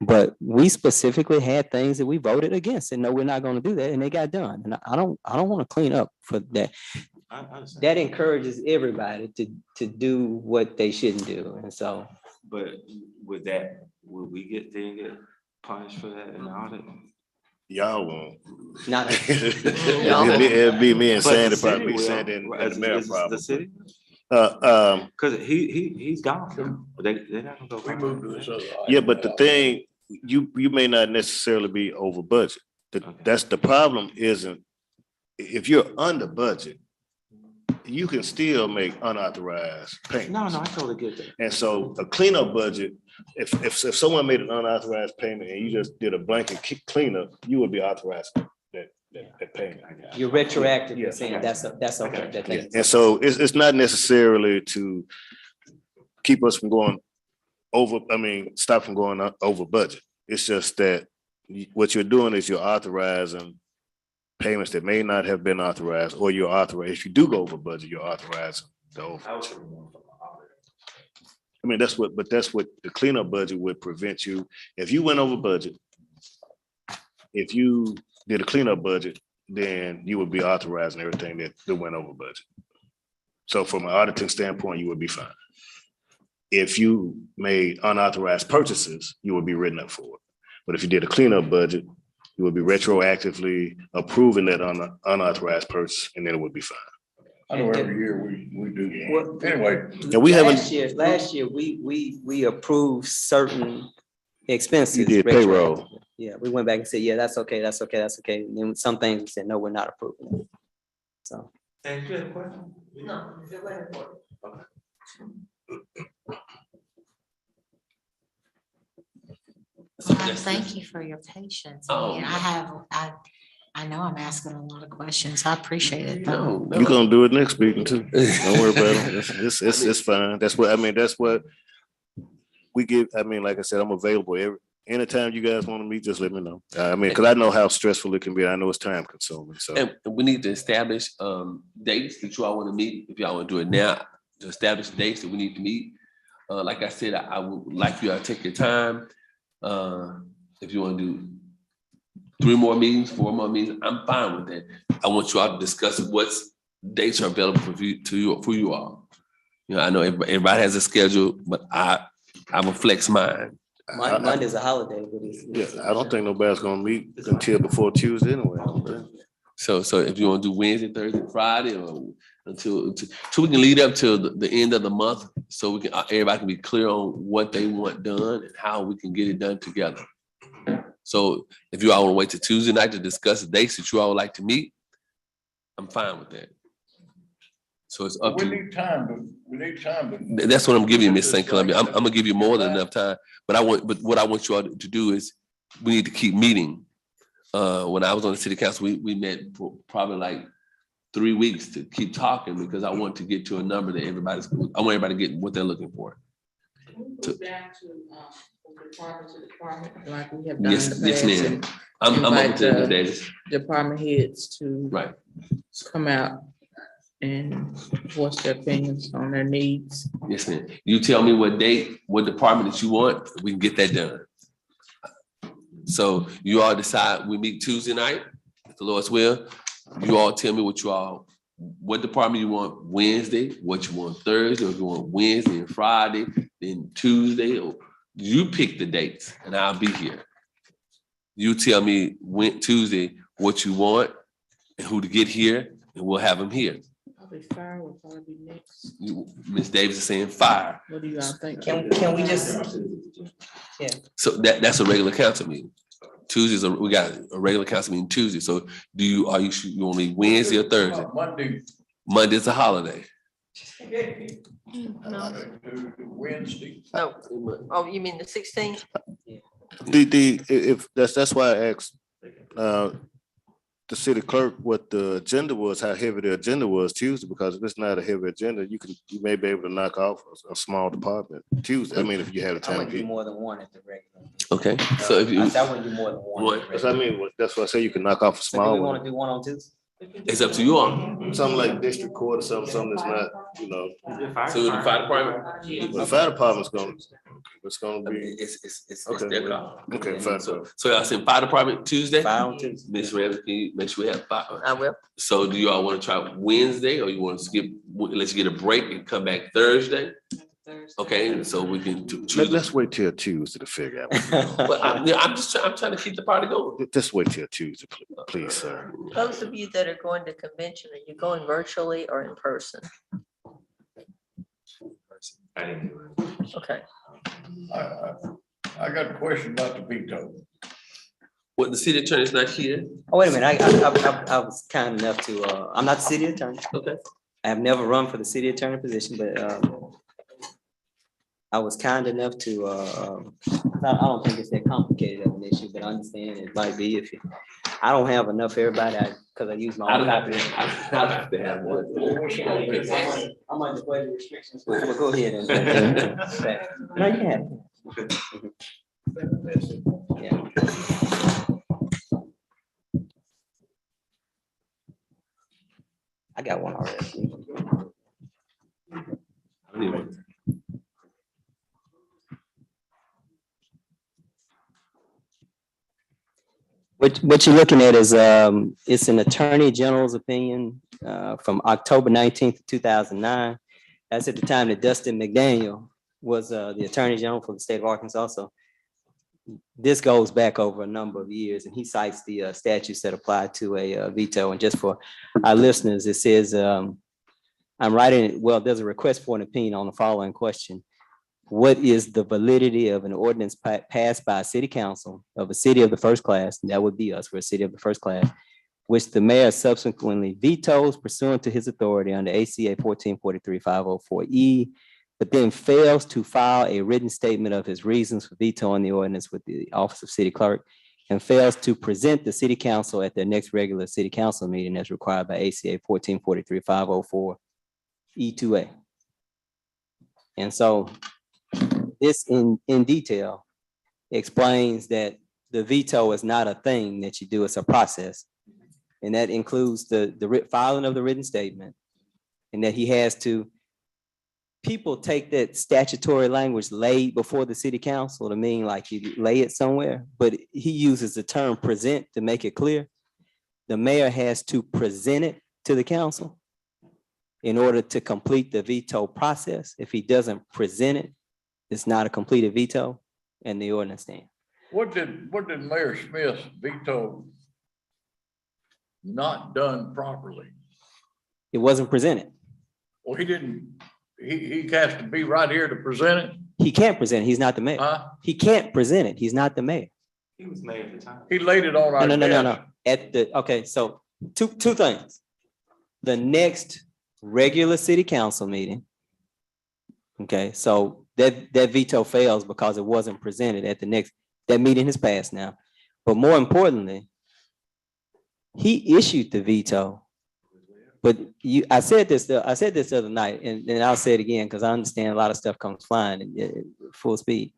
But we specifically had things that we voted against and no, we're not going to do that. And they got done. And I don't want to clean up for that. That encourages everybody to do what they shouldn't do. And so. But would we get punished for that in the audit? Y'all won't. Not It'd be me and Sandy probably. Sandy and the mayor probably. The city? Because he's gone. They're not gonna go. We moved to this other. Yeah, but the thing, you may not necessarily be over budget. That's the problem. Isn't if you're under budget, you can still make unauthorized payments. No, I totally get that. And so a cleanup budget, if someone made an unauthorized payment and you just did a blanket cleanup, you would be authorized that payment. You're retroactive, Yeah. you're saying that's okay. That Yeah. makes And so it's not necessarily to keep us from going over, stop from going over budget. It's just that what you're doing is you're authorizing payments that may not have been authorized, or you're authorized, if you do go over budget, you're authorizing the over. That's what the cleanup budget would prevent you. If you went over budget, if you did a cleanup budget, then you would be authorizing everything that went over budget. So from an auditing standpoint, you would be fine. If you made unauthorized purchases, you would be written up for it. But if you did a cleanup budget, you would be retroactively approving that unauthorized purchase, and then it would be fine. I know every year we do. Well, anyway. And we haven't. Last year, we approved certain expenses. You did payroll. Yeah, we went back and said, yeah, that's okay. And then some things we said, no, we're not approving it. So. And you have a question? No, go ahead. Thank you for your patience. Oh. I know I'm asking a lot of questions. I appreciate it. No. You're gonna do it next meeting too. Don't worry about it. It's fine. That's what we give. Like I said, I'm available anytime you guys want to meet, just let me know. Because I know how stressful it can be. I know it's time consuming. So And we need to establish dates that you all want to meet. If y'all want to do it now, to establish dates that we need to meet. Like I said, I would like you to take your time. If you want to do 3 more meetings, 4 more meetings, I'm fine with that. I want you all to discuss what dates are available for you all. I know everybody has a schedule, but I will flex mine. Monday's a holiday, but it's I don't think nobody's gonna meet until before Tuesday anyway. I don't think. So if you want to do Wednesday, Thursday, Friday, or until we can lead up to the end of the month, so everybody can be clear on what they want done and how we can get it done together. So if you all want to wait till Tuesday night to discuss the dates that you all would like to meet, I'm fine with that. So it's up to you. We need time. That's what I'm giving you, Miss St. Columbia. I'm gonna give you more than enough time, but what I want you all to do is we need to keep meeting. When I was on the city council, we met for probably like 3 weeks to keep talking, because I want to get to a number that I want everybody to get what they're looking for. Department, like we have done in Yes, the yes, past, ma'am. and I'm open invite to the the days. department heads to Right. come out and voice their opinions on their needs. Yes, ma'am. You tell me what date, what department that you want, we can get that done. So you all decide, we meet Tuesday night, if the Lord's will. You all tell me what department you want Wednesday, what you want Thursday, or if you want Wednesday and Friday, then Tuesday, or you pick the dates and I'll be here. You tell me Tuesday what you want and who to get here, and we'll have them here. Probably fire will probably be next. Ms. Davis is saying fire. What do y'all think? Can we just? Yeah. So that's a regular council meeting. Tuesdays, we got a regular council meeting Tuesday. So you want me Wednesday or Thursday? Monday's a holiday. Wednesday. No. Oh, you mean the 16th? If that's why I asked the city clerk what the agenda was, how heavy the agenda was Tuesday, because if it's not a heavy agenda, you may be able to knock off a small department Tuesday. If you have the I time. wouldn't do more than one at the regular. Okay, so if you. I wouldn't do more than one. That's why I say you can knock off a So do small we one. want to do one on Tuesday? It's up to you all. Something like district court or something that's not, So the fire department. the fire department's gonna be. It's Okay. their call. Okay, fine. So y'all saying fire department Tuesday? Fire on Tuesday. Miss Revs, can you make sure we have fire? I will. So do you all want to try Wednesday, or you want to skip, let you get a break and come back Thursday? Okay, so we can choose. Let's wait till Tuesday to figure out. But I'm trying to keep the party going. Just wait till Tuesday, please, sir. Those of you that are going to convention, are you going virtually or in person? Okay. I got a question about the veto. What, the city attorney's not here? Oh, wait a minute. I was kind enough to, I'm not the city attorney. Okay. I have never run for the city attorney position, but I was kind enough to, I don't think it's that complicated of an issue, but I understand it might be if you, I don't have enough for everybody, because I use my I own. don't have to have one. I'm on the budget restrictions, but go ahead and. No, you can. Yeah. I got one already. What you're looking at is, it's an attorney general's opinion, from October 19th, 2009. That's at the time that Dustin McDaniel was, the attorney general for the state of Arkansas. So this goes back over a number of years, and he cites the statutes that apply to a veto. And just for our listeners, it says, I'm writing, well, there's a request for an opinion on the following question. What is the validity of an ordinance passed by a city council of a city of the first class? And that would be us, we're a city of the first class, which the mayor subsequently vetoes pursuant to his authority under ACA 1443-504E, but then fails to file a written statement of his reasons for vetoing the ordinance with the office of city clerk, and fails to present the city council at their next regular city council meeting as required by ACA 1443-504E2A. And so this in detail explains that the veto is not a thing that you do, it's a process. And that includes the filing of the written statement, and that he has to, people take that statutory language laid before the city council to mean like you lay it somewhere, but he uses the term present to make it clear. The mayor has to present it to the council in order to complete the veto process. If he doesn't present it, it's not a completed veto, and the ordinance stands. What did Mayor Smith's veto not done properly? It wasn't presented. Well, he has to be right here to present it. He can't present it. He's not the mayor. Huh? He can't present it. He's not the mayor. He was mayor at the time. He laid it on our No. desk. Okay, so two things. The next regular city council meeting. Okay, so that veto fails because it wasn't presented at the next, that meeting has passed now. But more importantly, he issued the veto. But I said this the other night, and I'll say it again because I understand a lot of stuff comes flying at full speed.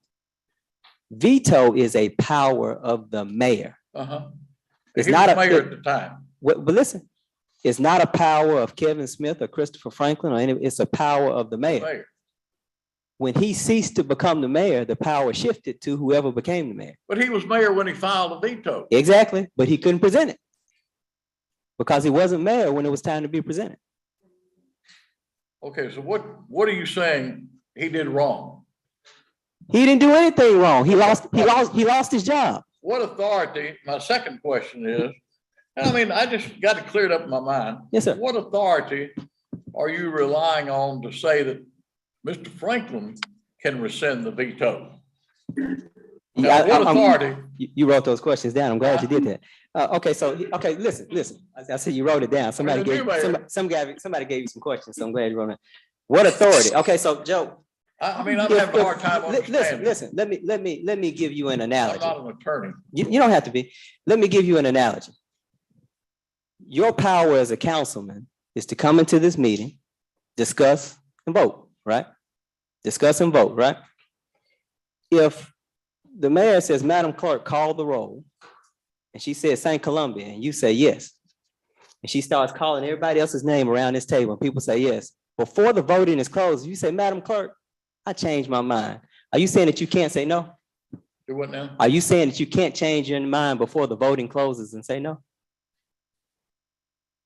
Veto is a power of the mayor. It's not a mayor at the time. But listen, it's not a power of Kevin Smith or Christopher Franklin or any. It's a power of the mayor. When he ceased to become the mayor, the power shifted to whoever became the mayor. But he was mayor when he filed a veto. Exactly, but he couldn't present it because he wasn't mayor when it was time to be presented. Okay, so what are you saying he did wrong? He didn't do anything wrong. He lost his job. What authority, my second question is, and I mean, I just got it cleared up in my mind. Yes, sir. What authority are you relying on to say that Mr. Franklin can rescind the veto? Now, what authority? You wrote those questions down. I'm glad you did that. Okay, listen. I said you wrote it down. Somebody gave you some questions, so I'm glad you wrote it. What authority? Okay, so Joe. I'm having a hard time understanding. Listen. Let me give you an analogy. I'm not an attorney. You don't have to be. Let me give you an analogy. Your power as a councilman is to come into this meeting, discuss and vote, right? Discuss and vote, right? If the mayor says, Madam Clerk, call the roll, and she says St. Columbia, and you say yes, and she starts calling everybody else's name around this table, and people say yes. Before the voting is closed, you say, Madam Clerk, I changed my mind. Are you saying that you can't say no? Do what now? Are you saying that you can't change your mind before the voting closes and say no?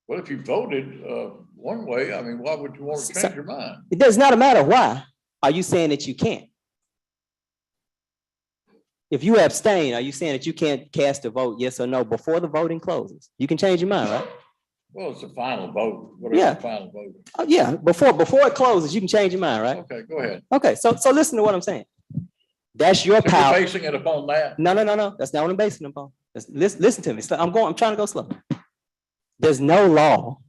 Well, if you voted one way, I mean, why would you want to change your mind? It does not matter why. Are you saying that you can't? If you abstain, are you saying that you can't cast a vote, yes or no, before the voting closes? You can change your mind, right? Well, it's a final vote. Whatever Yeah. the final vote. Yeah, before it closes, you can change your mind, right? Okay, go ahead. Okay, so listen to what I'm saying. That's your So you're power. basing it upon that? No. That's not what I'm basing it upon. Listen to me. I'm trying to go slow. There's no law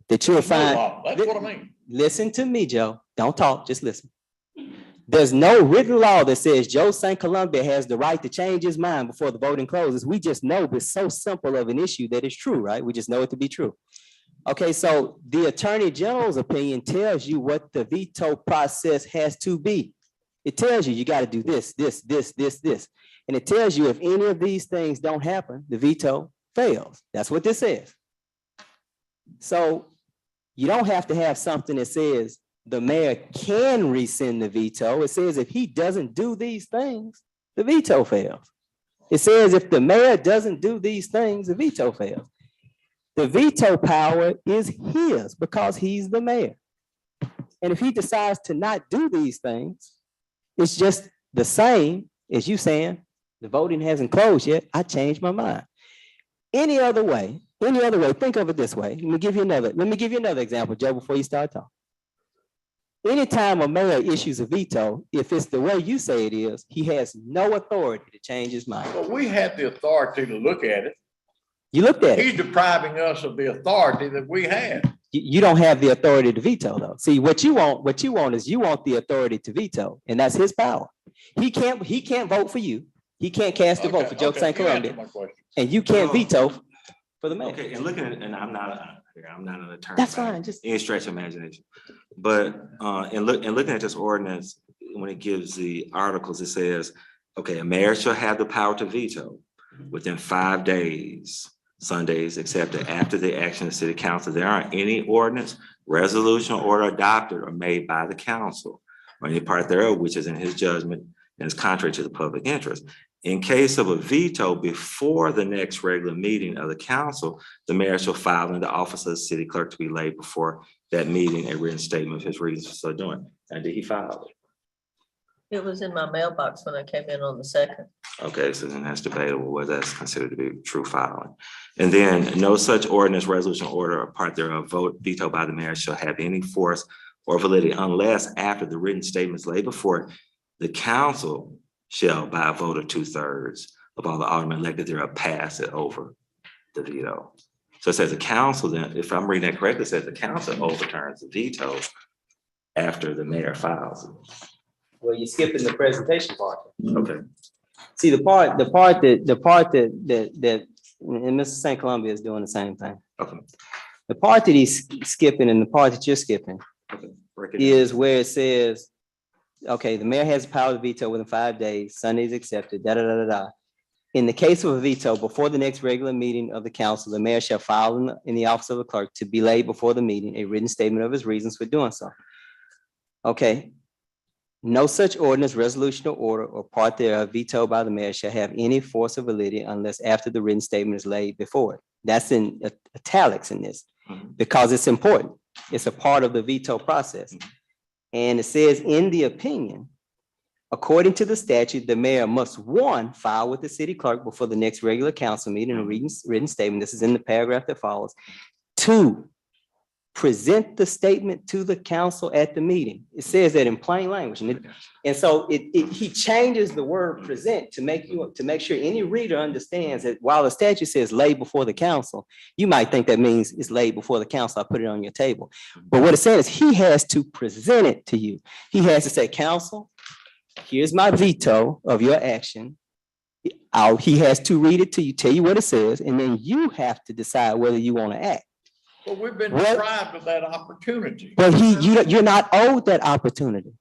that you'll There's no find. law. That's what I mean. Listen to me, Joe. Don't talk, just listen. There's no written law that says Joe St. Columbia has the right to change his mind before the voting closes. We just know it's so simple of an issue that it's true, right? We just know it to be true. Okay, so the Attorney General's opinion tells you what the veto process has to be. It tells you, you got to do this, this, this, this, this. And it tells you if any of these things don't happen, the veto fails. That's what this says. So you don't have to have something that says the mayor can rescind the veto. It says if he doesn't do these things, the veto fails. It says if the mayor doesn't do these things, the veto fails. The veto power is his because he's the mayor. And if he decides to not do these things, it's just the same as you saying, the voting hasn't closed yet, I changed my mind. Any other way, think of it this way. Let me give you another example, Joe, before you start talking. Anytime a mayor issues a veto, if it's the way you say it is, he has no authority to change his mind. But we had the authority to look at it. You looked at it. He's depriving us of the authority that we had. You don't have the authority to veto, though. See, what you want is you want the authority to veto, and that's his power. He can't vote for you. He can't cast a vote for Joe St. Columbia, and you can't veto for the mayor. Okay, and looking at, and I'm not an attorney. That's fine. Just any stretch of imagination. But looking at this ordinance, when it gives the articles, it says, okay, a mayor shall have the power to veto within 5 days, Sundays accepted after the action of the city council. There aren't any ordinance, resolution, or order adopted or made by the council or any part thereof, which is in his judgment and is contrary to the public interest. In case of a veto before the next regular meeting of the council, the mayor shall file in the office of the city clerk to be laid before that meeting a written statement of his reasons for so doing. And did he file it? It was in my mailbox when I came in on the 2nd. Okay, so then that's debatable whether that's considered to be true filing. And then no such ordinance, resolution, order, or part thereof vote vetoed by the mayor shall have any force or validity unless after the written statement is laid before it, the council shall by a vote of 2/3 of all the aldermen elected thereof pass it over the veto. So it says the council then, if I'm reading that correctly, it says the council overturns the veto after the mayor files it. well, you're skipping the presentation part. Okay. See, the part that and Mr. St. Columbia is doing the same thing. Okay. The part that he's skipping and the part that you're skipping Okay. Break it down. is where it says, okay, the mayor has the power to veto within 5 days, Sundays accepted, da, da, da, da, da. In the case of a veto, before the next regular meeting of the council, the mayor shall file in the office of the clerk to be laid before the meeting a written statement of his reasons for doing so. Okay. No such ordinance, resolution, or order, or part thereof vetoed by the mayor shall have any force or validity unless after the written statement is laid before it. That's in italics in this because it's important. It's a part of the veto process. And it says in the opinion, according to the statute, the mayor must, 1, file with the city clerk before the next regular council meeting a written statement. This is in the paragraph that follows. 2, present the statement to the council at the meeting. It says that in plain language. And so he changes the word present to make sure any reader understands that while the statute says laid before the council, you might think that means it's laid before the council. I put it on your table. But what it says, he has to present it to you. He has to say, council, here's my veto of your action. He has to read it to you, tell you what it says, and then you have to decide whether you want to act. But we've been deprived of that opportunity. But you're not owed that opportunity.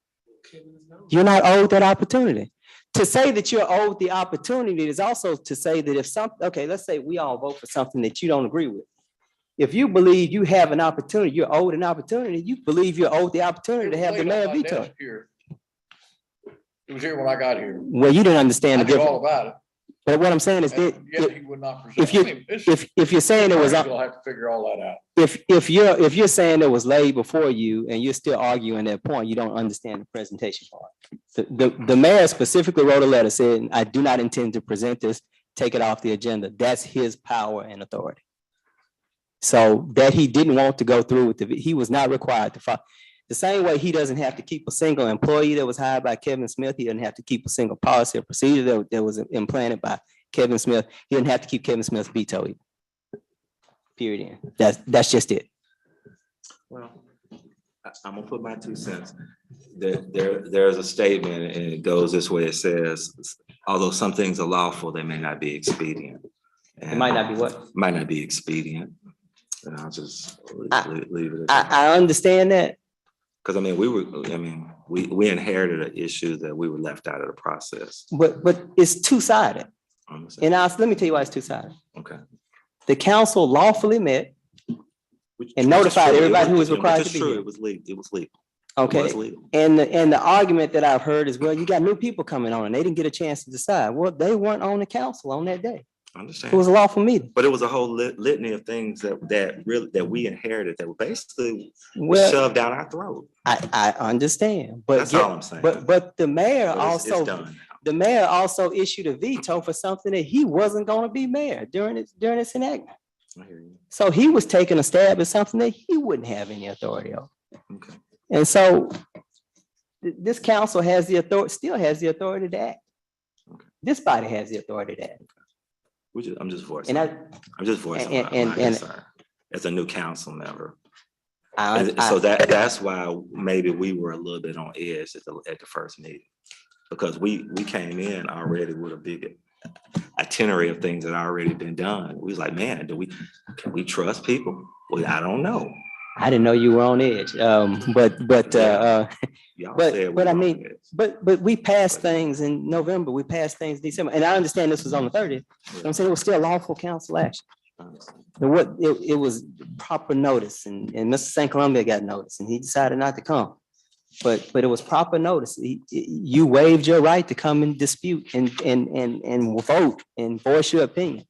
You're not owed that opportunity. To say that you're owed the opportunity is also to say that if okay, let's say we all vote for something that you don't agree with. If you believe you have an opportunity, you're owed an opportunity, you believe you're owed the opportunity to have the mayor veto. It was here when I got here. Well, you didn't understand I the knew difference. all about it. But what I'm saying is that Yet he would not present. if you're saying it was, You'll have to figure all that out. if you're saying it was laid before you and you're still arguing that point, you don't understand the presentation part. The mayor specifically wrote a letter saying, I do not intend to present this, take it off the agenda. That's his power and authority. So that he didn't want to go through with he was not required to file. The same way he doesn't have to keep a single employee that was hired by Kevin Smith, he doesn't have to keep a single policy or procedure that was implanted by Kevin Smith. He didn't have to keep Kevin Smith's veto either. Period. That's just it. Well, I'm gonna put my 2 cents. There's a statement and it goes this way. It says, although some things are lawful, they may not be expedient. It might not be what? Might not be expedient. And I'll just leave it at that. I understand that. Because I mean, we inherited an issue that we were left out of the process. But it's two-sided. And let me tell you why it's two-sided. Okay. The council lawfully met and notified everybody who was required to be here. It was legal. It was legal. Okay, It was legal. and the argument that I've heard is, well, you got new people coming on and they didn't get a chance to decide. Well, they weren't on the council on that day. I understand. It was a lawful meeting. But it was a whole litany of things that we inherited that were basically Well, shoved down our throat. I understand, but That's all I'm saying. but the mayor But it's also done. the mayor also issued a veto for something that he wasn't going to be mayor during its enactment. I hear you. So he was taking a stab at something that he wouldn't have any authority over. Okay. And so this council has the authority, still has the authority to act. Okay. This body has the authority to act. I'm just voicing. And I'm just voicing my concern as a new council member. So that's why maybe we were a little bit on edge at the first meeting, because we came in already with a big itinerary of things that already been done. We was like, man, can we trust people? Well, I don't know. I didn't know you were on edge. But I mean, but we passed things in November, we passed things in December, and I understand this was on the 30th. I'm saying it was still lawful council action. It was proper notice, and Mr. St. Columbia got notice and he decided not to come. But it was proper notice. You waived your right to come and dispute and vote and voice your opinion.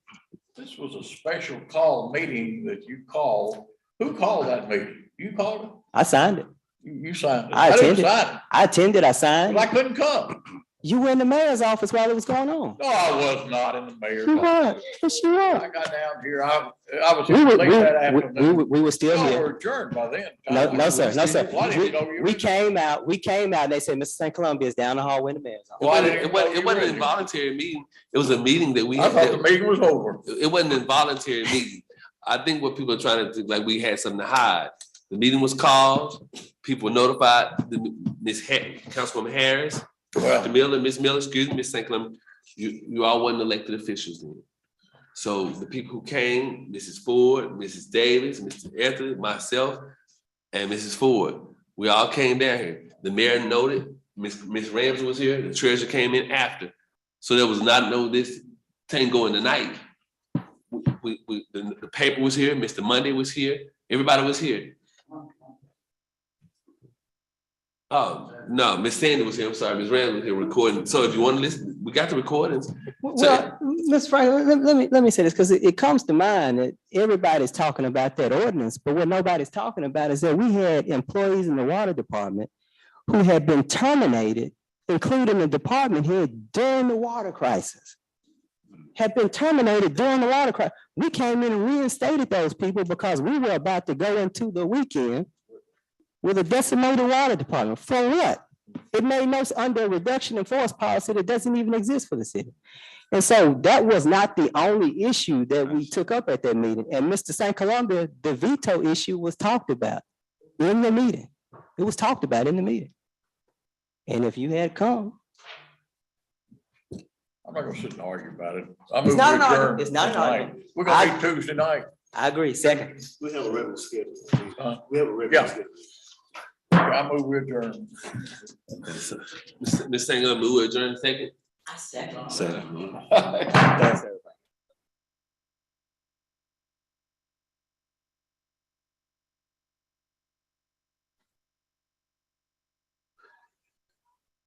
This was a special call meeting that you called. Who called that meeting? You called it? I signed it. You signed it. I didn't attended. sign it. I attended, I signed. But I couldn't come. You were in the mayor's office while it was going on. No, I was not in the mayor's You office. were. Yes, you were. I got down here. I was We here were, late that afternoon. we were still Y'all here. were adjourned by then. No, sir. Well, I didn't know you We were- came out, and they said, Mr. St. Columbia is down the hallway in the mayor's office. Well, I didn't It even know wasn't you were an in here. involuntary meeting. It was a meeting that we I thought the had. meeting was over. It wasn't an involuntary meeting. I think what people are trying to do, like we had something to hide. The meeting was called, people were notified, Councilwoman Harris, Well, Mr. Miller, Ms. Miller, excuse me, Ms. St. Clement, you all wasn't elected officials then. So the people who came, Mrs. Ford, Mrs. Davis, Mr. Anthony, myself, and Mrs. Ford, we all came down here. The mayor noted, Ms. Rams was here, the treasurer came in after. So there was not this thing going tonight. The paper was here, Mr. Monday was here, everybody was here. Oh, no, Miss Sandy was here, I'm sorry, Ms. Rams was here recording. So if you want to listen, we got the recordings. Well, Ms. Franklin, let me say this, because it comes to mind that everybody's talking about that ordinance, but what nobody's talking about is that we had employees in the water department who had been terminated, including the department head during the water crisis. Had been terminated during the water crisis. We came in and reinstated those people because we were about to go into the weekend with a decimated water department. For what? It made no, under a reduction in force policy that doesn't even exist for the city. And so that was not the only issue that we took up at that meeting. And Mr. St. Columbia, the veto issue was talked about in the meeting. It was talked about in the meeting. And if you had come. I'm not gonna sit and argue about it. It's not an argument. It's not an argument. We're gonna meet Tuesday night. I agree. Second. We have a regular schedule. Huh? We have a regular Yeah. schedule. I move we adjourn. Ms. St. Columbia, we adjourn second. I second. So. Thanks, everybody.